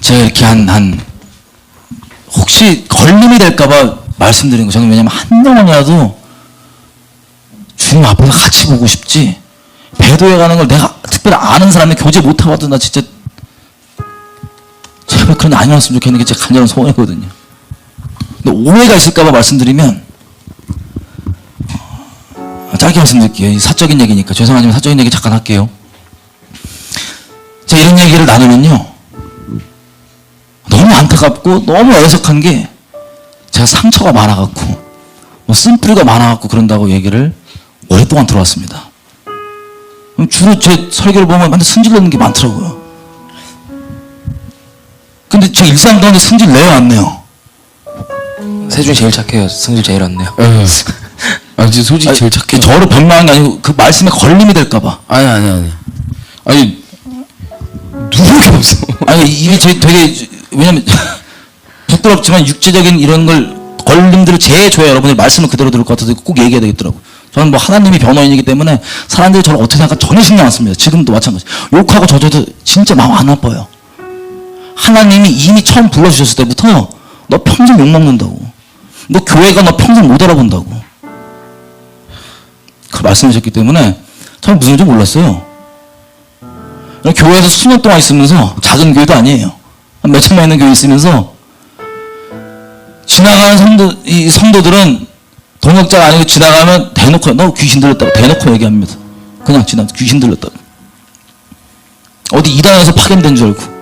제가 이렇게 혹시 걸림이 될까봐 말씀드린 거. 저는 왜냐면 한 영혼이라도 주님 앞에서 같이 보고 싶지, 배도에 가는 걸 내가 특별히 아는 사람이 교제 못하고도 나 진짜 제발 그런 게 아니었으면 좋겠는 게 제 간절한 소원이거든요. 근데 오해가 있을까봐 말씀드리면, 짧게 말씀드릴게요. 이 사적인 얘기니까 죄송하지만 사적인 얘기 잠깐 할게요. 제가 이런 얘기를 나누면요, 너무 안타깝고 너무 어리석한 게, 제가 상처가 많아갖고 뭐 쓴뿌리가 많아갖고 그런다고 얘기를 오랫동안 들어왔습니다. 주로 제 설교를 보면 완전 승질 내는 게 많더라고요. 근데 제 일상 가운데 승질 내요, 안 내요? 셋 중에 제일 착해요. 승질 제일 안 내요. 아, 진짜 솔직히 제일 착해. 저를 변명한 게 아니고 그 말씀에 걸림이 될까봐. 아니 누구가 없어. 아니 이게 되게 왜냐면 부끄럽지만 육체적인 이런 걸 걸림들을 제해줘야 여러분이 말씀을 그대로 들을 것 같아서 꼭 얘기해야 되겠더라고. 저는 뭐 하나님이 변호인이기 때문에 사람들이 저를 어떻게 생각할까 전혀 신경 안 씁니다. 지금도 마찬가지. 욕하고 저줘도 진짜 마음 안 아파요. 하나님이 이미 처음 불러주셨을 때부터 너 평생 욕먹는다고, 너 교회가 너 평생 못 알아본다고 그 말씀하셨기 때문에 저는 무슨 줄 몰랐어요. 교회에서 수년 동안 있으면서, 작은 교회도 아니에요, 한 몇천만 있는 교회 있으면서 지나가는 이 성도들은 동역자가 아니고 지나가면 대놓고 너 귀신 들렸다고 대놓고 얘기합니다. 그냥 귀신 들렸다고. 어디 이단에서 파견된 줄 알고.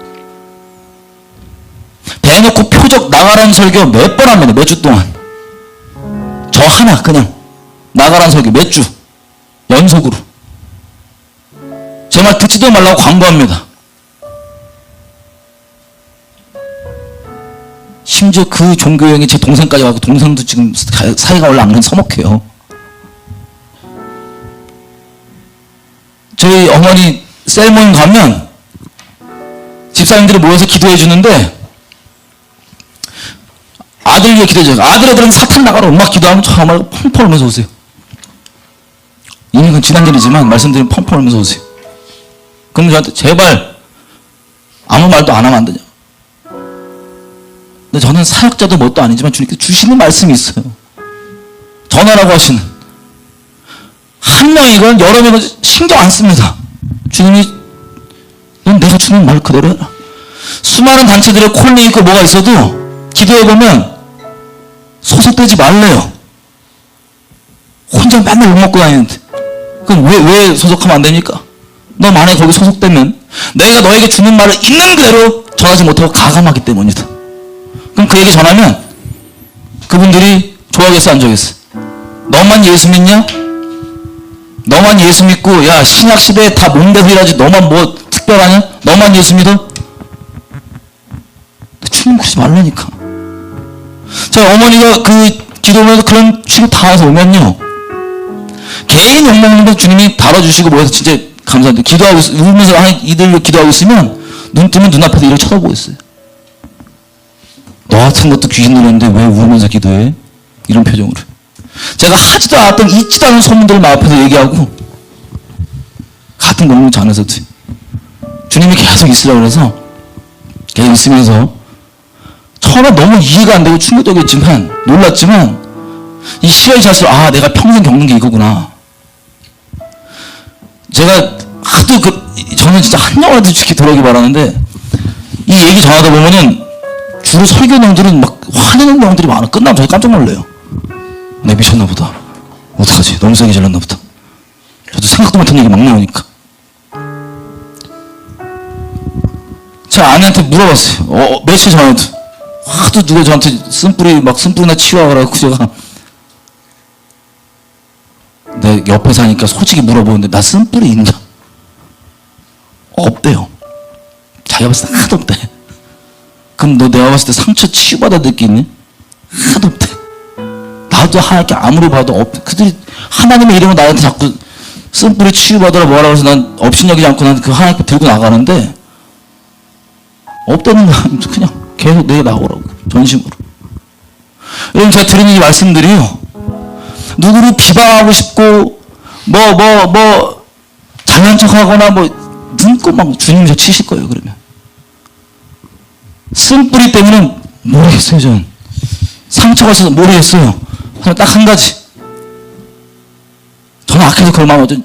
대놓고 표적 나가라는 설교 몇 번 합니다. 몇 주 동안. 저 하나 그냥 나가라는 설교 몇 주 연속으로. 제 말 듣지도 말라고 광고합니다. 심지어 그 종교형이 제 동생까지 가고, 동생도 지금 사이가 원래 안 그래도 서먹해요. 저희 어머니 셀 모임 가면 집사님들이 모여서 기도해 주는데, 아들 위해 기도해 줘요. 아들애들은 사탄 나가라 음악 기도하면 정말 펑펑 울면서 오세요. 이미 그건 지난 일이지만 말씀드리면 펑펑 울면서 오세요. 그럼 저한테 제발 아무 말도 안 하면 안 되냐. 근데 저는 사역자도 뭣도 아니지만 주님께서 주시는 말씀이 있어요. 전하라고 하시는. 한 명이건 여러 명은 신경 안 씁니다. 주님이 넌 내가 주는 말 그대로 해라. 수많은 단체들의 콜링 있고 뭐가 있어도 기도해보면 소속되지 말래요. 혼자 맨날 욕먹고 다니는데. 그럼 왜 소속하면 안 됩니까? 너 만약에 거기 소속되면 내가 너에게 주는 말을 있는 그대로 전하지 못하고 가감하기 때문이다. 그럼 그 얘기 전하면 그분들이 좋아하겠어, 안 좋아하겠어? 너만 예수 믿냐? 너만 예수 믿고 야 신약 시대에 다 몸대로 일하지 너만 뭐 특별하냐? 너만 예수 믿어? 주님 그러지 말라니까. 자, 어머니가 그 기도하면서 그런 취급 당해서 오면요, 개인 욕먹는 거 주님이 다뤄주시고 뭐해서 진짜 감사한데, 기도하고 울면서 이들로 기도하고 있으면 눈 뜨면 눈앞에서 이를 쳐다보고 있어요. 너 같은 것도 귀신 들렸는데 왜 울면서 기도해? 이런 표정으로. 제가 하지도 않았던 있지도 않은 소문들을 마 앞에서 얘기하고 같은 공동체 안에서도 주님이 계속 있으라고 그래서 계속 있으면서 처음에 너무 이해가 안 되고 충격적이었지만, 놀랐지만 이 시간이 지날수록 아 내가 평생 겪는 게 이거구나. 제가 하도 저는 진짜 한 영화도 지키 돌아오기 바라는데, 이 얘기 전하다 보면은 주로 설교 내용들은 막 화내는 내용들이 많아. 끝나면 저희 깜짝 놀래요. 내 미쳤나 보다. 어떡하지? 너무 세게 질렀나 보다. 저도 생각도 못한 얘기 막 나오니까. 제 아내한테 물어봤어요. 며칠 전에도 하도 누가 저한테 쓴뿌리나 치워가라고 제가 내 옆에 사니까 솔직히 물어보는데 나 쓴뿌리 있냐? 없대요. 자기가 봤을 때 하나도 없대. 그럼 너 내가 봤을 때 상처 치유받아 느끼니? 하나도 없대. 봐도 하나님께 아무리 봐도 그들이 하나님의 이름으로 나한테 자꾸 쓴뿌리 치유받으라 뭐라 그래서 난 업신여기지 않고 난 그 하나님께 들고 나가는데 없다는 건 그냥 계속 내게 나오라고 전심으로. 여러분 제가 드리는 이 말씀들이요 누구를 비방하고 싶고 잘난 척하거나 눈곱 막 주님 저 치실 거예요. 그러면 쓴뿌리 때문에 모르겠어요. 저는 상처가 있어서 모르겠어요. 그냥 딱 한 가지. 저는 악해서 그럴 마음 없죠.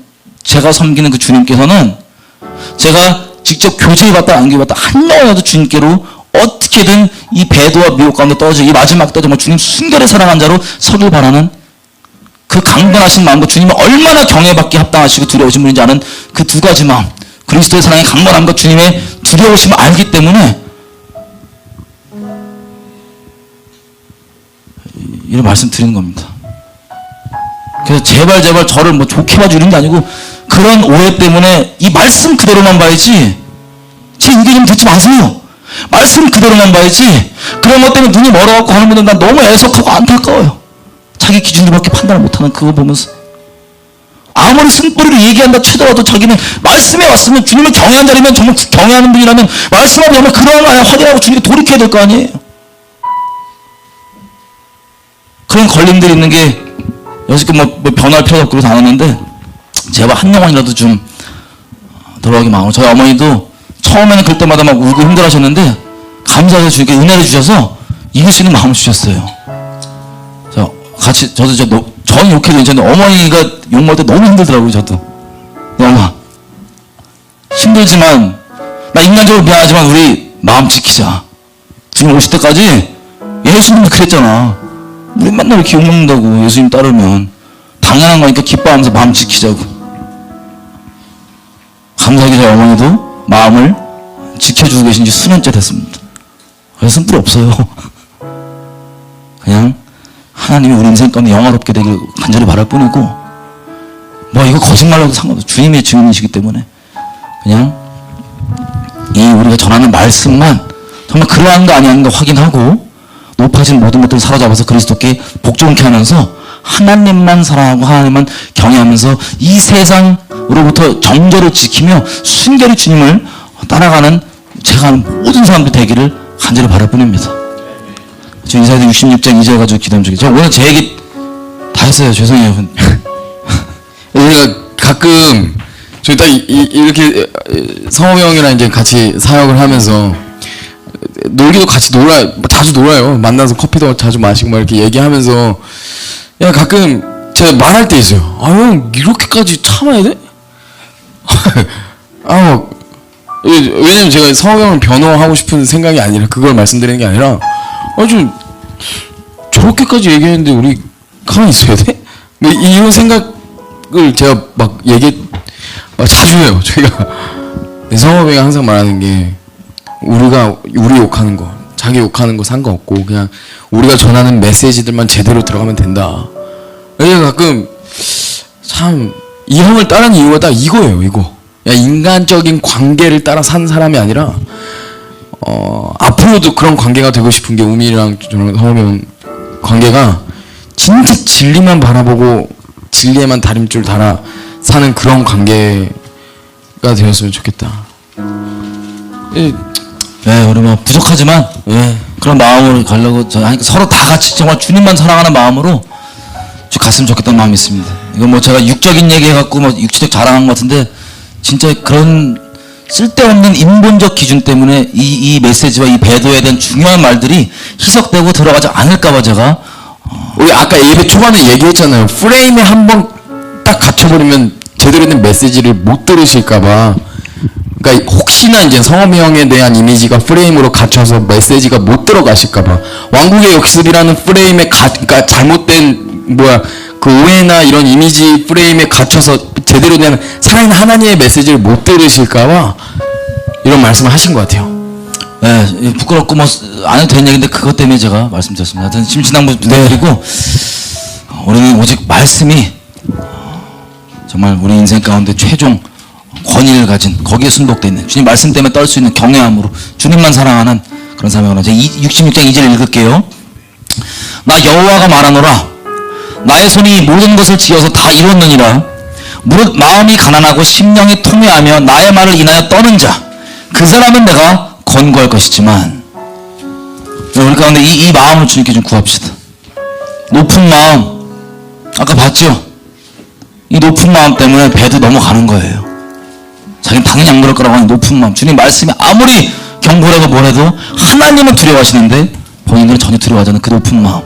제가 섬기는 그 주님께서는 제가 직접 교제해봤다 안 교제해봤다 한 명이라도 주님께로 어떻게든 이 배도와 미혹 가운데 떨어져 이 마지막 때 정말 주님 순결히 사랑한 자로 서길 바라는 그 강건하신 마음과 주님을 얼마나 경외받기 합당하시고 두려우신 분인지 아는 그 두 가지 마음, 그리스도의 사랑의 강건함과 주님의 두려우심을 알기 때문에 이런 말씀 드리는 겁니다. 그래서 제발 저를 좋게 봐주는 게 아니고 그런 오해 때문에 이 말씀 그대로만 봐야지 제 의견 좀 듣지 마세요. 말씀 그대로만 봐야지 그런 것 때문에 눈이 멀어갖고 하는 분들은 난 너무 애석하고 안타까워요. 자기 기준으로밖에 판단을 못하는 그거 보면서 아무리 쓴뿌리를 얘기한다 치더라도 자기는 말씀에 왔으면 주님을 경외한 자리면 정말 경외하는 분이라면 말씀 앞에 정말 그런 거 아니야 확인하고 주님께 돌이켜야 될 거 아니에요. 그런 걸림들이 있는 게 여지껏 변할 필요도 없고 그래서 안 했는데 제발 한 영혼이라도 좀 돌아오기 마음으로. 저희 어머니도 처음에는 그럴 때마다 막 울고 힘들어하셨는데 감사해서 주님께 은혜를 주셔서 이길 수 있는 마음을 주셨어요. 같이 저는 욕해도 괜찮은데 어머니가 욕 먹을 때 너무 힘들더라고요. 저도 엄마 힘들지만 나 인간적으로 미안하지만 우리 마음 지키자. 주님 오실 때까지 예수님이 그랬잖아. 우리 맨날 이렇게 욕 먹는다고. 예수님 따르면 당연한 거니까 기뻐하면서 마음 지키자고. 감사하게 저희 어머니도 마음을 지켜주고 계신 지 수년째 됐습니다. 그래서 쓴뿌리 없어요. 그냥 하나님이 우리 인생 가운데 영화롭게 되길 간절히 바랄 뿐이고 이거 거짓말로도 상관없어요. 주님의 증인이시기 때문에 그냥 이 우리가 전하는 말씀만 정말 그러한가 아니한가 확인하고 높아진 모든 것들을 사로잡아서 그리스도께 복종케 하면서 하나님만 사랑하고 하나님만 경외하면서 이 세상으로부터 정죄를 지키며 순결히 주님을 따라가는 제가 아는 모든 사람들 되기를 간절히 바랄 뿐입니다. 저 이사야서 66장 2절 가지고 기도하면 좋겠죠. 오늘 제 얘기 다 했어요. 죄송해요. 우리가 가끔 저희 딱 이렇게 성호 형이랑 이제 같이 사역을 하면서 놀기도 같이 자주 놀아요. 만나서 커피도 자주 마시고 이렇게 얘기하면서 가끔 제가 말할 때 있어요. 형 이렇게까지 참아야 돼? 왜냐면 제가 성호 형을 변호하고 싶은 생각이 아니라 그걸 말씀드리는 게 아니라 좀 저렇게까지 얘기했는데 우리 가만히 있어야 돼? 이런 생각을 제가 자주 해요. 저희가 성호 형이 항상 말하는 게 우리 욕하는 거, 자기 욕하는 거 상관없고 그냥 우리가 전하는 메시지들만 제대로 들어가면 된다. 그래서 가끔 참 이 형을 따르는 이유가 딱 이거예요. 이거 인간적인 관계를 따라 산 사람이 아니라 앞으로도 그런 관계가 되고 싶은 게 우민이랑 저랑 성호 형 관계가 진짜 진리만 바라보고 진리에만 다림줄 달아 사는 그런 관계가 되었으면 좋겠다. 우리 부족하지만 그런 마음으로 가려고 서로 다 같이 정말 주님만 사랑하는 마음으로 갔으면 좋겠다는 마음이 있습니다. 이건 제가 육적인 얘기 해갖고 육체적 자랑한 것 같은데 진짜 그런 쓸데없는 인본적 기준 때문에 이 메시지와 이 배도에 대한 중요한 말들이 희석되고 들어가지 않을까봐 제가 우리 아까 예배 초반에 얘기했잖아요. 프레임에 한번 딱 갇혀버리면 제대로 된 메시지를 못 들으실까봐. 그러니까 혹시나 이제 성hom이 형에 대한 이미지가 프레임으로 갇혀서 메시지가 못 들어가실까봐. 왕국의 역습이라는 프레임에 그러니까 잘못된 그 오해나 이런 이미지 프레임에 갇혀서 제대로 된 살아있는 하나님의 메시지를 못 들으실까봐 이런 말씀을 하신 것 같아요. 부끄럽고 안 해도 되는 얘기인데 그것 때문에 제가 말씀드렸습니다. 하여튼 심신앙부 부탁드리고 우리는 오직 말씀이 정말 우리 인생 가운데 최종 권위를 가진 거기에 순복되어 있는 주님 말씀 때문에 떨 수 있는 경외함으로 주님만 사랑하는 그런 사명으로 제가 66장 2절 읽을게요. 나 여호와가 말하노라 나의 손이 모든 것을 지어서 다 이뤘느니라. 무릇 마음이 가난하고 심령이 통회하며 나의 말을 인하여 떠는 자, 그 사람은 내가 권고할 것이지만. 우리 가운데 이 마음을 주님께 좀 구합시다. 높은 마음, 아까 봤죠? 이 높은 마음 때문에 배도 넘어가는 거예요. 자기는 당연히 안 그럴 거라고 하는 높은 마음. 주님 말씀이 아무리 경고라고 뭐래도 하나님은 두려워하시는데 본인들은 전혀 두려워하지 않는 그 높은 마음.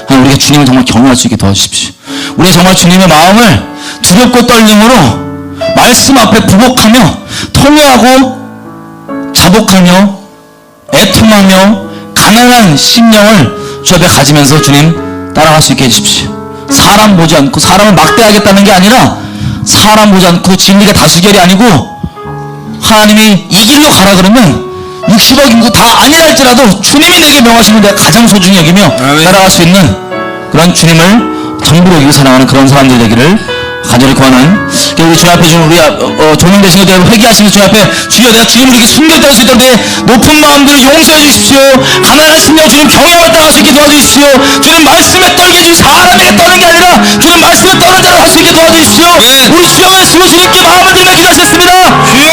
우리가 주님을 정말 경외할 수 있게 도와주십시오. 우리가 정말 주님의 마음을 두렵고 떨림으로 말씀 앞에 부복하며 통회하고 자복하며 애통하며 가난한 심령을 주 앞에 가지면서 주님 따라갈 수 있게 해주십시오. 사람 보지 않고, 사람을 막대하겠다는 게 아니라 사람 보지 않고 진리가 다수결이 아니고 하나님이 이 길로 가라 그러면 60억 인구 다 아니라 할지라도 주님이 내게 명하시면 내가 가장 소중히 여기며 따라갈 수 있는 그런 주님을 전부로 여기고 살아가는 그런 사람들이 되기를 간절히 구하는, 우리 주 앞에 좀 우리 조명 되신 것들 회개하시면서 주 앞에 주여 내가 주님을 이렇게 숨겼다 할 수 있도록 내 높은 마음들을 용서해 주십시오. 가난한 심령 주님 경외함을 따라갈 수 있게 도와주십시오. 주님 말씀에 떨게 해주십시오. 사람에게 떠는 게 아니라 주님 말씀에 떠는 자로 할 수 있게 도와주십시오. 우리 주여 말씀을 주님께 마음을 들며 기도하셨습니다. 주여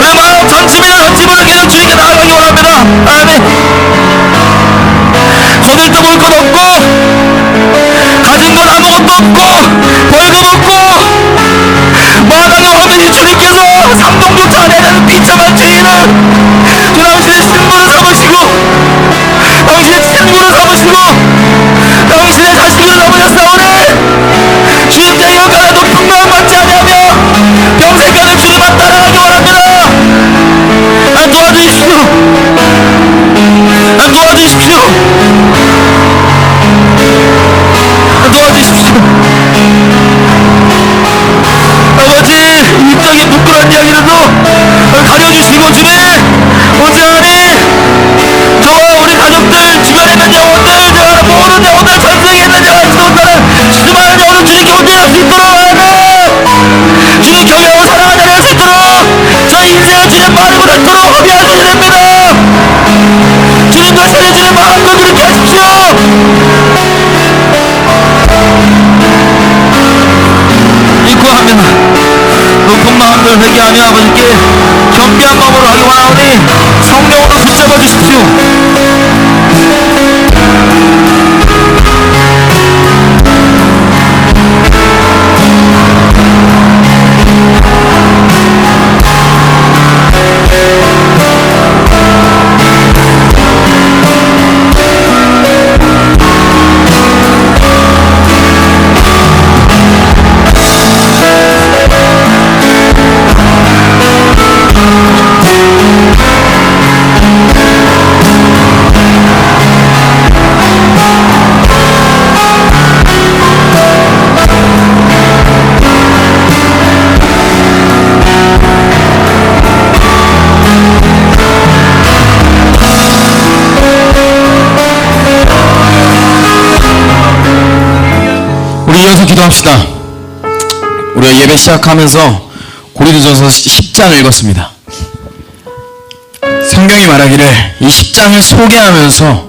내 마음 전심이나 전심으로 계속 주님께 나아가기 원합니다. 아멘. 거들 떠볼 것 없고 가진 건 아무것도 없고 벌금 없고 마당에 오면 주님께서 삼동조차 안 해야 비참한 죄인은 주 당신의 신부를 삼으시고 당신의 친구를 삼으시고 당신의 자식을 삼으셨사오니 주님 자기가 가나 높은 마음 받지 아니하며 평생까지 주님만 따라가기 원합니다. 도와주십시오. 도와주십시오. 도와주십시오. 아버지, 이 땅의 부끄러운 이야기라도 가려주시고 주님, 오지하니 저와 우리 가족들, 주변에 있는 영혼들, 제가 모르는 영혼들, 전생에 있는 영혼들, 수많은 영혼을 주님께 온전할 수 있도록 하나님, 주님 경외하고 사랑하자 할 수 있도록 저희 인생을 주님 바르고 닳도록 허비하셔야 됩니다. 주님 다시 주님 마음을 그렇게 하십시오. 입구합니다. 높은 마음을 회개하며 아버지께 겸비한 마음으로 하기 원하오니 성령으로 붙잡아 주십시오. 이어서 기도합시다. 우리가 예배 시작하면서 고린도전서 10장을 읽었습니다. 성경이 말하기를 이 10장을 소개하면서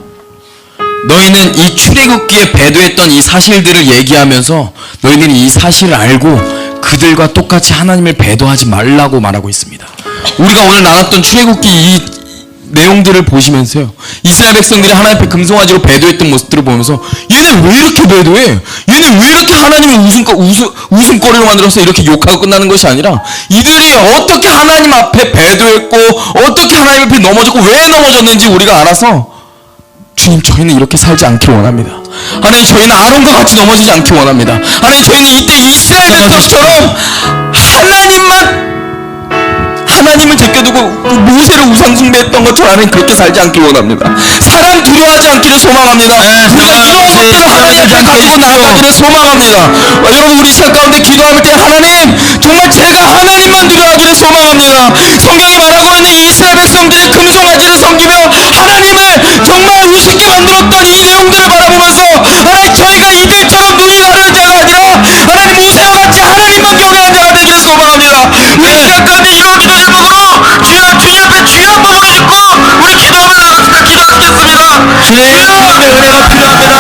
너희는 이 출애굽기에 배도했던 이 사실들을 얘기하면서 너희는 이 사실을 알고 그들과 똑같이 하나님을 배도하지 말라고 말하고 있습니다. 우리가 오늘 나눴던 출애굽기 이 내용들을 보시면서요, 이스라엘 백성들이 하나님 앞에 금송아지로 배도했던 모습들을 보면서 얘네 왜 이렇게 배도해? 얘네 왜 이렇게 하나님을 웃음거리로 만들어서 이렇게 욕하고 끝나는 것이 아니라 이들이 어떻게 하나님 앞에 배도했고 어떻게 하나님 앞에 넘어졌고 왜 넘어졌는지 우리가 알아서 주님, 저희는 이렇게 살지 않길 원합니다. 하나님, 저희는 아론과 같이 넘어지지 않길 원합니다. 하나님, 저희는 이때 이스라엘 백성처럼 하나님을 제껴두고 모세를 우상숭배했던 것처럼 하나님 그렇게 살지 않길 원합니다. 사람 두려워하지 않기를 소망합니다. 우리가 이러한 것들을 하나님 앞에 가지고 나아가기를 소망합니다. 여러분, 우리 시간 가운데 기도할 때 하나님, 정말 제가 하나님만 두려워하기를 소망합니다. 성경이 말하고 있는 이스라엘 백성들이 금송아지를 섬기며 하나님을 정말 우습게 만들었던 이 내용들을 바라보면서 하나님, 저희가 이들처럼 눈이 가려는 자가 아니라 하나님 모세와 같이 하나님만 경외하는 자가 되기를 소망합니다. 우리 시간 가운데 이러한 기도 제목으로 주여, 주님 앞에 주여 한번 부르짖고 우리 기도하며 나갑시다. 기도하겠습니다. 주님의 은혜가 필요합니다.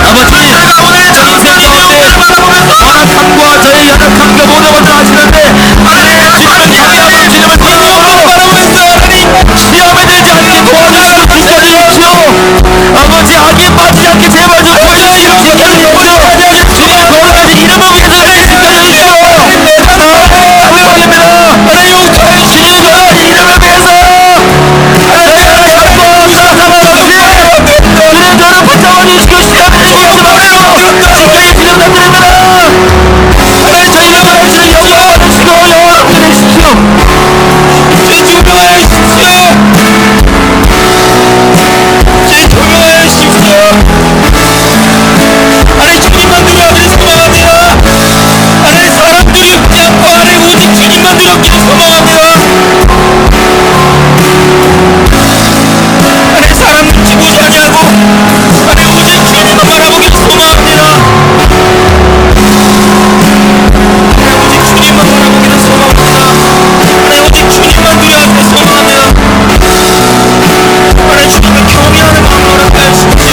아버지, 저희 인생 가운데 원한 삶과 저희 연약함과 모든 것을 아시는데 주님을 향하여 주님을 기도하고 바라보면서 하나님 시험에 들지 않게 도와주시고 지켜주십시오. 아버지, 악에 빠지지 않게 제발 좀 도와주십시오. 주님 거룩하신 이름을 위해서 지켜주십시오. 감사합니다. 하나님 용서해 주시는 거룩하신 이름을 위해서 하나님 잡고 살아가세요. 주님 저를 붙잡아 주시고 시험에 들지 마세요. 주님께 부탁드립니다. 하나님 저희가 바라시는 영광 받으시고 영광 받으십시오. 주님 조명하여 주십시오. 주님 조명하여 주십시오. 하나님 주님만 두려워하기를 소망합니다. 하나님 사람 두렵지 않고 하나님 오직 주님만 두렵기를 소망합니다. 하나님 사람 눈치 무시하지 않고 하나님 오직 주님만 바라보기를 소망합니다. 하나님 오직 주님만 바라보기를 소망합니다. 하나님 오직 주님만 두려워하기를 소망합니다. 하나님 주님을 경외하는 마음으로 허락하여 주십시오.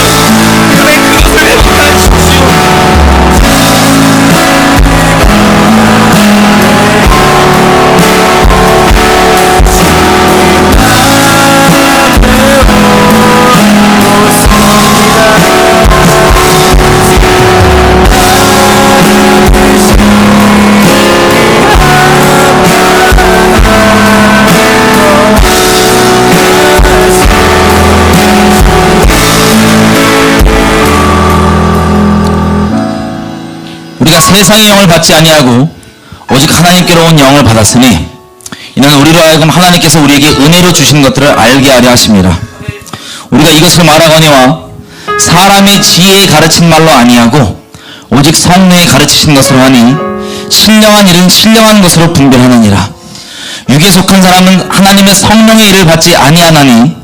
하나님 그것을 회복하여 주십시오. 우리가 세상의 영을 받지 아니하고 오직 하나님께로 온 영을 받았으니 이는 우리로 하여금 하나님께서 우리에게 은혜로 주신 것들을 알게 하려 하심이라. 우리가 이것을 말하거니와 사람의 지혜에 가르친 말로 아니하고 오직 성령이 가르치신 것으로 하니 신령한 일은 신령한 것으로 분별하느니라. 육에 속한 사람은 하나님의 성령의 일을 받지 아니하나니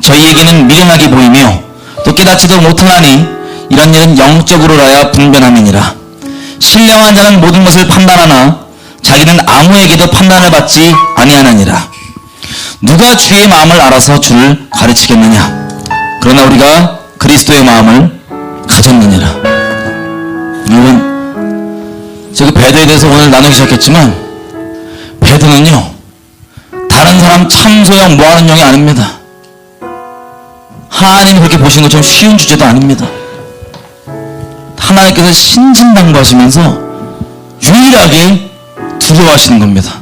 저희에게는 미련하게 보이며 또 깨닫지도 못하나니 이런 일은 영적으로라야 분별함이니라. 신령한 자는 모든 것을 판단하나 자기는 아무에게도 판단을 받지 아니하느니라. 누가 주의 마음을 알아서 주를 가르치겠느냐? 그러나 우리가 그리스도의 마음을 가졌느니라. 여러분, 제가 배도에 대해서 오늘 나누기 시작했지만 배도는요 다른 사람 참소영 뭐하는 영이 아닙니다. 하나님이 그렇게 보시는 것처럼 쉬운 주제도 아닙니다. 하나님께서 신진당부하시면서 유일하게 두려워하시는 겁니다.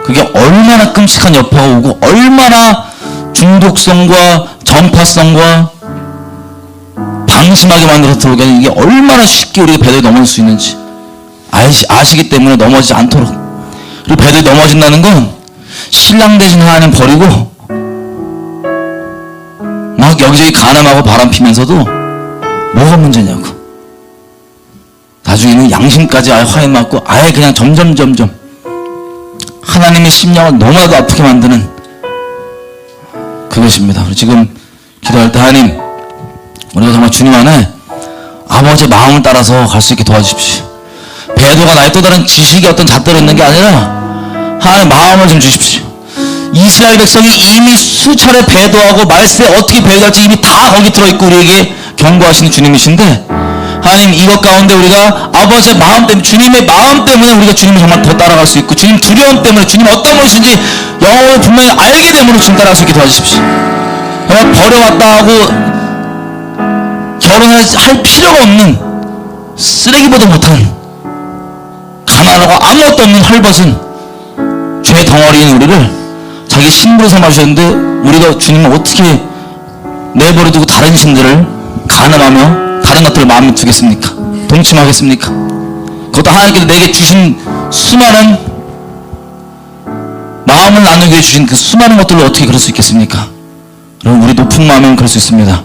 그게 얼마나 끔찍한 여파가 오고 얼마나 중독성과 전파성과 방심하게 만들어 들어오게 하는, 이게 얼마나 쉽게 우리가 배도에 넘어질 수 있는지 아시기 때문에 넘어지지 않도록. 그리고 배도에 넘어진다는 건 신랑 대신 하나님 버리고 막 여기저기 간음하고 바람피면서도 뭐가 문제냐고. 나중에는 양심까지 아예 화해 맞고 아예 그냥 점점 하나님의 심령을 너무나도 아프게 만드는 그것입니다. 지금 기도할 때 하나님, 우리가 정말 주님 안에 아버지의 마음을 따라서 갈 수 있게 도와주십시오. 배도가 나의 또 다른 지식이 어떤 잣대로 있는 게 아니라 하나님 마음을 좀 주십시오. 이스라엘 백성이 이미 수차례 배도하고 말세에 어떻게 배도할지 이미 다 거기 들어있고 우리에게 경고하시는 주님이신데, 하나님 이것 가운데 우리가 아버지의 마음 때문에, 주님의 마음 때문에 우리가 주님을 정말 더 따라갈 수 있고, 주님 두려움 때문에 주님 어떤 것인지 영혼을 분명히 알게 됨으로 주님 따라갈 수 있게 도와주십시오. 정말 버려왔다 하고 결혼을 할 필요가 없는 쓰레기보다 못한 가난하고 아무것도 없는 헐벗은 죄 덩어리인 우리를 자기 신부로 삼아주셨는데, 우리가 주님을 어떻게 내버려두고 다른 신들을 간음하며 다른 것들을 마음에 두겠습니까? 동침하겠습니까? 그것도 하나님께서 내게 주신 수많은 마음을 나누기 위해 주신 그 수많은 것들로 어떻게 그럴 수 있겠습니까? 여러분, 우리 높은 마음은 그럴 수 있습니다.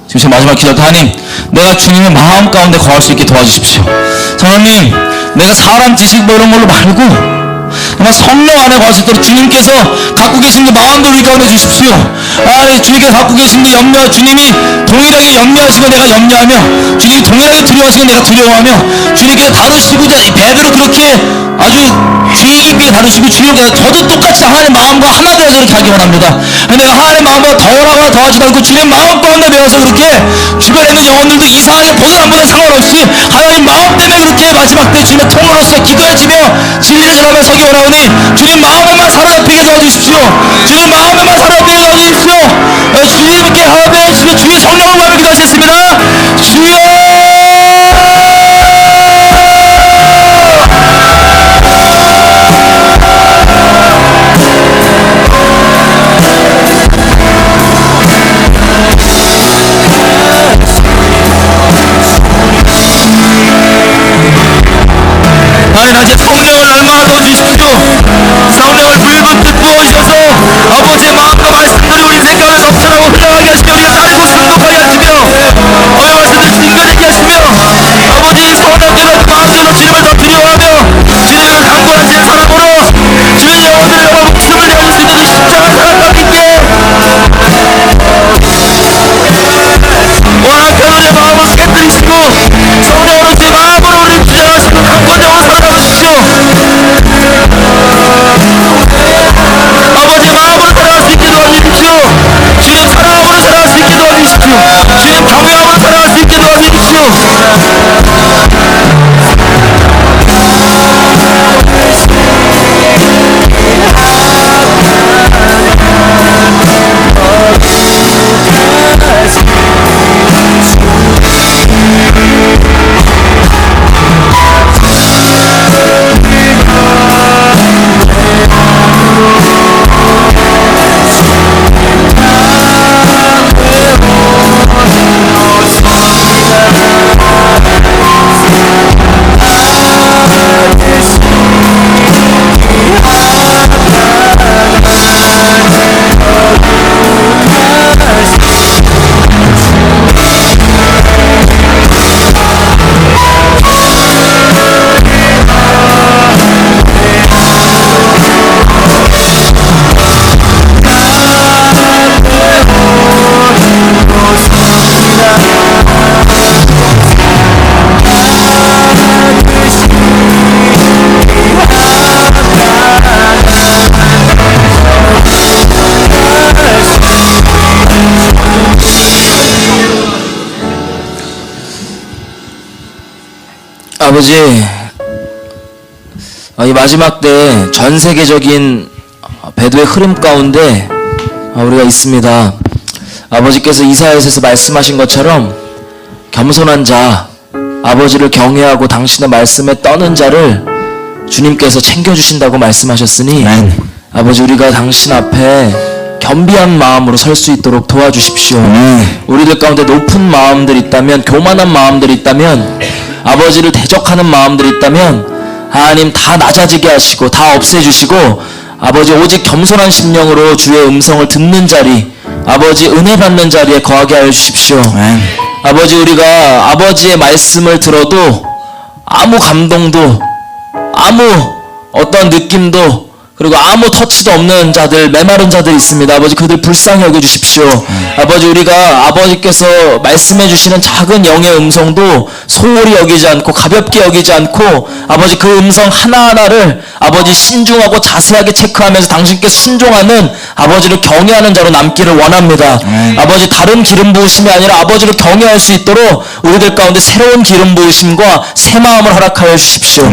지금 제 마지막 기도, 하나님, 내가 주님의 마음 가운데 거할 수 있게 도와주십시오. 하나님, 내가 사람 지식 뭐 이런 걸로 말고 정말 성령 안에 거할 수 있도록 주님께서 갖고 계신 그 마음도 우리 가운데 주십시오. 주님께서 갖고 계신 그 염려, 주님이 동일하게 염려하시고 내가 염려하며, 주님이 동일하게 두려워하시고 내가 두려워하며, 주님께서 다루시고자 베드로 그렇게 아주 주의 깊게 다루시고, 주님께서 저도 똑같이 하나님 마음과 하나 되어서 그렇게 하기 원합니다. 근데 하나님의 마음보다 더하거나 더하지도 않고 주님 마음 가운데 배워서 그렇게 주변에 있는 영혼들도 이상하게 보든 안 보든 상관없이 하나님 마음 때문에 그렇게 마지막 때 주님의 통로로서 기도해지며 진리를 전하며 서기 원하오니 주님 마음에만 사로잡히게 도와주십시오. 주님 마음에만 사로잡히게 도와주십시오. 주님께 하나님의 주의 성령을 구하며 기도하셨습니다. 주여 하나님 아직 성령을 날마다 주십시오. 성령을 붉은 뜻 부어주셔서 아버지의 마음과 말씀들이 우리 생각을 넘쳐나고 흘러가게 하시며 우리가 따르고 순종하게 하시며 어여 말씀들 증거되게 하시며 아버지 선한 그런 마음으로 주님을 더 두려워하며 주님을 강구하시는 사람으로 주의 영혼들을 영원 목숨을 내줄 수 있는 이 십자가 사랑과 믿게 완악한 우리의 마음을 깨뜨리시고 성령으로 제 마음으로 우리를 주장하시고 강권적으로 살아가 주십시오. 아버지 마음으로 살아갈 수 있게 도와주십시오. 주님 사랑함으로 살아갈 수 있게 도와주십시오. 주님 경외함으로 살아갈 수 있게 도와주십시오. 아버지, 이 마지막 때 전 세계적인 배도의 흐름 가운데 우리가 있습니다. 아버지께서 이사야서에서 말씀하신 것처럼 겸손한 자, 아버지를 경외하고 당신의 말씀에 떠는 자를 주님께서 챙겨주신다고 말씀하셨으니 아버지 우리가 당신 앞에 겸비한 마음으로 설 수 있도록 도와주십시오. 우리들 가운데 높은 마음들이 있다면, 교만한 마음들이 있다면, 아버지를 대적하는 마음들이 있다면 하나님 다 낮아지게 하시고 다 없애주시고 아버지 오직 겸손한 심령으로 주의 음성을 듣는 자리, 아버지 은혜 받는 자리에 거하게 하여 주십시오. 아버지 우리가 아버지의 말씀을 들어도 아무 감동도 아무 어떤 느낌도 그리고 아무 터치도 없는 자들, 메마른 자들이 있습니다. 아버지 그들 불쌍히 여겨주십시오. 아버지 우리가 아버지께서 말씀해 주시는 작은 영의 음성도 소홀히 여기지 않고 가볍게 여기지 않고 아버지 그 음성 하나하나를 아버지 신중하고 자세하게 체크하면서 당신께 순종하는 아버지를 경외하는 자로 남기를 원합니다. 아버지 다른 기름 부으심이 아니라 아버지를 경외할 수 있도록 우리들 가운데 새로운 기름 부으심과 새 마음을 허락하여 주십시오.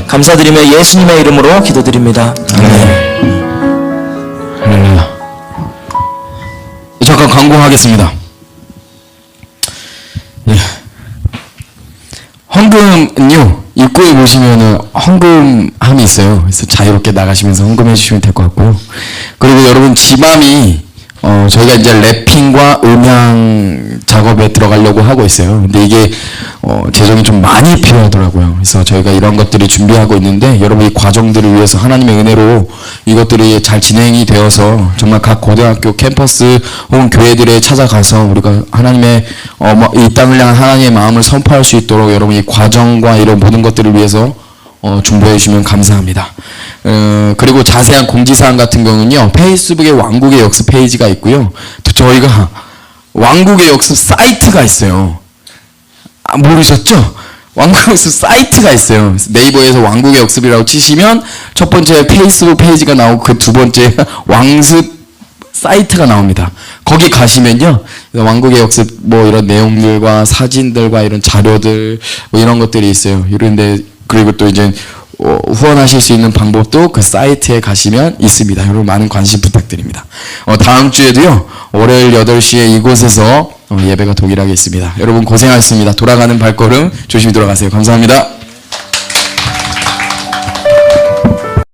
감사드리며 예수님의 이름으로 기도드립니다. 할렐루야. 잠깐 광고하겠습니다. 예. 헌금은요 입구에 보시면은 헌금함이 있어요. 그래서 자유롭게 나가시면서 헌금해 주시면 될 것 같고요. 그리고 여러분 지맘이 저희가 이제 랩핑과 음향 작업에 들어가려고 하고 있어요. 근데 이게 재정이 좀 많이 필요하더라고요. 그래서 저희가 이런 것들을 준비하고 있는데 여러분 이 과정들을 위해서 하나님의 은혜로 이것들이 잘 진행이 되어서 정말 각 고등학교 캠퍼스 혹은 교회들에 찾아가서 우리가 하나님의 이 땅을 향한 하나님의 마음을 선포할 수 있도록 여러분 이 과정과 이런 모든 것들을 위해서 중보해 주시면 감사합니다. 그리고 자세한 공지사항 같은 경우는요 페이스북에 왕국의 역습 페이지가 있고요. 또 저희가 왕국의 역습 사이트가 있어요. 모르셨죠? 왕국의 역습 사이트가 있어요. 네이버에서 왕국의 역습이라고 치시면 첫 번째 페이스북 페이지가 나오고 그 두 번째 왕습 사이트가 나옵니다. 거기 가시면요, 왕국의 역습 뭐 이런 내용들과 사진들과 이런 자료들 뭐 이런 것들이 있어요. 이런데 그리고 또 이제 후원하실 수 있는 방법도 그 사이트에 가시면 있습니다. 여러분 많은 관심 부탁드립니다. 다음 주에도요, 월요일 8시에 이곳에서 예배가 동일하게 있습니다. 여러분 고생하셨습니다. 돌아가는 발걸음 조심히 돌아가세요. 감사합니다.